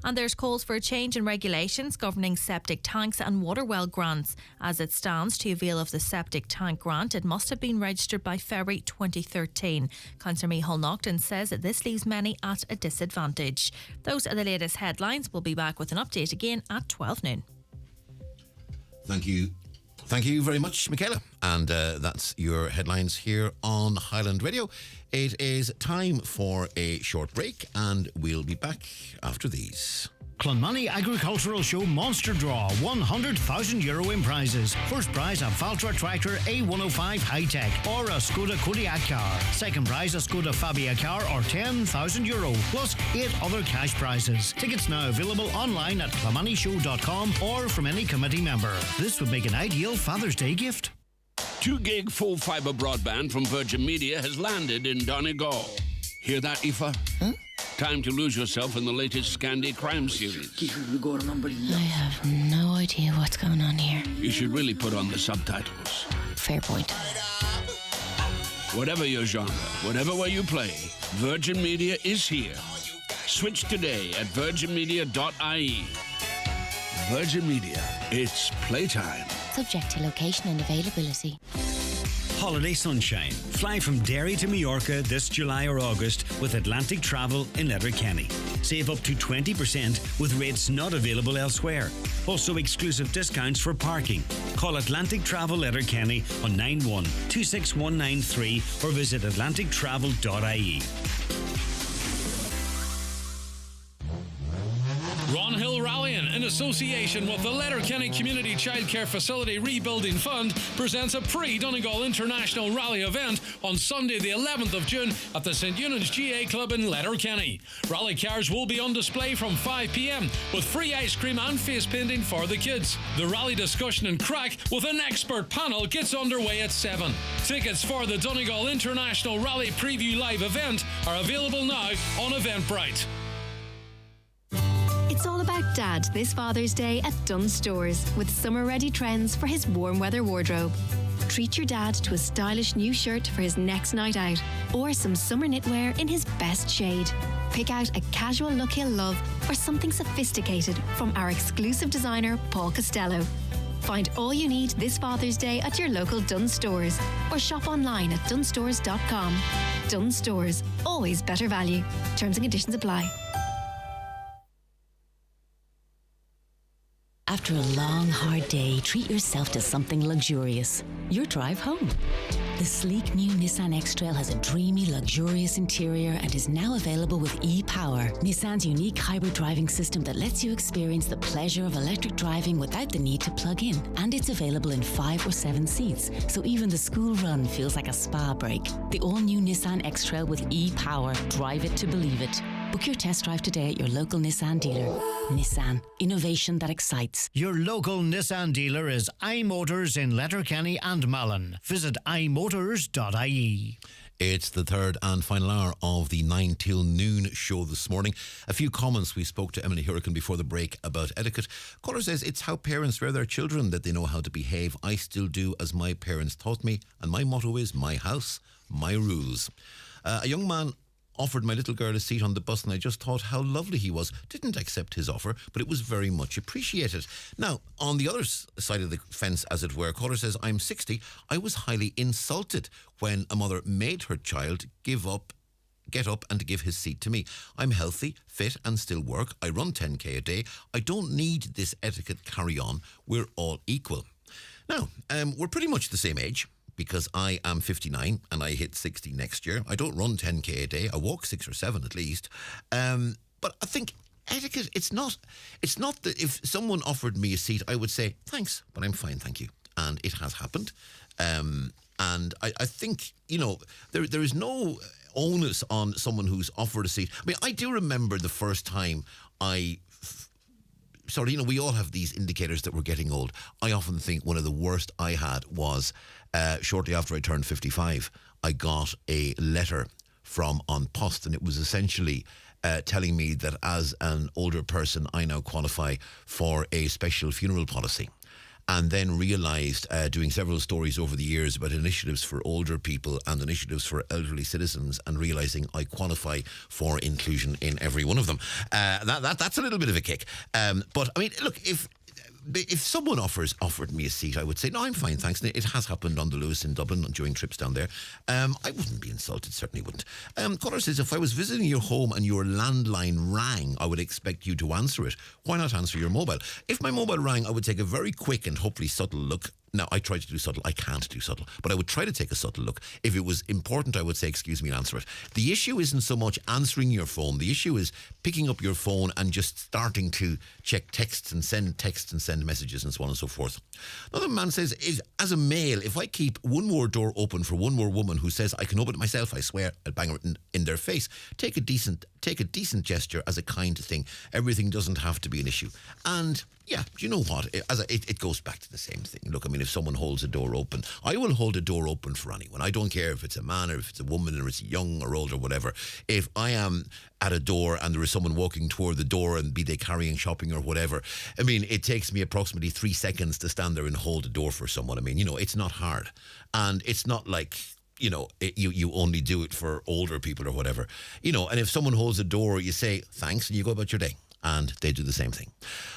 [SPEAKER 22] And there's calls for a change in regulations governing septic tanks and water well grants. As it stands, to avail of the septic tank grant, it must have been registered by February 2013. Councillor Micheál Naughton says that this leaves many at a disadvantage. Those are the latest headlines. We'll be back with an update again at 12 noon.
[SPEAKER 1] Thank you. Thank you very much, Michaela. And that's your headlines here on Highland Radio. It is time for a short break, and we'll be back after these.
[SPEAKER 2] Clonmoney Agricultural Show Monster Draw, €100,000 in prizes. First prize a Valtra Tractor A105 High Tech or a Skoda Kodiaq car. Second prize a Skoda Fabia car or €10,000, plus 8 other cash prizes. Tickets now available online at clonmoneyshow.com or from any committee member. This would make an ideal Father's Day gift.
[SPEAKER 8] 2 gig full fibre broadband from Virgin Media has landed in Donegal. Hear that, Aoife? Huh? Time to lose yourself in the latest Scandi crime series.
[SPEAKER 20] I have no idea what's going on here.
[SPEAKER 8] You should really put on the subtitles.
[SPEAKER 20] Fair point.
[SPEAKER 8] Whatever your genre, whatever way you play, Virgin Media is here. Switch today at virginmedia.ie. Virgin Media, it's playtime.
[SPEAKER 20] Subject to location and availability.
[SPEAKER 13] Holiday sunshine. Fly from Derry to Majorca this July or August with Atlantic Travel in Letterkenny. Save up to 20% with rates not available elsewhere. Also exclusive discounts for parking. Call Atlantic Travel Letterkenny on 91 26193 or visit atlantictravel.ie.
[SPEAKER 14] Ronhill Rallying, in association with the Letterkenny Community Childcare Facility Rebuilding Fund, presents a pre-Donegal International Rally event on Sunday the 11th of June at the St Eunan's GA Club in Letterkenny. Rally cars will be on display from 5 p.m. with free ice cream and face painting for the kids. The rally discussion and crack with an expert panel gets underway at 7. Tickets for the Donegal International Rally Preview Live event are available now on Eventbrite.
[SPEAKER 21] It's all about Dad this Father's Day at Dunnes Stores with summer-ready trends for his warm weather wardrobe. Treat your dad to a stylish new shirt for his next night out or some summer knitwear in his best shade. Pick out a casual look he'll love or something sophisticated from our exclusive designer, Paul Costello. Find all you need this Father's Day at your local Dunnes Stores or shop online at dunnesstores.com. Dunnes Stores, always better value. Terms and conditions apply.
[SPEAKER 20] After a long, hard day, treat yourself to something luxurious. Your drive home. The sleek new Nissan X-Trail has a dreamy, luxurious interior and is now available with e-Power, Nissan's unique hybrid driving system that lets you experience the pleasure of electric driving without the need to plug in. And it's available in 5 or 7 seats, so even the school run feels like a spa break. The all-new Nissan X-Trail with e-Power. Drive it to believe it. Book your test drive today at your local Nissan dealer. Nissan, innovation that excites.
[SPEAKER 2] Your local Nissan dealer is iMotors in Letterkenny and Malin. Visit imotors.ie.
[SPEAKER 1] It's the third and final hour of the 9 till noon show this morning. A few comments. We spoke to Emily Hurricane before the break about etiquette. Caller says, it's how parents rear their children that they know how to behave. I still do as my parents taught me, and my motto is my house, my rules. A young man offered my little girl a seat on the bus and I just thought how lovely he was. Didn't accept his offer, but it was very much appreciated. Now, on the other side of the fence, as it were, caller says, I'm 60. I was highly insulted when a mother made her child get up and give his seat to me. I'm healthy, fit and still work. I run 10k a day. I don't need this etiquette carry on. We're all equal. Now, we're pretty much the same age, because I am 59 and I hit 60 next year. I don't run 10k a day. I walk 6 or 7 at least. But I think etiquette, it's not that if someone offered me a seat, I would say, thanks, but I'm fine, thank you. And it has happened. And I think, there is no onus on someone who's offered a seat. I mean, I do remember the first time we all have these indicators that we're getting old. I often think one of the worst I had was shortly after I turned 55, I got a letter from An Post, and it was essentially telling me that as an older person, I now qualify for a special funeral policy. And then realised, doing several stories over the years about initiatives for older people and initiatives for elderly citizens, and realising I qualify for inclusion in every one of them. That's a little bit of a kick. But I mean, look, if someone offered me a seat, I would say, no, I'm fine, thanks. And it has happened on the Lewis in Dublin during trips down there. I wouldn't be insulted, certainly wouldn't. Caller says, if I was visiting your home and your landline rang, I would expect you to answer it. Why not answer your mobile? If my mobile rang, I would take a very quick and hopefully subtle look. Now, I try to do subtle. I can't do subtle. But I would try to take a subtle look. If it was important, I would say, excuse me, and answer it. The issue isn't so much answering your phone. The issue is picking up your phone and just starting to check texts and send messages and so on and so forth. Another man says, as a male, if I keep one more door open for one more woman who says I can open it myself, I swear I'll bang her in their face. Take a decent gesture as a kind thing. Everything doesn't have to be an issue. And yeah, do you know what? It goes back to the same thing. Look, I mean, if someone holds a door open, I will hold a door open for anyone. I don't care if it's a man or if it's a woman or it's young or old or whatever. If I am at a door and there is someone walking toward the door, and be they carrying shopping or whatever, I mean, it takes me approximately 3 seconds to stand there and hold a door for someone. I mean, it's not hard. And it's not like, you only do it for older people or whatever. And if someone holds a door, you say thanks and you go about your day. And they do the same thing.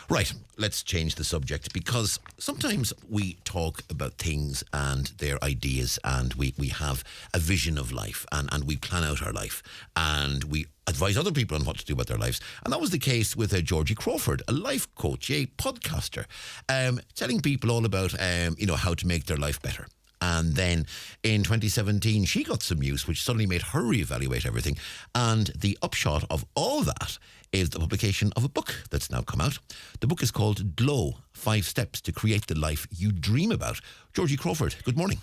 [SPEAKER 1] Right, let's change the subject, because sometimes we talk about things and their ideas, and we have a vision of life, and we plan out our life, and we advise other people on what to do about their lives. And that was the case with Georgie Crawford, a life coach, a podcaster, telling people all about how to make their life better. And then in 2017, she got some news which suddenly made her reevaluate everything. And the upshot of all that is the publication of a book that's now come out. The book is called Glow, 5 Steps to Create the Life You Dream About. Georgie Crawford, good morning.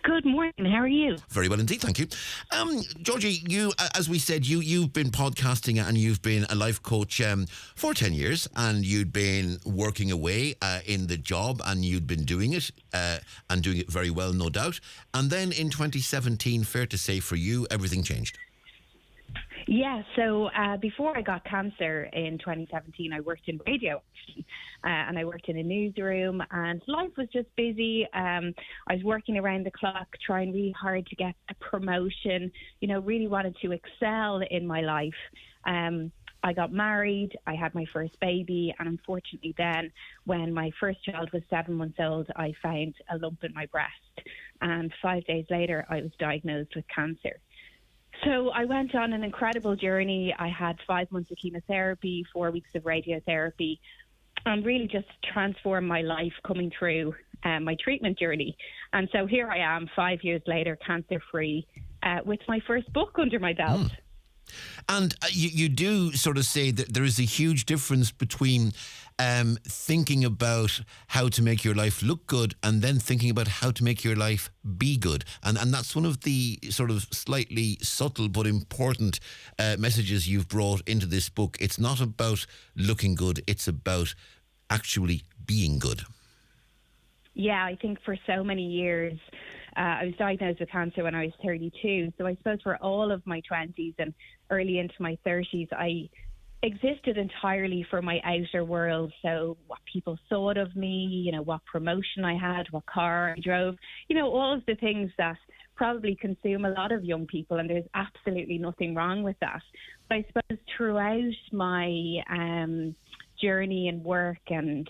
[SPEAKER 3] Good morning. How are you?
[SPEAKER 1] Very well indeed, thank you. Georgie, you, as we said, you've been podcasting and you've been a life coach for 10 years, and you'd been working away in the job, and you'd been doing it and doing it very well, no doubt. And then in 2017, fair to say for you, everything changed.
[SPEAKER 3] Yeah, so before I got cancer in 2017, I worked in radio, and I worked in a newsroom, and life was just busy. I was working around the clock, trying really hard to get a promotion, really wanted to excel in my life. I got married, I had my first baby, and unfortunately then, when my first child was 7 months old, I found a lump in my breast, and 5 days later, I was diagnosed with cancer. So I went on an incredible journey. I had 5 months of chemotherapy, 4 weeks of radiotherapy, and really just transformed my life coming through my treatment journey. And so here I am 5 years later, cancer-free, with my first book under my belt.
[SPEAKER 1] And you do sort of say that there is a huge difference between thinking about how to make your life look good and then thinking about how to make your life be good. And that's one of the sort of slightly subtle but important messages you've brought into this book. It's not about looking good, it's about actually being good.
[SPEAKER 3] Yeah, I think for so many years, I was diagnosed with cancer when I was 32. So I suppose for all of my 20s and early into my 30s, I existed entirely for my outer world. So what people thought of me, what promotion I had, what car I drove, all of the things that probably consume a lot of young people. And there's absolutely nothing wrong with that. But I suppose throughout my journey and work and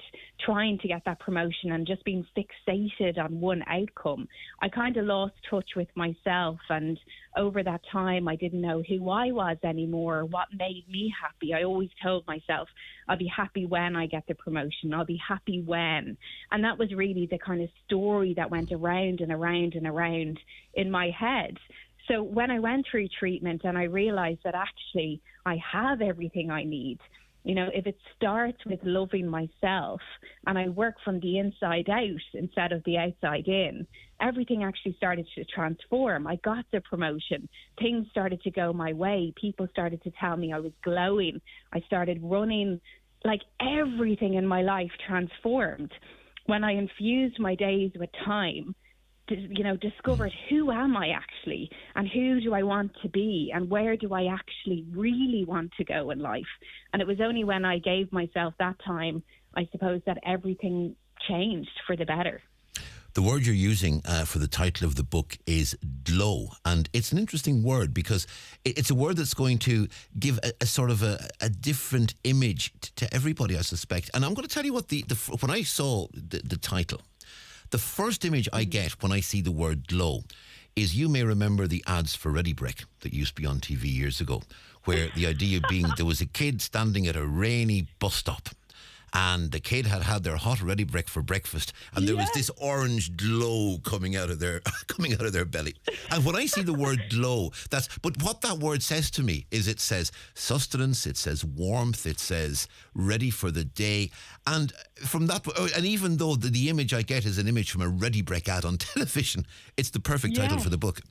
[SPEAKER 3] trying to get that promotion and just being fixated on one outcome, I kind of lost touch with myself. And over that time, I didn't know who I was anymore, what made me happy. I always told myself, I'll be happy when I get the promotion. I'll be happy when. And that was really the kind of story that went around and around and around in my head. So when I went through treatment and I realized that actually I have everything I need, you know, if it starts with loving myself and I work from the inside out instead of the outside in, everything actually started to transform. I got the promotion. Things started to go my way. People started to tell me I was glowing. I started running. Like, everything in my life transformed when I infused my days with time. You know, discovered who am I actually, and who do I want to be, and where do I actually really want to go in life. And it was only when I gave myself that time, I suppose, that everything changed for the better.
[SPEAKER 1] The word you're using for the title of the book is glow, and it's an interesting word because it's a word that's going to give a sort of a different image to everybody, I suspect. And I'm going to tell you what when I saw the title, the first image I get when I see the word glow is, you may remember the ads for Ready Brick that used to be on TV years ago, where the idea being there was a kid standing at a rainy bus stop, and the kid had their hot Ready Brick for breakfast, and there was this orange glow coming out of their belly. And when I see the word glow, but what that word says to me is, it says sustenance, it says warmth, it says ready for the day. And from that, and even though the image I get is an image from a Ready Brick ad on television, it's the perfect title for the book.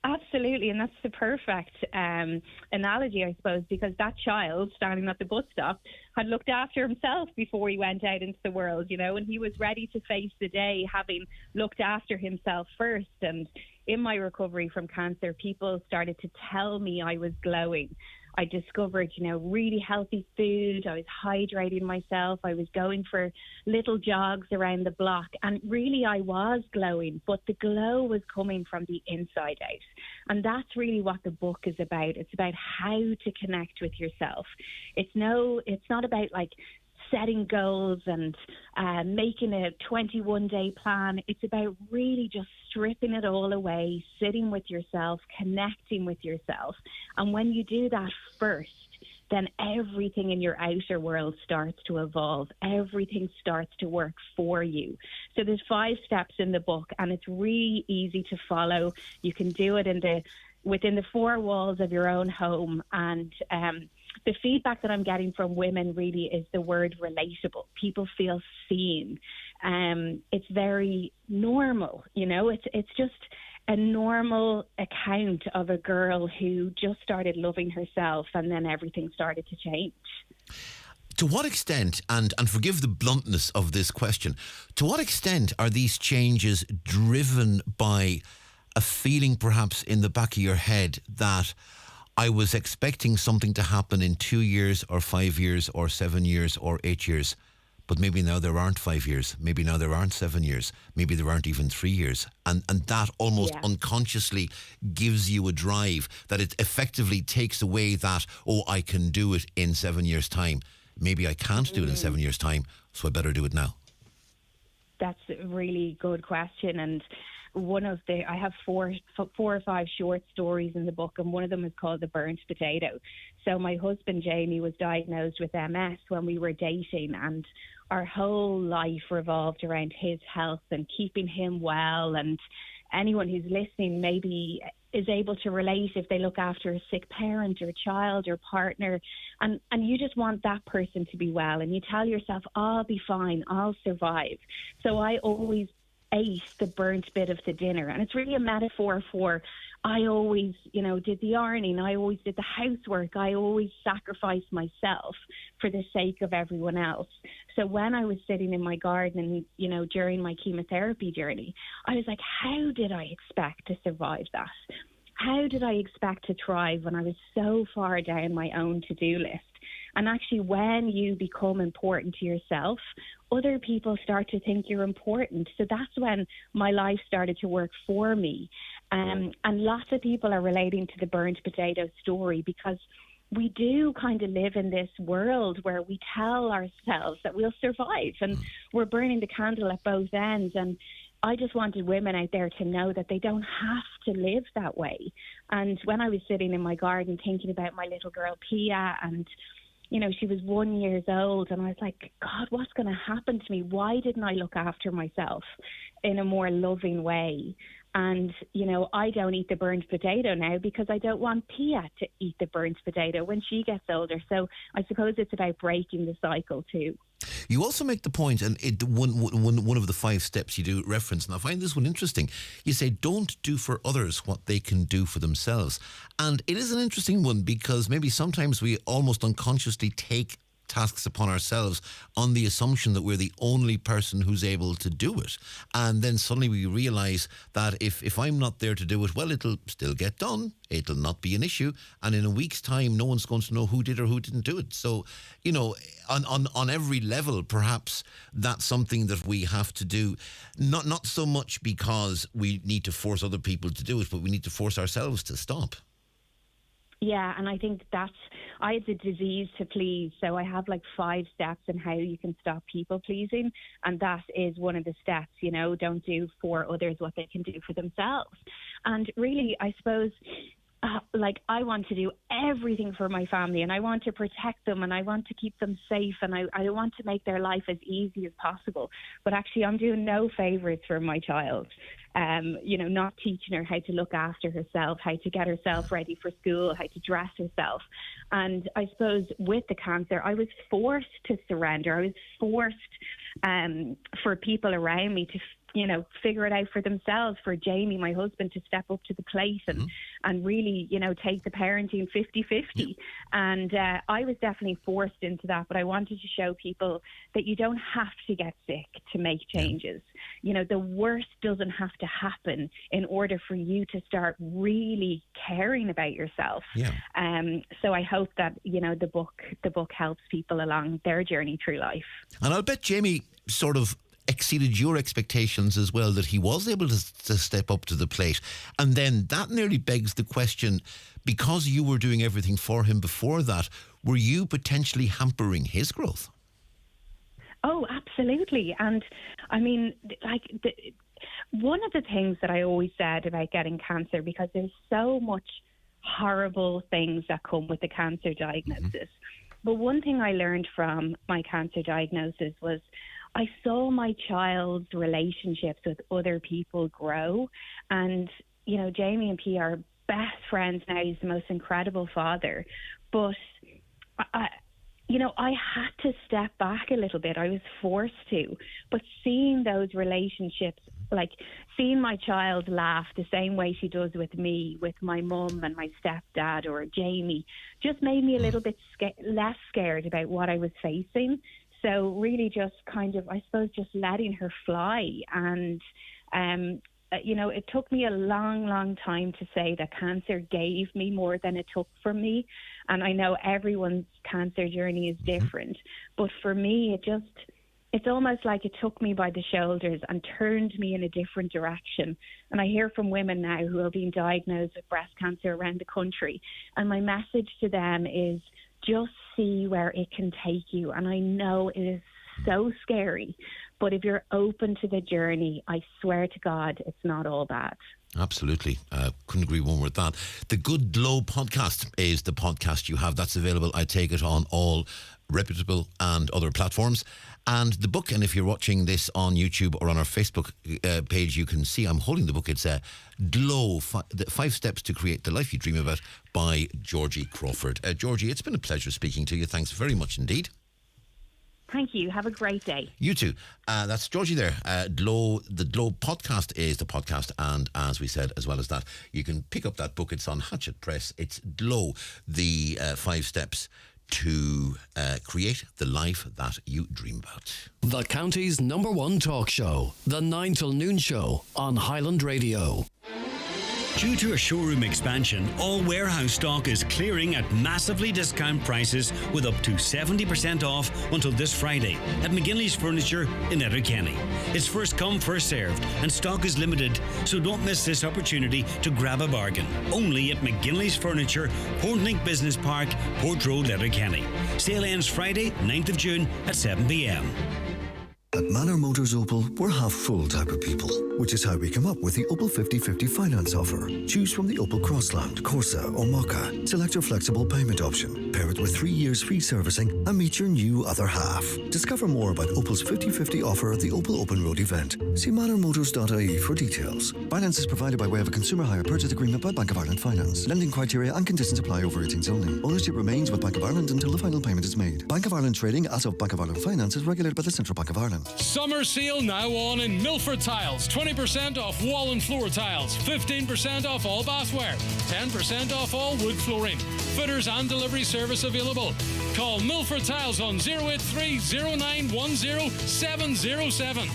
[SPEAKER 3] Absolutely, and that's the perfect analogy, I suppose, because that child standing at the bus stop had looked after himself before he went out into the world, you know, and he was ready to face the day having looked after himself first. And in my recovery from cancer, people started to tell me I was glowing. I discovered, you know, really healthy food. I was hydrating myself. I was going for little jogs around the block. And really, I was glowing, but the glow was coming from the inside out. And that's really what the book is about. It's about how to connect with yourself. It's not about like setting goals and making a 21-day plan. It's about really just stripping it all away, sitting with yourself, connecting with yourself. And when you do that first, then everything in your outer world starts to evolve. Everything starts to work for you. So there's 5 steps in the book, and it's really easy to follow. You can do it within the 4 walls of your own home. And the feedback that I'm getting from women really is the word relatable. People feel seen. It's very normal, you know. It's just a normal account of a girl who just started loving herself, and then everything started to change.
[SPEAKER 1] To what extent, and forgive the bluntness of this question, to what extent are these changes driven by a feeling perhaps in the back of your head that I was expecting something to happen in 2 years or 5 years or 7 years or 8 years, but maybe now there aren't 5 years, maybe now there aren't 7 years, maybe there aren't even 3 years. And that almost unconsciously gives you a drive that it effectively takes away that, oh, I can do it in 7 years' time. Maybe I can't do it in 7 years' time, so I better do it now.
[SPEAKER 3] That's a really good question. And I have four or five short stories in the book, and one of them is called The Burnt Potato. So my husband, Jamie, was diagnosed with MS when we were dating, and our whole life revolved around his health and keeping him well. And anyone who's listening maybe is able to relate if they look after a sick parent or child or partner, and you just want that person to be well, and you tell yourself, I'll be fine, I'll survive. So I always ate the burnt bit of the dinner, and it's really a metaphor for I always, did the ironing, I always did the housework, I always sacrificed myself for the sake of everyone else. So when I was sitting in my garden, during my chemotherapy journey, I was like, how did I expect to survive that? How did I expect to thrive when I was so far down my own to-do list? And actually, when you become important to yourself, other people start to think you're important. So that's when my life started to work for me. And lots of people are relating to the burnt potato story because we do kind of live in this world where we tell ourselves that we'll survive, and we're burning the candle at both ends. And I just wanted women out there to know that they don't have to live that way. And when I was sitting in my garden thinking about my little girl, Pia, and, you know, she was 1 year old, and I was like, God, what's going to happen to me? Why didn't I look after myself in a more loving way? And, you know, I don't eat the burnt potato now because I don't want Pia to eat the burnt potato when she gets older. So I suppose it's about breaking the cycle too.
[SPEAKER 1] You also make the point, and one of the 5 steps you do reference, and I find this one interesting. You say, don't do for others what they can do for themselves. And it is an interesting one because maybe sometimes we almost unconsciously take tasks upon ourselves on the assumption that we're the only person who's able to do it. And then suddenly we realise that if I'm not there to do it, well, it'll still get done. It'll not be an issue. And in a week's time, no one's going to know who did or who didn't do it. So, you know, on every level, perhaps that's something that we have to do. Not so much because we need to force other people to do it, but we need to force ourselves to stop.
[SPEAKER 3] Yeah, and I think I had the disease to please, so I have like 5 steps in how you can stop people pleasing, and that is one of the steps. You know, don't do for others what they can do for themselves. And really, I suppose, I want to do everything for my family, and I want to protect them, and I want to keep them safe, and I want to make their life as easy as possible. But actually, I'm doing no favours for my child. You know, not teaching her how to look after herself, how to get herself ready for school, how to dress herself. And I suppose with the cancer, I was forced to surrender. I was forced for people around me to, you know, figure it out for themselves, for Jamie, my husband, to step up to the plate and really, you know, take the parenting 50-50. And I was definitely forced into that, but I wanted to show people that you don't have to get sick to make changes. You know, the worst doesn't have to happen in order for you to start really caring about yourself. So I hope that, you know, the book helps people along their journey through life.
[SPEAKER 1] And I'll bet Jamie sort of exceeded your expectations as well, that he was able to step up to the plate. And then that nearly begs the question, because you were doing everything for him before that, were you potentially hampering his growth?
[SPEAKER 3] Oh, absolutely. And I mean, one of the things that I always said about getting cancer, because there's so much horrible things that come with the cancer diagnosis. But one thing I learned from my cancer diagnosis was I saw my child's relationships with other people grow. And, you know, Jamie and P are best friends now. He's the most incredible father. But, I had to step back a little bit. I was forced to. But seeing those relationships, like seeing my child laugh the same way she does with me, with my mum and my stepdad or Jamie, just made me a little bit less scared about what I was facing. So really just kind of, I suppose, just letting her fly. And, it took me a long, long time to say that cancer gave me more than it took from me. And I know everyone's cancer journey is different. But for me, it's almost like it took me by the shoulders and turned me in a different direction. And I hear from women now who are being diagnosed with breast cancer around the country. And my message to them is, just see where it can take you. And I know it is so scary, but if you're open to the journey, I swear to God, it's not all bad.
[SPEAKER 1] Absolutely. Couldn't agree more with that. The Good Glow podcast is the podcast you have. That's available, I take it, on all reputable and other platforms. And the book, and if you're watching this on YouTube or on our Facebook page, you can see I'm holding the book. It's Glow, 5 Steps to Create the Life You Dream About by Georgie Crawford. Georgie, it's been a pleasure speaking to you. Thanks very much indeed.
[SPEAKER 3] Thank you. Have a great day.
[SPEAKER 1] You too. That's Georgie there. Glow, the Glow podcast is the podcast. And as we said, as well as that, you can pick up that book. It's on Hatchet Press. It's Glow, the 5 steps to create the life that you dream about.
[SPEAKER 7] The county's #1 talk show, the 9 till noon show on Highland Radio.
[SPEAKER 13] Due to a showroom expansion, all warehouse stock is clearing at massively discount prices with up to 70% off until this Friday at McGinley's Furniture in Letterkenny. It's first come, first served, and stock is limited, so don't miss this opportunity to grab a bargain. Only at McGinley's Furniture, Portlink Business Park, Port Road, Letterkenny. Sale ends Friday, 9th of June at 7 p.m.
[SPEAKER 4] At Manor Motors Opel, we're half-full type of people, which is how we come up with the Opel 50/50 finance offer. Choose from the Opel Crossland, Corsa or Mokka. Select your flexible payment option. Pair it with 3 years free servicing and meet your new other half. Discover more about Opel's 50/50 offer at the Opel Open Road event. See manormotors.ie for details. Finance is provided by way of a consumer hire purchase agreement by Bank of Ireland Finance. Lending criteria and conditions apply over 18s only. Ownership remains with Bank of Ireland until the final payment is made. Bank of Ireland trading as of Bank of Ireland Finance is regulated by the Central Bank of Ireland.
[SPEAKER 14] Summer sale now on in Milford Tiles. 20% off wall and floor tiles. 15% off all bathware. 10% off all wood flooring. Fitters and delivery service available. Call Milford Tiles on 083 0910 707.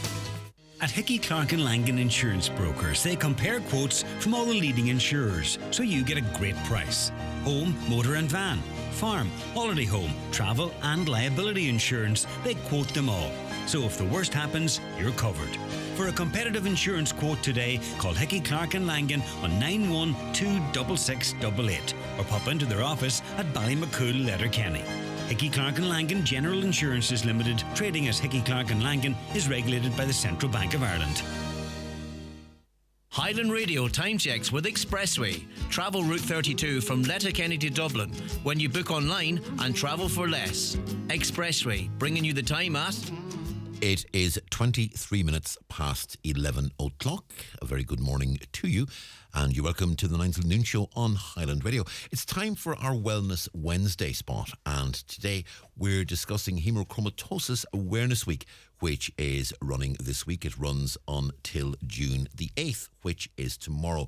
[SPEAKER 13] At Hickey, Clark and Langan Insurance Brokers, they compare quotes from all the leading insurers, so you get a great price. Home, motor and van, farm, holiday home, travel and liability insurance, they quote them all. So if the worst happens, you're covered. For a competitive insurance quote today, call Hickey, Clark and Langan on 9126688 or pop into their office at Ballymacool, Letterkenny. Hickey, Clark and Langan General Insurances Limited, trading as Hickey, Clark and Langan, is regulated by the Central Bank of Ireland.
[SPEAKER 5] Highland Radio time checks with Expressway. Travel Route 32 from Letterkenny to Dublin when you book online and travel for less. Expressway, bringing you the time at...
[SPEAKER 1] It is 23 minutes past 11 o'clock. A very good morning to you, and you're welcome to the 9 till noon show on Highland Radio. It's time for our Wellness Wednesday spot, and today we're discussing Hemochromatosis Awareness Week, which is running this week. It runs until June the 8th, which is tomorrow.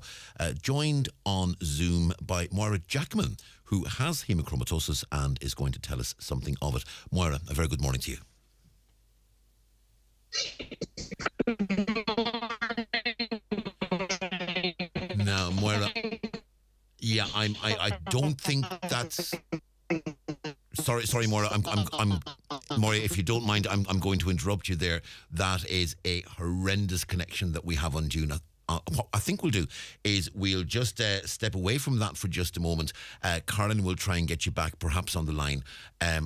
[SPEAKER 1] Joined on Zoom by Moira Jackman, who has hemochromatosis and is going to tell us something of it. Moira, a very good morning to you. Now, Moira, yeah, I don't think that's. Sorry, Moira. I'm Moira. If you don't mind, I'm going to interrupt you there. That is a horrendous connection that we have on June. What I think we'll do is we'll just step away from that for just a moment. Caroline will try and get you back, perhaps on the line,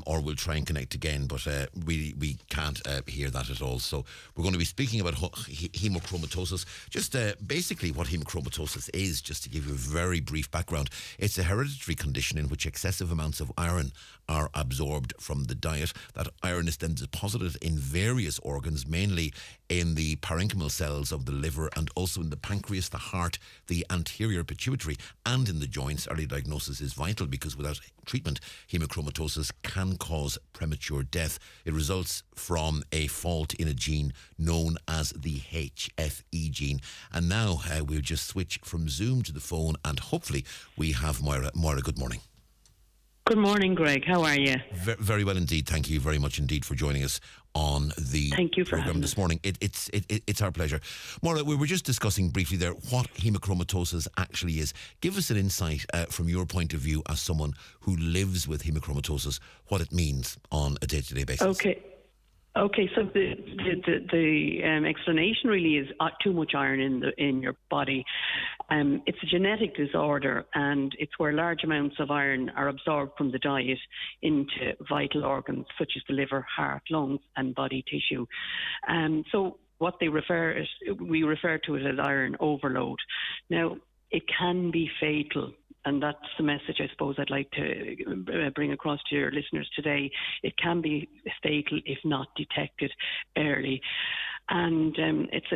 [SPEAKER 1] or we'll try and connect again, but we can't hear that at all. So we're going to be speaking about hemochromatosis. Just basically what hemochromatosis is, just to give you a very brief background. It's a hereditary condition in which excessive amounts of iron are absorbed from the diet. That iron is then deposited in various organs, mainly in the parenchymal cells of the liver and also in the pancreas, the heart, the anterior pituitary, and in the joints. Early diagnosis is vital because without treatment, hemochromatosis can cause premature death. It results from a fault in a gene known as the HFE gene. And now we'll just switch from Zoom to the phone, and hopefully we have Moira. Moira, good morning.
[SPEAKER 9] Good morning, Greg. How are you?
[SPEAKER 1] Very well indeed. Thank you very much indeed for joining us on the program this morning. It's our pleasure. Moira, we were just discussing briefly there what hemochromatosis actually is. Give us an insight from your point of view as someone who lives with hemochromatosis, what it means on a day-to-day basis.
[SPEAKER 9] Okay, so the explanation really is too much iron in your body. It's a genetic disorder, and it's where large amounts of iron are absorbed from the diet into vital organs such as the liver, heart, lungs, and body tissue. So what we refer to it as iron overload. Now, it can be fatal. And that's the message I suppose I'd like to bring across to your listeners today. It can be fatal if not detected early. And it's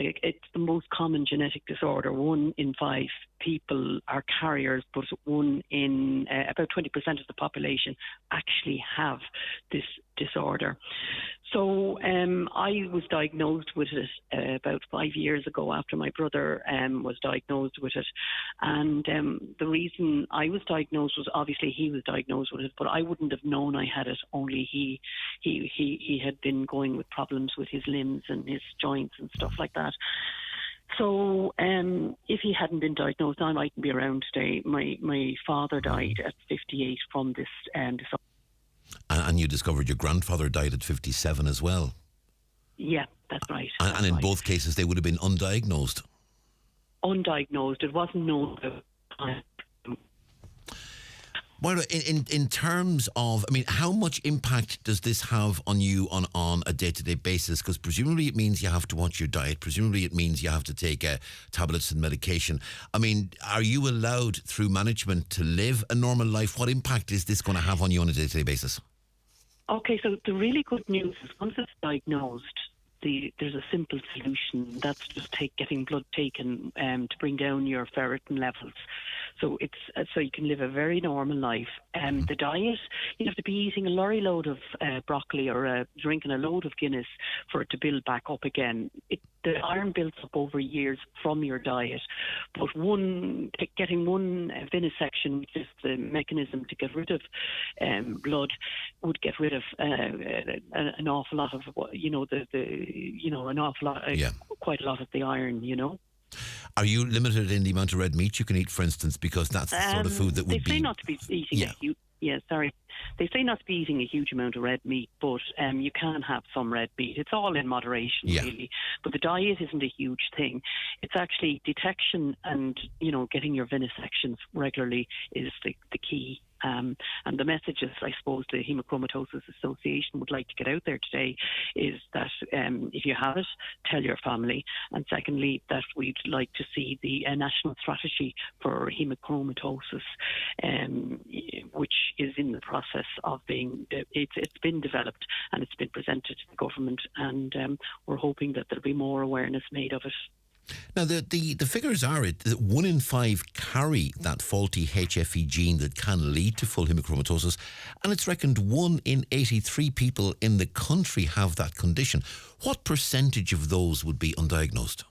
[SPEAKER 9] the most common genetic disorder. 1 in 5 people are carriers, but 1 in about 20% of the population actually have this disorder. So I was diagnosed with it about 5 years ago after my brother was diagnosed with it. And the reason I was diagnosed was obviously he was diagnosed with it, but I wouldn't have known I had it. Only he had been going with problems with his limbs and his joints and stuff like that. So if he hadn't been diagnosed, I mightn't be around today. My father died at 58 from this.
[SPEAKER 1] And you discovered your grandfather died at 57 as well.
[SPEAKER 9] Yeah, that's right.
[SPEAKER 1] And in both cases, they would have been undiagnosed.
[SPEAKER 9] Undiagnosed. It wasn't known.
[SPEAKER 1] Well, in terms of, I mean, how much impact does this have on you on a day-to-day basis? Because presumably it means you have to watch your diet. Presumably it means you have to take tablets and medication. I mean, are you allowed through management to live a normal life? What impact is this going to have on you on a day-to-day basis?
[SPEAKER 9] Okay, so the really good news is once it's diagnosed, there's a simple solution. That's just getting blood taken to bring down your ferritin levels. So so you can live a very normal life. The diet, you have to be eating a lorry load of broccoli or drinking a load of Guinness for it to build back up again. The iron builds up over years from your diet. But getting one vivisection, which is the mechanism to get rid of blood, would get rid of an awful lot of quite a lot of the iron.
[SPEAKER 1] Are you limited in the amount of red meat you can eat, for instance, because that's the sort of food that would be...
[SPEAKER 9] They say not to be eating They say not to be eating a huge amount of red meat, but you can have some red meat. It's all in moderation, really. But the diet isn't a huge thing. It's actually detection and, getting your vivisections regularly is the key. And the messages, I suppose, the Hemochromatosis Association would like to get out there today is that if you have it, tell your family. And secondly, that we'd like to see the national strategy for hemochromatosis, which is in the process of it's been developed and it's been presented to the government. And we're hoping that there'll be more awareness made of it.
[SPEAKER 1] Now, the figures are that 1 in 5 carry that faulty HFE gene that can lead to full hemochromatosis, and it's reckoned 1 in 83 people in the country have that condition. What percentage of those would be undiagnosed?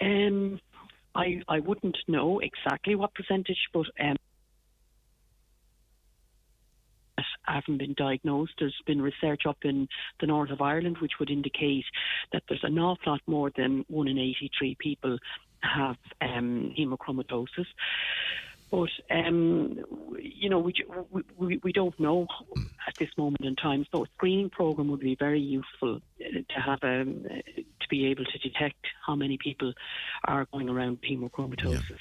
[SPEAKER 9] I wouldn't know exactly what percentage, but haven't been diagnosed. There's been research up in the north of Ireland which would indicate that there's an awful lot more than 1 in 83 people have hemochromatosis. But, we don't know at this moment in time. So a screening program would be very useful to have to be able to detect how many people are going around hemochromatosis.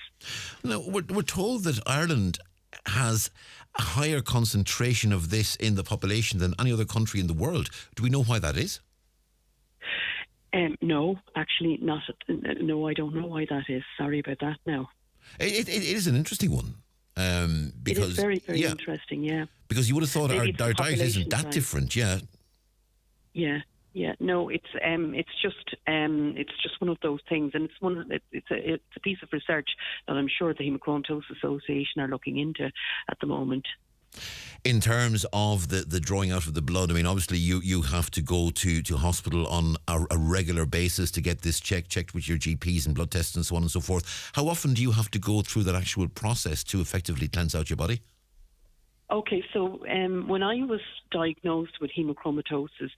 [SPEAKER 1] Yeah. Now, we're told that Ireland has a higher concentration of this in the population than any other country in the world. Do we know why that is?
[SPEAKER 9] No, actually not. No, I don't know why that is. Sorry about that now.
[SPEAKER 1] It is an interesting one. Because,
[SPEAKER 9] it is very, very interesting, yeah.
[SPEAKER 1] Because you would have thought our diet isn't that
[SPEAKER 9] time.
[SPEAKER 1] different, yeah.
[SPEAKER 9] Yeah. No, it's just one of those things, and it's a piece of research that I'm sure the Hemochromatosis Association are looking into at the moment.
[SPEAKER 1] In terms of the drawing out of the blood, I mean, obviously you have to go to hospital on a regular basis to get this checked with your GPs and blood tests and so on and so forth. How often do you have to go through that actual process to effectively cleanse out your body?
[SPEAKER 9] Okay, so when I was diagnosed with hemochromatosis,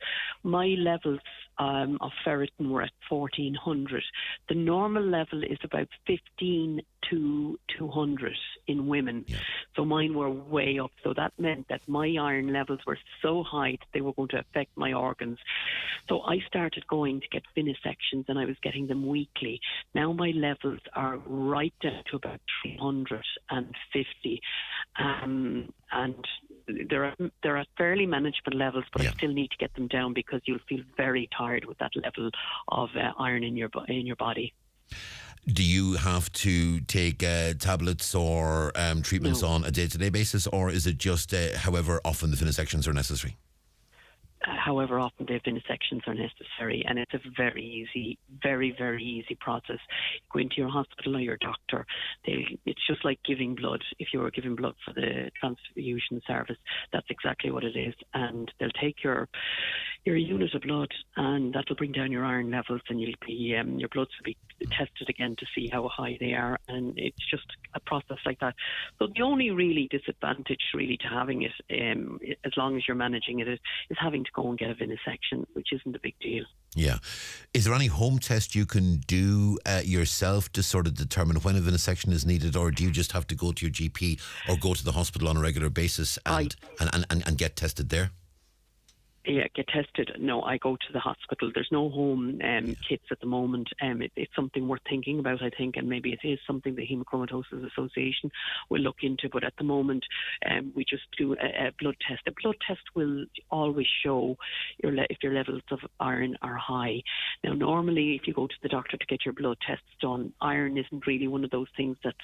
[SPEAKER 9] my levels of ferritin were at 1400. The normal level is about 15 to 200 in women. Yeah. So mine were way up. So that meant that my iron levels were so high that they were going to affect my organs. So I started going to get vivisections, and I was getting them weekly. Now my levels are right down to about 350. And they're at fairly manageable levels, but I still need to get them down because you'll feel very tired with that level of iron in your body.
[SPEAKER 1] Do you have to take tablets or treatments on a day-to-day basis, or is it just however often the vivisections are necessary?
[SPEAKER 9] However often the vivisections are necessary, and it's a very easy, very, very easy process. You go into your hospital or your doctor. It's just like giving blood. If you were giving blood for the transfusion service, that's exactly what it is. And they'll take your unit of blood, and that'll bring down your iron levels, and you'll be your bloods will be tested again to see how high they are, and it's just a process like that. So the only really disadvantage really to having it, as long as you're managing it, is having to go and get a vivisection, which isn't a big deal.
[SPEAKER 1] Yeah. Is there any home test you can do yourself to sort of determine when a vivisection is needed, or do you just have to go to your GP or go to the hospital on a regular basis and get tested there?
[SPEAKER 9] Yeah, get tested. No, I go to the hospital. There's no home kits at the moment. It's something worth thinking about, I think, and maybe it is something the Hemochromatosis Association will look into. But at the moment, we just do a blood test. A blood test will always show if your levels of iron are high. Now, normally, if you go to the doctor to get your blood tests done, iron isn't really one of those things that's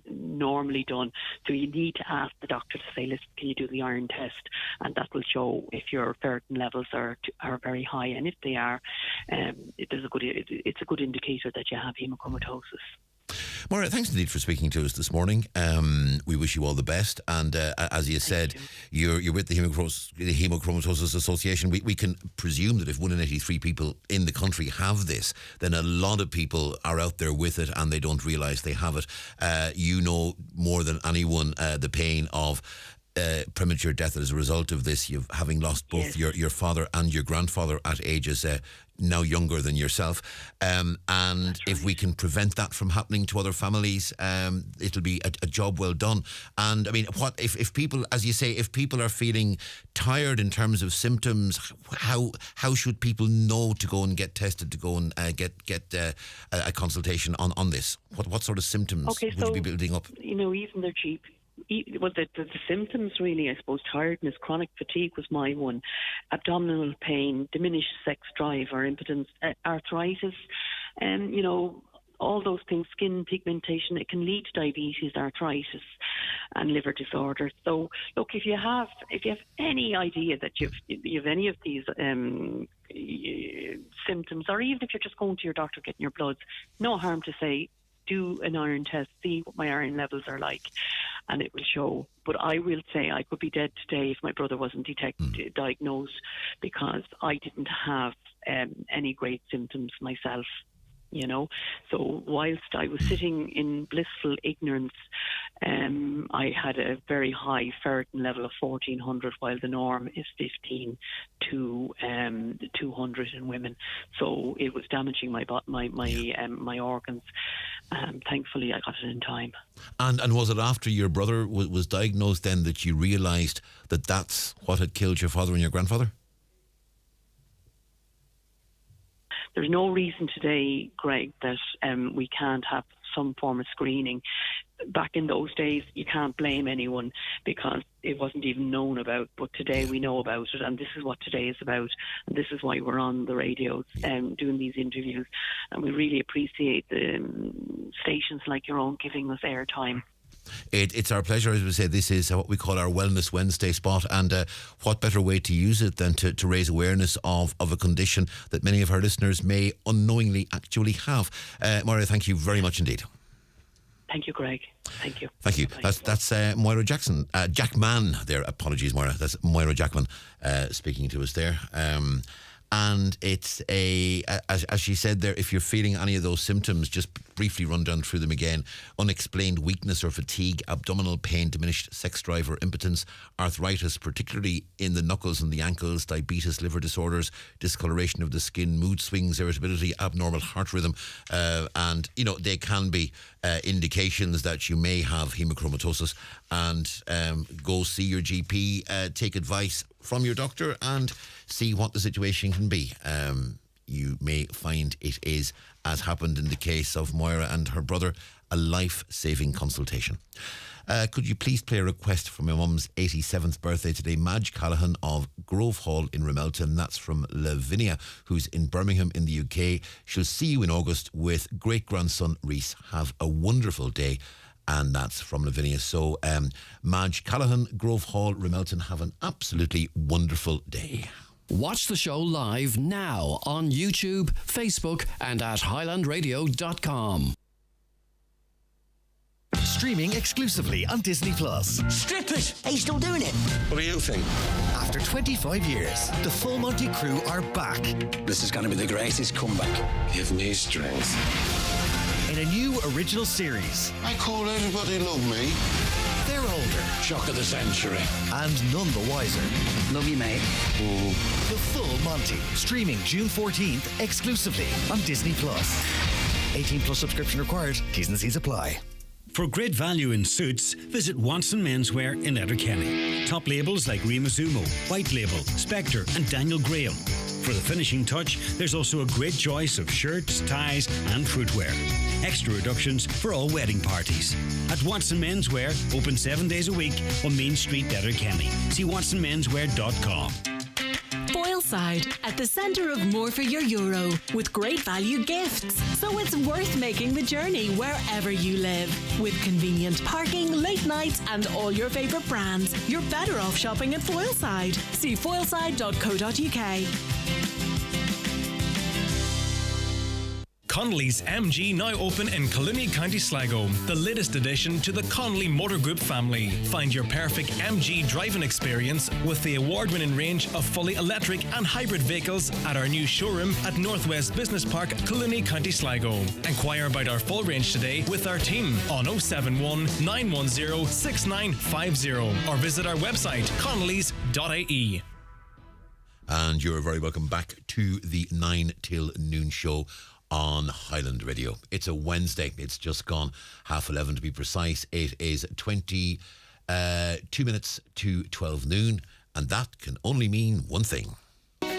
[SPEAKER 9] normally done. So you need to ask the doctor to say, listen, can you do the iron test? And that will show if your ferritin levels are very high, and if they are, it's a good indicator that you have hemochromatosis.
[SPEAKER 1] Moira, thanks indeed for speaking to us this morning. We wish you all the best, and as you said, you're with the Hemochromatosis Association. We can presume that if 1 in 83 people in the country have this, then a lot of people are out there with it and they don't realise they have it. You know more than anyone the pain of premature death as a result of this. You've having lost both your father and your grandfather at ages now younger than yourself, and if we can prevent that from happening to other families, it'll be a job well done. And I mean, what if people, as you say, if people are feeling tired in terms of symptoms, how should people know to go and get tested, to go and get a consultation on this? What sort of symptoms would you be building up?
[SPEAKER 9] Even their GP. Well, the symptoms really, I suppose, tiredness, chronic fatigue was my one, abdominal pain, diminished sex drive or impotence, arthritis, and all those things, skin pigmentation. It can lead to diabetes, arthritis, and liver disorders. So, look, if you have any idea that you've any of these symptoms, or even if you're just going to your doctor getting your bloods, no harm to say, do an iron test, see what my iron levels are like, and it will show. But I will say I could be dead today if my brother wasn't diagnosed, because I didn't have any great symptoms myself. So whilst I was sitting in blissful ignorance, I had a very high ferritin level of 1400, while the norm is 15 to 200 in women. So it was damaging my organs. Thankfully, I got it in time.
[SPEAKER 1] And was it after your brother was diagnosed then that you realised that that's what had killed your father and your grandfather?
[SPEAKER 9] There's no reason today, Greg, that we can't have some form of screening. Back in those days, you can't blame anyone because it wasn't even known about. But today we know about it, and this is what today is about. And this is why we're on the radios doing these interviews. And we really appreciate the stations like your own giving us airtime.
[SPEAKER 1] It's our pleasure. As we say, this is what we call our Wellness Wednesday spot, and what better way to use it than to raise awareness of a condition that many of our listeners may unknowingly actually have. Moira, thank you very much indeed.
[SPEAKER 9] Thank you, Greg. Thank you.
[SPEAKER 1] Thank you. That's Moira Jackson. Jackman there. Apologies, Moira. That's Moira Jackman speaking to us there. And it's as she said there, if you're feeling any of those symptoms, just briefly run down through them again. Unexplained weakness or fatigue, abdominal pain, diminished sex drive or impotence, arthritis, particularly in the knuckles and the ankles, diabetes, liver disorders, discoloration of the skin, mood swings, irritability, abnormal heart rhythm. And, they can be indications that you may have hemochromatosis, and go see your GP, take advice from your doctor and see what the situation can be. You may find it is, as happened in the case of Moira and her brother, a life-saving consultation. Could you please play a request for my mum's 87th birthday today, Madge Callaghan of Grove Hall in Remelton. That's from Lavinia, who's in Birmingham in the UK. She'll see you in August with great-grandson Reese. Have a wonderful day. And that's from Lavinia. So, Madge Callaghan, Grove Hall, Remelton, have an absolutely wonderful day.
[SPEAKER 7] Watch the show live now on YouTube, Facebook, and at highlandradio.com.
[SPEAKER 10] Streaming exclusively on Disney Plus.
[SPEAKER 11] Strip it! Are you still doing it?
[SPEAKER 10] What do you think?
[SPEAKER 11] I
[SPEAKER 10] after 25 years. The Full Monty crew are back.
[SPEAKER 11] This is going to be the greatest comeback. Give me strength.
[SPEAKER 10] In a new original series.
[SPEAKER 11] I call everybody love me.
[SPEAKER 10] They're older.
[SPEAKER 11] Shock of the century.
[SPEAKER 10] And none the wiser.
[SPEAKER 11] Love you, mate. Ooh.
[SPEAKER 10] The Full Monty. Streaming June 14th exclusively on Disney+. 18+ subscription required. T's and C's apply.
[SPEAKER 13] For great value in suits, visit Watson Menswear in Letterkenny. Top labels like Rimazumo, White Label, Spectre and Daniel Graham. For the finishing touch, there's also a great choice of shirts, ties and fruitwear. Extra reductions for all wedding parties. At Watson Menswear, open 7 days a week on Main Street, Letterkenny. See watsonmenswear.com.
[SPEAKER 23] Foilside, at the centre of more for your euro, with great value gifts. So it's worth making the journey wherever you live. With convenient parking, late nights and all your favourite brands, you're better off shopping at Foilside. See foilside.co.uk.
[SPEAKER 24] Connolly's MG now open in Killiney, County Sligo, the latest addition to the Connolly Motor Group family. Find your perfect MG driving experience with the award-winning range of fully electric and hybrid vehicles at our new showroom at Northwest Business Park, Killiney, County Sligo. Enquire about our full range today with our team on 071 910 6950 or visit our website connellys.ie.
[SPEAKER 1] And you're very welcome back to the 9 till noon show on Highland Radio. It's a Wednesday. It's just gone 11:30 to be precise. It is 22 minutes to 12 noon, and that can only mean one thing.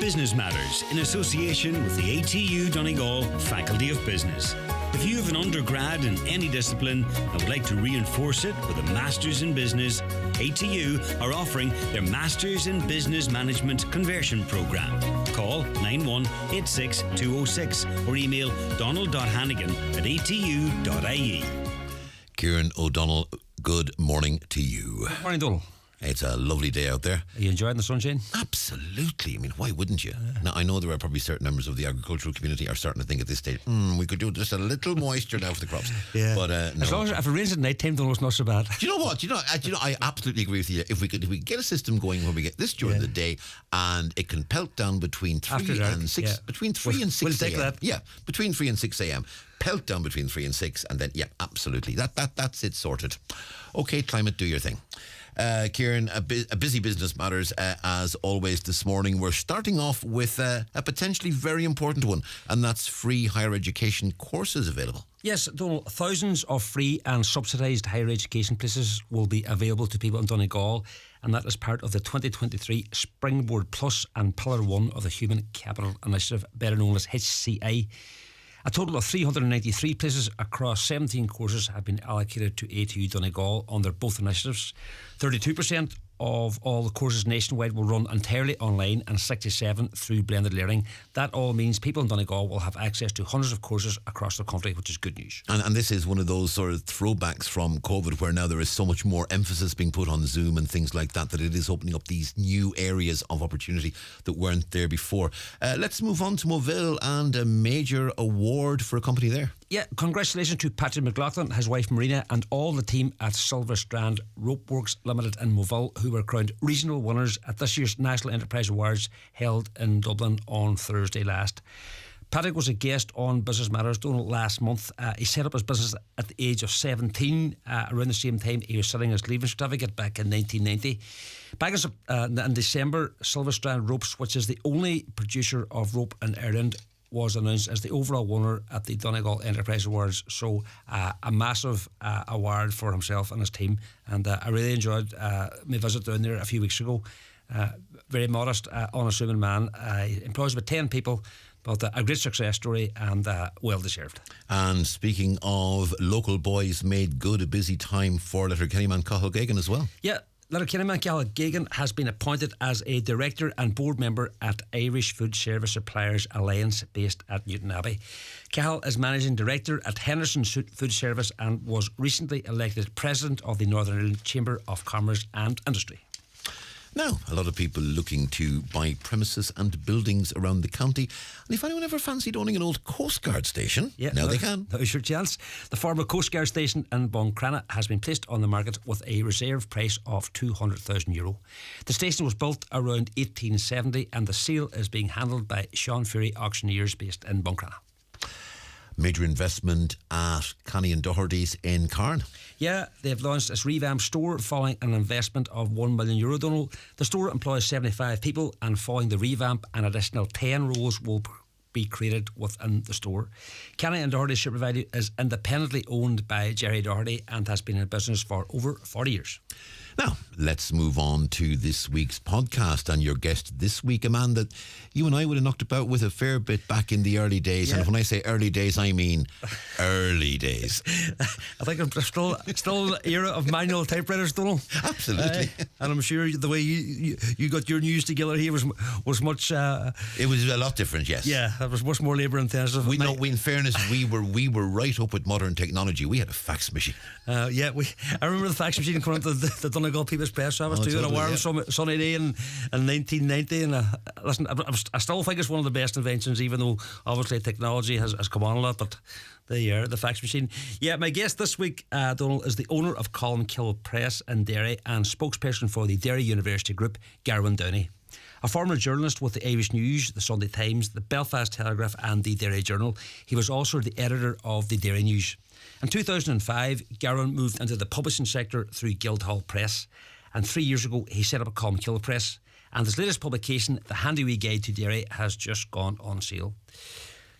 [SPEAKER 13] Business Matters in association with the ATU Donegal Faculty of Business. If you have an undergrad in any discipline and would like to reinforce it with a Masters in Business, ATU are offering their Masters in Business Management Conversion Programme. Call 9186 or email donald.hannigan@atu.ie.
[SPEAKER 1] Kieran O'Donnell, good morning to you.
[SPEAKER 25] Good morning, Donal.
[SPEAKER 1] It's a lovely day out there.
[SPEAKER 25] Are you enjoying the sunshine?
[SPEAKER 1] Absolutely. I mean, why wouldn't you? Now, I know there are probably certain members of the agricultural community are starting to think at this stage, we could do just a little moisture now for the crops.
[SPEAKER 25] Yeah.
[SPEAKER 1] But no.
[SPEAKER 25] As long as if it rains at night time, Donal, it's not so bad.
[SPEAKER 1] Do you know what? I absolutely agree with you. If we could get a system going where we get this during the day and it can pelt down between 3 and 6 between 3 and 6
[SPEAKER 25] we'll take
[SPEAKER 1] a.m.
[SPEAKER 25] that.
[SPEAKER 1] Yeah, between 3 and 6 a.m. Pelt down between 3 and 6, and then absolutely. That's it sorted. Okay, climate, do your thing. Kieran, a busy Business Matters as always this morning. We're starting off with a potentially very important one, and that's free higher education courses available.
[SPEAKER 25] Yes, Donal, thousands of free and subsidised higher education places will be available to people in Donegal, and that is part of the 2023 Springboard Plus and Pillar 1 of the Human Capital Initiative, better known as HCI. A total of 393 places across 17 courses have been allocated to ATU Donegal under both initiatives. 32% of all the courses nationwide will run entirely online and 67 through blended learning. That all means people in Donegal will have access to hundreds of courses across the country, which is good news.
[SPEAKER 1] And this is one of those sort of throwbacks from COVID where now there is so much more emphasis being put on Zoom and things like that it is opening up these new areas of opportunity that weren't there before. Let's move on to Moville and a major award for a company there.
[SPEAKER 25] Yeah, congratulations to Patrick McLaughlin, his wife Marina, and all the team at Silver Strand Ropeworks Limited in Moville, who were crowned regional winners at this year's National Enterprise Awards held in Dublin on Thursday last. Patrick was a guest on Business Matters Donal last month. He set up his business at the age of 17, around the same time he was selling his leaving certificate back in 1990. Back in December, Silver Strand Ropes, which is the only producer of rope in Ireland, was announced as the overall winner at the Donegal Enterprise Awards. So a massive award for himself and his team. And I really enjoyed my visit down there a few weeks ago. Very modest, unassuming man. He employs about 10 people, but a great success story and well deserved.
[SPEAKER 1] And speaking of local boys made good, a busy time for Letterkenny man Cathal Geoghegan as well.
[SPEAKER 25] Yeah. Letterkenny man Cathal Geoghegan has been appointed as a director and board member at Irish Food Service Suppliers Alliance based at Newton Abbey. Cathal is managing director at Henderson Food Service and was recently elected president of the Northern Ireland Chamber of Commerce and Industry.
[SPEAKER 1] Now, a lot of people looking to buy premises and buildings around the county. And if anyone ever fancied owning an old Coast Guard station, now they can.
[SPEAKER 25] Now's your chance. The former Coast Guard station in Buncrana has been placed on the market with a reserve price of €200,000. The station was built around 1870 and the sale is being handled by Sean Fury Auctioneers based in Buncrana.
[SPEAKER 1] Major investment at Connie and Doherty's in Carn.
[SPEAKER 25] Yeah, they've launched its revamped store following an investment of €1 million, Donal. The store employs 75 people and following the revamp, an additional 10 roles will be created within the store. Connie and Doherty's Super Value is independently owned by Jerry Doherty and has been in business for over 40 years.
[SPEAKER 1] Now, let's move on to this week's podcast. And your guest this week, a man that you and I would have knocked about with a fair bit back in the early days. Yeah. And when I say early days, I mean early days.
[SPEAKER 25] I think I'm still in the era of manual typewriters, Donal.
[SPEAKER 1] Absolutely.
[SPEAKER 25] And I'm sure the way you got your news together here was much...
[SPEAKER 1] it was a lot different, yes.
[SPEAKER 25] Yeah, it was much more labour intensive.
[SPEAKER 1] In fairness, we were right up with modern technology. We had a fax machine.
[SPEAKER 25] I remember the fax machine coming to the Donegal People's Press Office too, on a warm sunny day in 1990. And listen, I still think it's one of the best inventions, even though obviously technology has come on a lot. But there you are, the fax machine. Yeah, my guest this week, Donal, is the owner of Colmkill Press in Derry and spokesperson for the Derry University Group, Garwin Downey. A former journalist with the Irish News, the Sunday Times, the Belfast Telegraph and the Derry Journal, he was also the editor of the Derry News. In 2005, Garwin moved into the publishing sector through Guildhall Press, and 3 years ago he set up a Colmkill Press, and his latest publication, The Handy Wee Guide to Derry, has just gone on sale.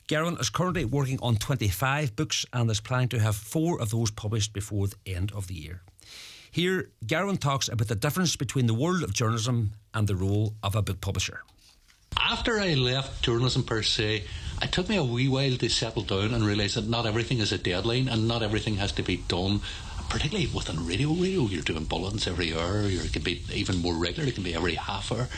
[SPEAKER 25] Garwin is currently working on 25 books and is planning to have 4 of those published before the end of the year. Here, Garwin talks about the difference between the world of journalism and the role of a book publisher.
[SPEAKER 18] After I left journalism per se, it took me a wee while to settle down and realise that not everything is a deadline and not everything has to be done. Particularly within radio, you're doing bulletins every hour, it can be even more regular, it can be every half hour,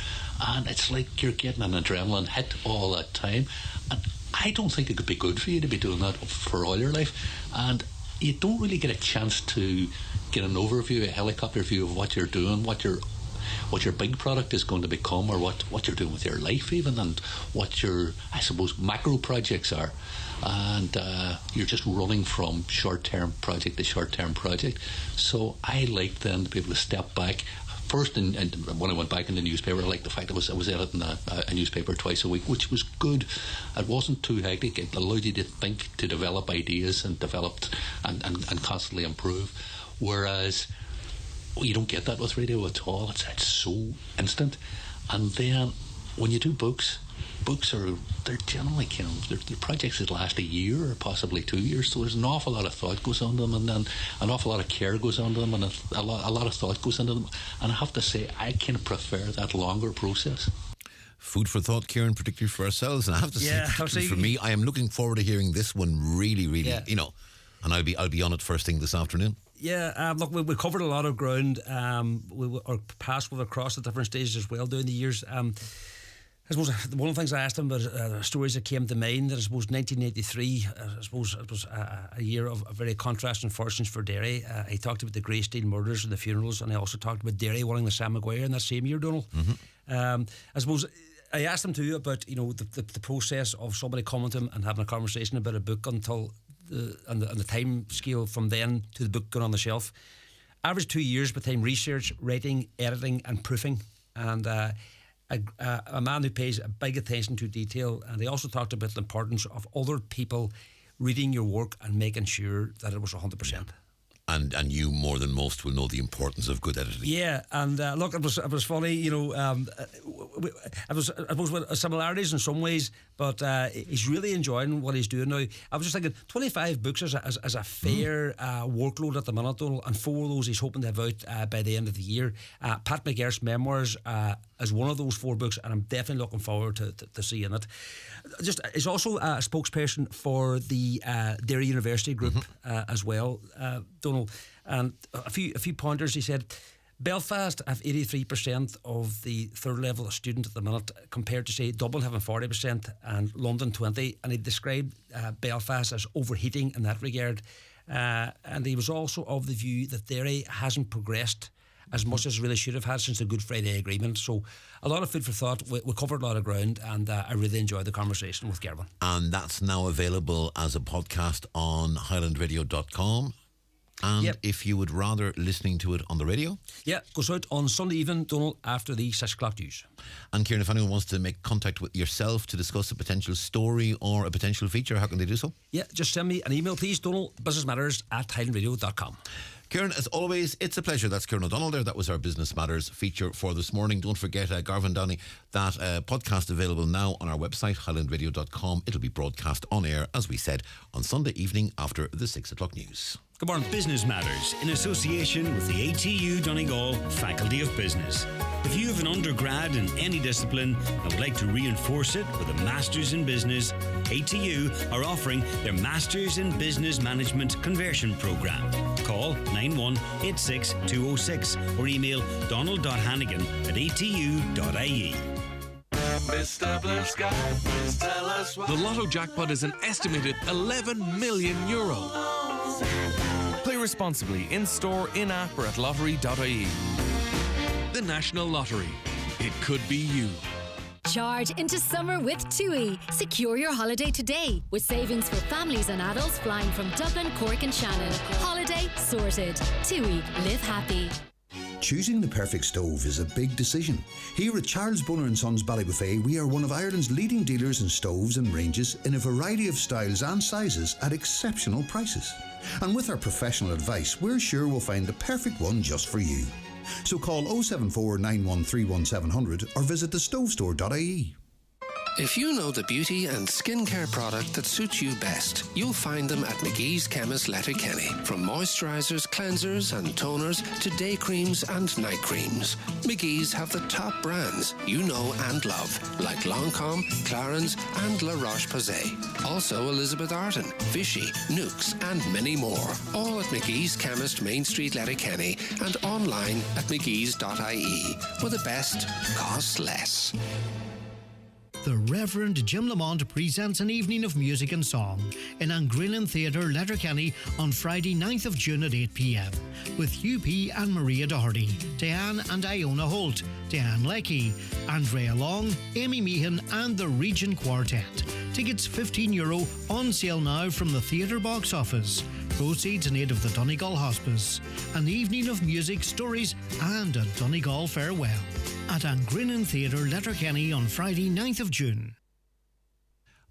[SPEAKER 18] and it's like you're getting an adrenaline hit all that time, and I don't think it could be good for you to be doing that for all your life, and you don't really get a chance to get an overview, a helicopter view of what you're doing, what your big product is going to become, or what you're doing with your life even, and what your, I suppose, macro projects are. And you're just running from short-term project to short-term project. So I liked then to be able to step back. First, and when I went back in the newspaper, I liked the fact I was editing a newspaper twice a week, which was good. It wasn't too hectic. It allowed you to think, to develop ideas and develop and constantly improve. Whereas you don't get that with radio at all. It's so instant. And then when you do books they're generally they're projects that last a year or possibly 2 years. So there's an awful lot of thought goes on them, and then an awful lot of care goes on to them, and a lot of thought goes into them. And I have to say, I can prefer that longer process.
[SPEAKER 1] Food for thought, Kieran, particularly for ourselves, and I have to say, particularly for me, I am looking forward to hearing this one really, and I'll be on it first thing this afternoon.
[SPEAKER 25] Yeah, look, we covered a lot of ground. Our past with across the different stages as well during the years. I suppose one of the things I asked him about stories that came to mind, that I suppose 1983, I suppose it was a year of very contrasting fortunes for Derry. He talked about the Greystone murders and the funerals, and he also talked about Derry winning the Sam Maguire in that same year, Donal. Mm-hmm. I suppose I asked him too about the process of somebody coming to him and having a conversation about a book until the time scale from then to the book going on the shelf. Average 2 years between research, writing, editing and proofing, and a man who pays a big attention to detail. And he also talked about the importance of other people reading your work and making sure that it was 100%.
[SPEAKER 1] And you more than most will know the importance of good editing.
[SPEAKER 25] Yeah, and look, it was funny, it was with similarities in some ways, but he's really enjoying what he's doing now. I was just thinking, 25 books is a fair workload at the minute, Donal, and 4 of those he's hoping to have out by the end of the year. Pat McGuire's memoirs is one of those 4 books, and I'm definitely looking forward to seeing it. He's also a spokesperson for the Derry University Group as well, Donal, and a few pointers. He said Belfast have 83% of the third level student at the minute, compared to say Dublin having 40% and London 20%, and he described Belfast as overheating in that regard, and he was also of the view that Derry hasn't progressed as much as it really should have had since the Good Friday Agreement. So a lot of food for thought. We covered a lot of ground, and I really enjoyed the conversation with Gervin.
[SPEAKER 1] And that's now available as a podcast on highlandradio.com. And if you would rather listening to it on the radio?
[SPEAKER 25] Yeah, goes out on Sunday evening, Donal, after the 6 o'clock news.
[SPEAKER 1] And Kieran, if anyone wants to make contact with yourself to discuss a potential story or a potential feature, how can they do so?
[SPEAKER 25] Yeah, just send me an email, please, Donal, businessmatters@highlandradio.com.
[SPEAKER 1] Kieran, as always, it's a pleasure. That's Kieran O'Donnell there. That was our Business Matters feature for this morning. Don't forget, Garvin Downey, that podcast available now on our website, highlandradio.com. It'll be broadcast on air, as we said, on Sunday evening after the 6 o'clock news.
[SPEAKER 13] Good morning. Business Matters, in association with the ATU Donegal Faculty of Business. If you have an undergrad in any discipline and would like to reinforce it with a Masters in Business, ATU are offering their Masters in Business Management Conversion Programme. Call 9186206 or email donald.hannigan@atu.ie.
[SPEAKER 6] Mr. Blue Sky, please tell us why.
[SPEAKER 12] The Lotto jackpot is an estimated €11 million.
[SPEAKER 6] Play responsibly in store, in app, or at lottery.ie.
[SPEAKER 12] The National Lottery. It could be you.
[SPEAKER 15] Charge into summer with TUI. Secure your holiday today with savings for families and adults flying from Dublin, Cork and Shannon. Holiday sorted. TUI. Live happy.
[SPEAKER 16] Choosing the perfect stove is a big decision. Here at Charles Bunner & Sons Ballybuffet, we are one of Ireland's leading dealers in stoves and ranges in a variety of styles and sizes at exceptional prices. And with our professional advice, we're sure we'll find the perfect one just for you. So call 074 9131 700 or visit thestovestore.ie.
[SPEAKER 11] If you know the beauty and skincare product that suits you best, you'll find them at McGee's Chemist Letterkenny. From moisturisers, cleansers and toners to day creams and night creams, McGee's have the top brands you know and love, like Lancôme, Clarins and La Roche-Posay. Also Elizabeth Arden, Vichy, Nukes and many more. All at McGee's Chemist, Main Street, Letterkenny and online at mcgees.ie, where the best costs less.
[SPEAKER 2] The Reverend Jim Lamont presents an evening of music and song in Angrillan Theatre, Letterkenny on Friday 9th of June at 8 p.m. with UP and Maria Doherty, Diane and Iona Holt, Diane Leckie, Andrea Long, Amy Meehan and the Region Quartet. Tickets €15 on sale now from the theatre box office. Proceeds in aid of the Donegal Hospice. An evening of music, stories and a Donegal farewell at Angrillan Theatre, Letterkenny on Friday 9th of June.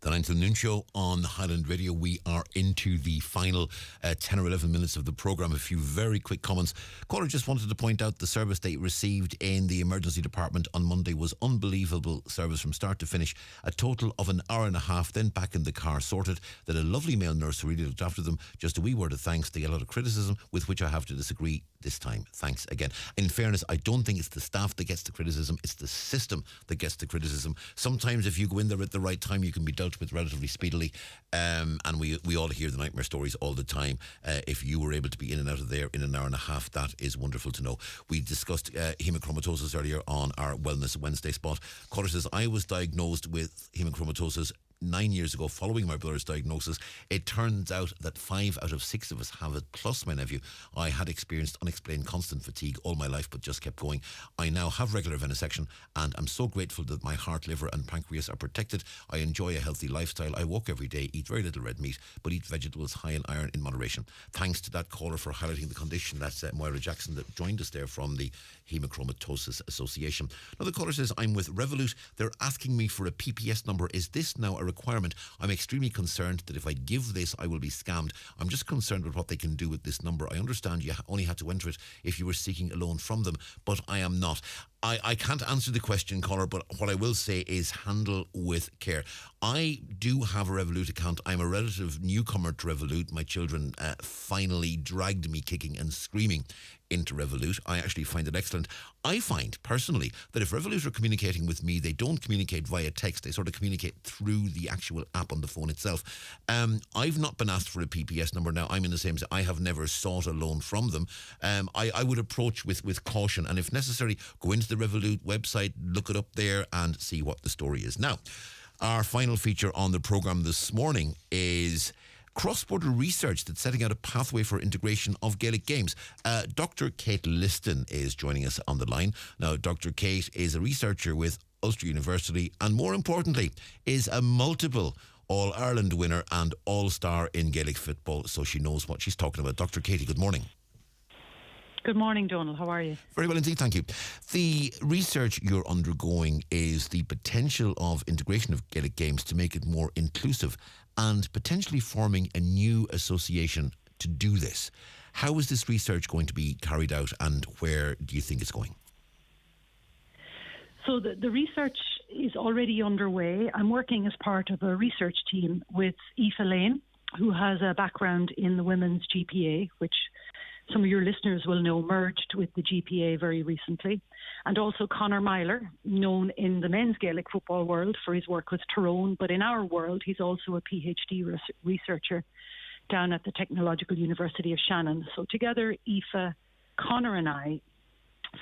[SPEAKER 1] The 9 to noon show on Highland Radio. We are into the final 10 or 11 minutes of the programme. A few very quick comments. Caller just wanted to point out the service they received in the emergency department on Monday was unbelievable service from start to finish. A total of an hour and a half, then back in the car sorted. Then a lovely male nurse who really looked after them. Just a wee word of thanks. They get a lot of criticism with which I have to disagree this time. Thanks again. In fairness, I don't think it's the staff that gets the criticism. It's the system that gets the criticism. Sometimes if you go in there at the right time, you can be dealt with relatively speedily, and we all hear the nightmare stories all the time. If you were able to be in and out of there in an hour and a half, that is wonderful to know. We discussed hemochromatosis earlier on our Wellness Wednesday spot. Caller says, I was diagnosed with hemochromatosis 9 years ago following my brother's diagnosis. It turns out that 5 out of 6 of us have it, plus my nephew. I had experienced unexplained constant fatigue all my life but just kept going. I now have regular venesection and I'm so grateful that my heart, liver and pancreas are protected. I enjoy a healthy lifestyle. I walk every day, eat very little red meat but eat vegetables high in iron in moderation. Thanks to that caller for highlighting the condition. That's Moira Jackson that joined us there from the Hemochromatosis Association. Now the caller says, I'm with Revolut. They're asking me for a PPS number. Is this now a requirement? I'm extremely concerned that if I give this, I will be scammed. I'm just concerned with what they can do with this number. I understand you only had to enter it if you were seeking a loan from them, but I am not. I can't answer the question, caller, but what I will say is handle with care. I do have a Revolut account. I'm a relative newcomer to Revolut. My children finally dragged me kicking and screaming into Revolut. I actually find it excellent. I find, personally, that if Revolut are communicating with me, they don't communicate via text. They sort of communicate through the actual app on the phone itself. I've not been asked for a PPS number. Now, I'm in the same... I have never sought a loan from them. I would approach with caution, and if necessary, go into the Revolut website, look it up there, and see what the story is. Now, our final feature on the programme this morning is cross-border research that's setting out a pathway for integration of Gaelic games. Dr. Kate Liston is joining us on the line. Now, Dr. Kate is a researcher with Ulster University and, more importantly, is a multiple All-Ireland winner and All-Star in Gaelic football, so she knows what she's talking about. Dr. Katie, good morning.
[SPEAKER 8] Good morning, Donal. How are you?
[SPEAKER 1] Very well indeed, thank you. The research you're undergoing is the potential of integration of Gaelic games to make it more inclusive and potentially forming a new association to do this. How is this research going to be carried out and where do you think it's going?
[SPEAKER 8] So the research is already underway. I'm working as part of a research team with Aoife Lane, who has a background in the women's GPA, which some of your listeners will know merged with the GPA very recently, and also Conor Myler, known in the men's Gaelic football world for his work with Tyrone, but in our world he's also a PhD researcher down at the Technological University of Shannon. So together, Aoife, Conor and I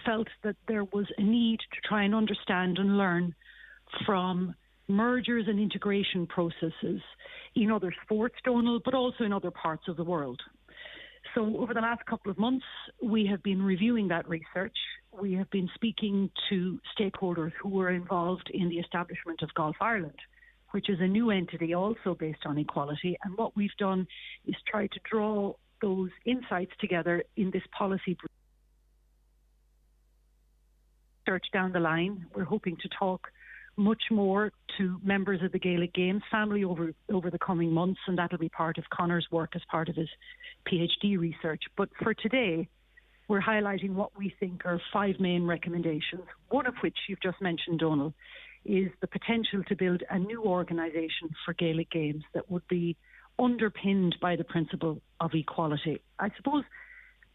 [SPEAKER 8] felt that there was a need to try and understand and learn from mergers and integration processes in other sports, Donal, but also in other parts of the world. So over the last couple of months, we have been reviewing that research. We have been speaking to stakeholders who were involved in the establishment of Golf Ireland, which is a new entity also based on equality. And what we've done is try to draw those insights together in this policy research down the line. We're hoping to talk much more to members of the Gaelic Games family over the coming months, and that'll be part of Conor's work as part of his PhD research. But for today, we're highlighting what we think are 5 main recommendations, one of which you've just mentioned, Donal, is the potential to build a new organisation for Gaelic Games that would be underpinned by the principle of equality. I suppose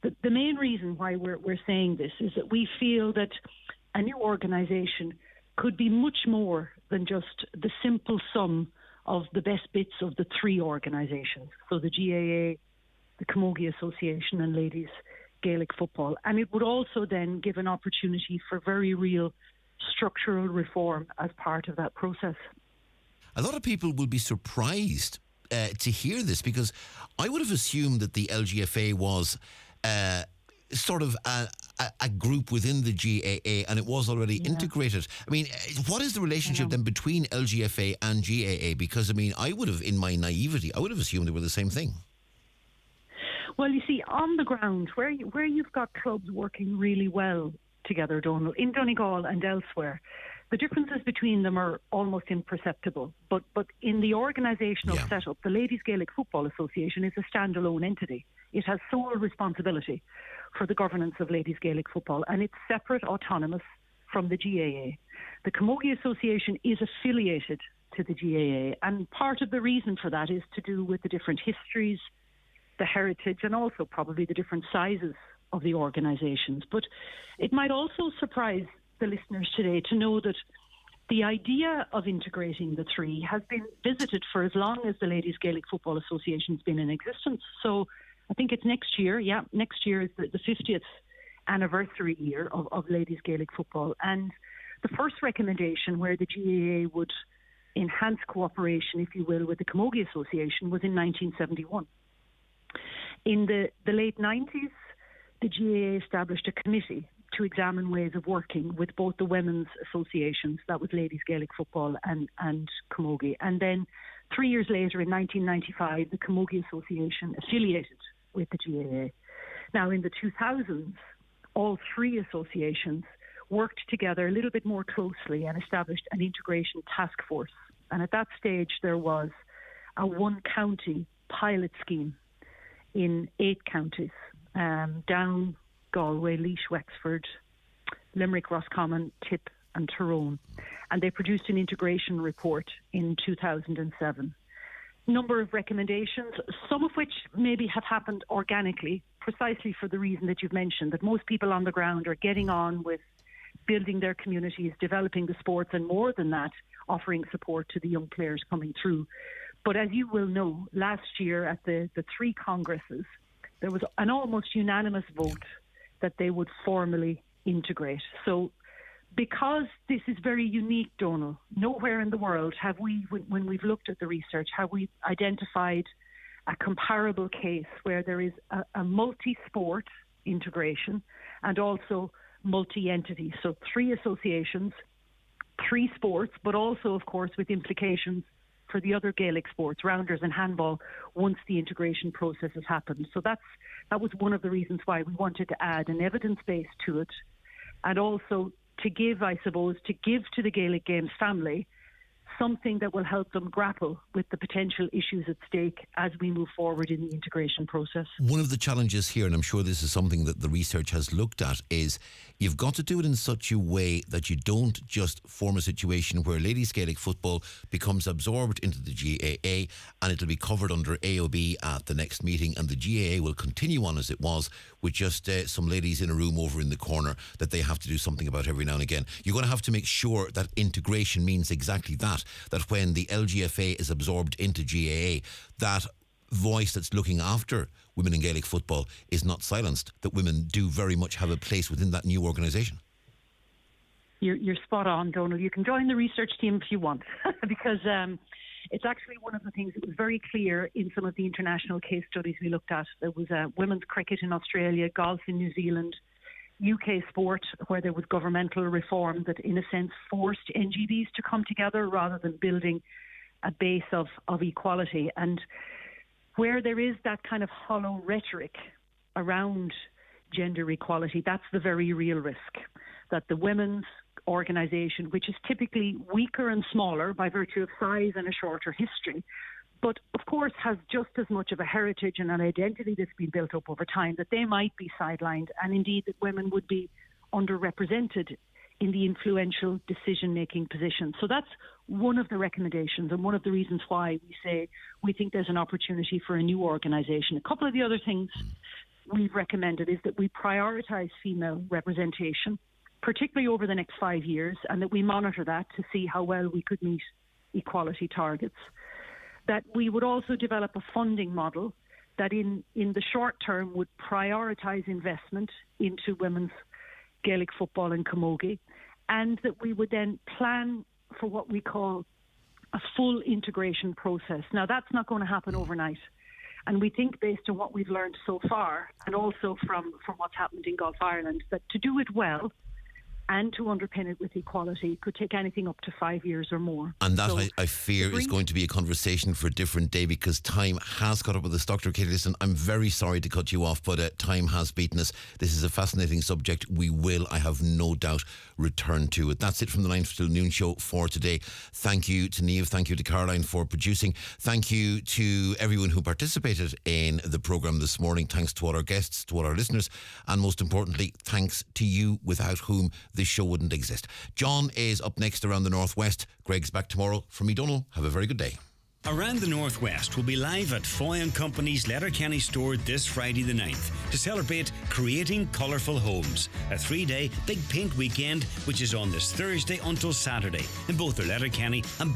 [SPEAKER 8] the main reason why we're saying this is that we feel that a new organisation could be much more than just the simple sum of the best bits of the 3 organisations, so the GAA, the Camogie Association and Ladies Gaelic Football. And it would also then give an opportunity for very real structural reform as part of that process.
[SPEAKER 1] A lot of people will be surprised to hear this, because I would have assumed that the LGFA was sort of a group within the GAA and it was already integrated. I mean, what is the relationship then between LGFA and GAA? Because, I mean, I would have, in my naivety, I would have assumed they were the same thing.
[SPEAKER 8] Well, you see, on the ground, where you've got clubs working really well together, Donal, in Donegal and elsewhere, the differences between them are almost imperceptible. But in the organisational setup, the Ladies Gaelic Football Association is a standalone entity. It has sole responsibility for the governance of Ladies Gaelic football, and it's separate, autonomous from the GAA. The Camogie Association is affiliated to the GAA, and part of the reason for that is to do with the different histories, the heritage, and also probably the different sizes of the organisations. But it might also surprise the listeners today to know that the idea of integrating the 3 has been visited for as long as the Ladies Gaelic Football Association has been in existence. So I think it's next year. Yeah, next year is the 50th anniversary year of Ladies Gaelic football. And the first recommendation where the GAA would enhance cooperation, if you will, with the Camogie Association was in 1971. In the late 90s, the GAA established a committee to examine ways of working with both the women's associations, that was Ladies Gaelic Football and Camogie. And then 3 years later, in 1995, the Camogie Association affiliated with the GAA. Now, in the 2000s, all 3 associations worked together a little bit more closely and established an integration task force. And at that stage, there was a 1-county pilot scheme in 8 counties, Down, Galway, Laois, Wexford, Limerick, Roscommon, Tip and Tyrone. And they produced an integration report in 2007. Number of recommendations, some of which maybe have happened organically, precisely for the reason that you've mentioned, that most people on the ground are getting on with building their communities, developing the sports, and more than that, offering support to the young players coming through. But as you will know, last year at the 3 congresses, there was an almost unanimous vote that they would formally integrate. So because this is very unique, Donal, nowhere in the world have we, when we've looked at the research, have we identified a comparable case where there is a multi-sport integration and also multi-entity. So 3 associations, 3 sports, but also, of course, with implications for the other Gaelic sports, rounders and handball, once the integration process has happened. So that was one of the reasons why we wanted to add an evidence base to it, and also to give to the Gaelic Games family something that will help them grapple with the potential issues at stake as we move forward in the integration process.
[SPEAKER 1] One of the challenges here, and I'm sure this is something that the research has looked at, is you've got to do it in such a way that you don't just form a situation where ladies Gaelic football becomes absorbed into the GAA and it'll be covered under AOB at the next meeting, and the GAA will continue on as it was with just some ladies in a room over in the corner that they have to do something about every now and again. You're going to have to make sure that integration means exactly that when the LGFA is absorbed into GAA, that voice that's looking after women in Gaelic football is not silenced, that women do very much have a place within that new organisation.
[SPEAKER 8] You're spot on, Donal. You can join the research team if you want, because it's actually one of the things that was very clear in some of the international case studies we looked at. There was women's cricket in Australia, golf in New Zealand, UK sport, where there was governmental reform that in a sense forced NGBs to come together rather than building a base of equality. And where there is that kind of hollow rhetoric around gender equality, that's the very real risk, that the women's organisation, which is typically weaker and smaller by virtue of size and a shorter history, but of course has just as much of a heritage and an identity that's been built up over time, that they might be sidelined, and indeed that women would be underrepresented in the influential decision-making positions. So that's one of the recommendations and one of the reasons why we say we think there's an opportunity for a new organisation. A couple of the other things we've recommended is that we prioritise female representation, particularly over the next 5 years, and that we monitor that to see how well we could meet equality targets. That we would also develop a funding model that in the short term would prioritise investment into women's Gaelic football in Camogie, and that we would then plan for what we call a full integration process. Now, that's not going to happen overnight. And we think, based on what we've learned so far, and also from what's happened in Gulf Ireland, that to do it well and to underpin it with equality could take anything up to 5 years or more.
[SPEAKER 1] And that, so, I fear, is going to be a conversation for a different day, because time has caught up with us. Dr. Katie, listen, I'm very sorry to cut you off, but time has beaten us. This is a fascinating subject. We will, I have no doubt, return to it. That's it from the 9 till noon show for today. Thank you to Niamh, thank you to Caroline for producing. Thank you to everyone who participated in the programme this morning. Thanks to all our guests, to all our listeners, and most importantly, thanks to you, without whom this show wouldn't exist. John is up next around the Northwest. Greg's back tomorrow. From me, Donal, have a very good day.
[SPEAKER 13] Around the Northwest will be live at Foy & Company's Letterkenny store this Friday the 9th to celebrate Creating Colourful Homes, a 3-day Big Paint weekend which is on this Thursday until Saturday in both the Letterkenny and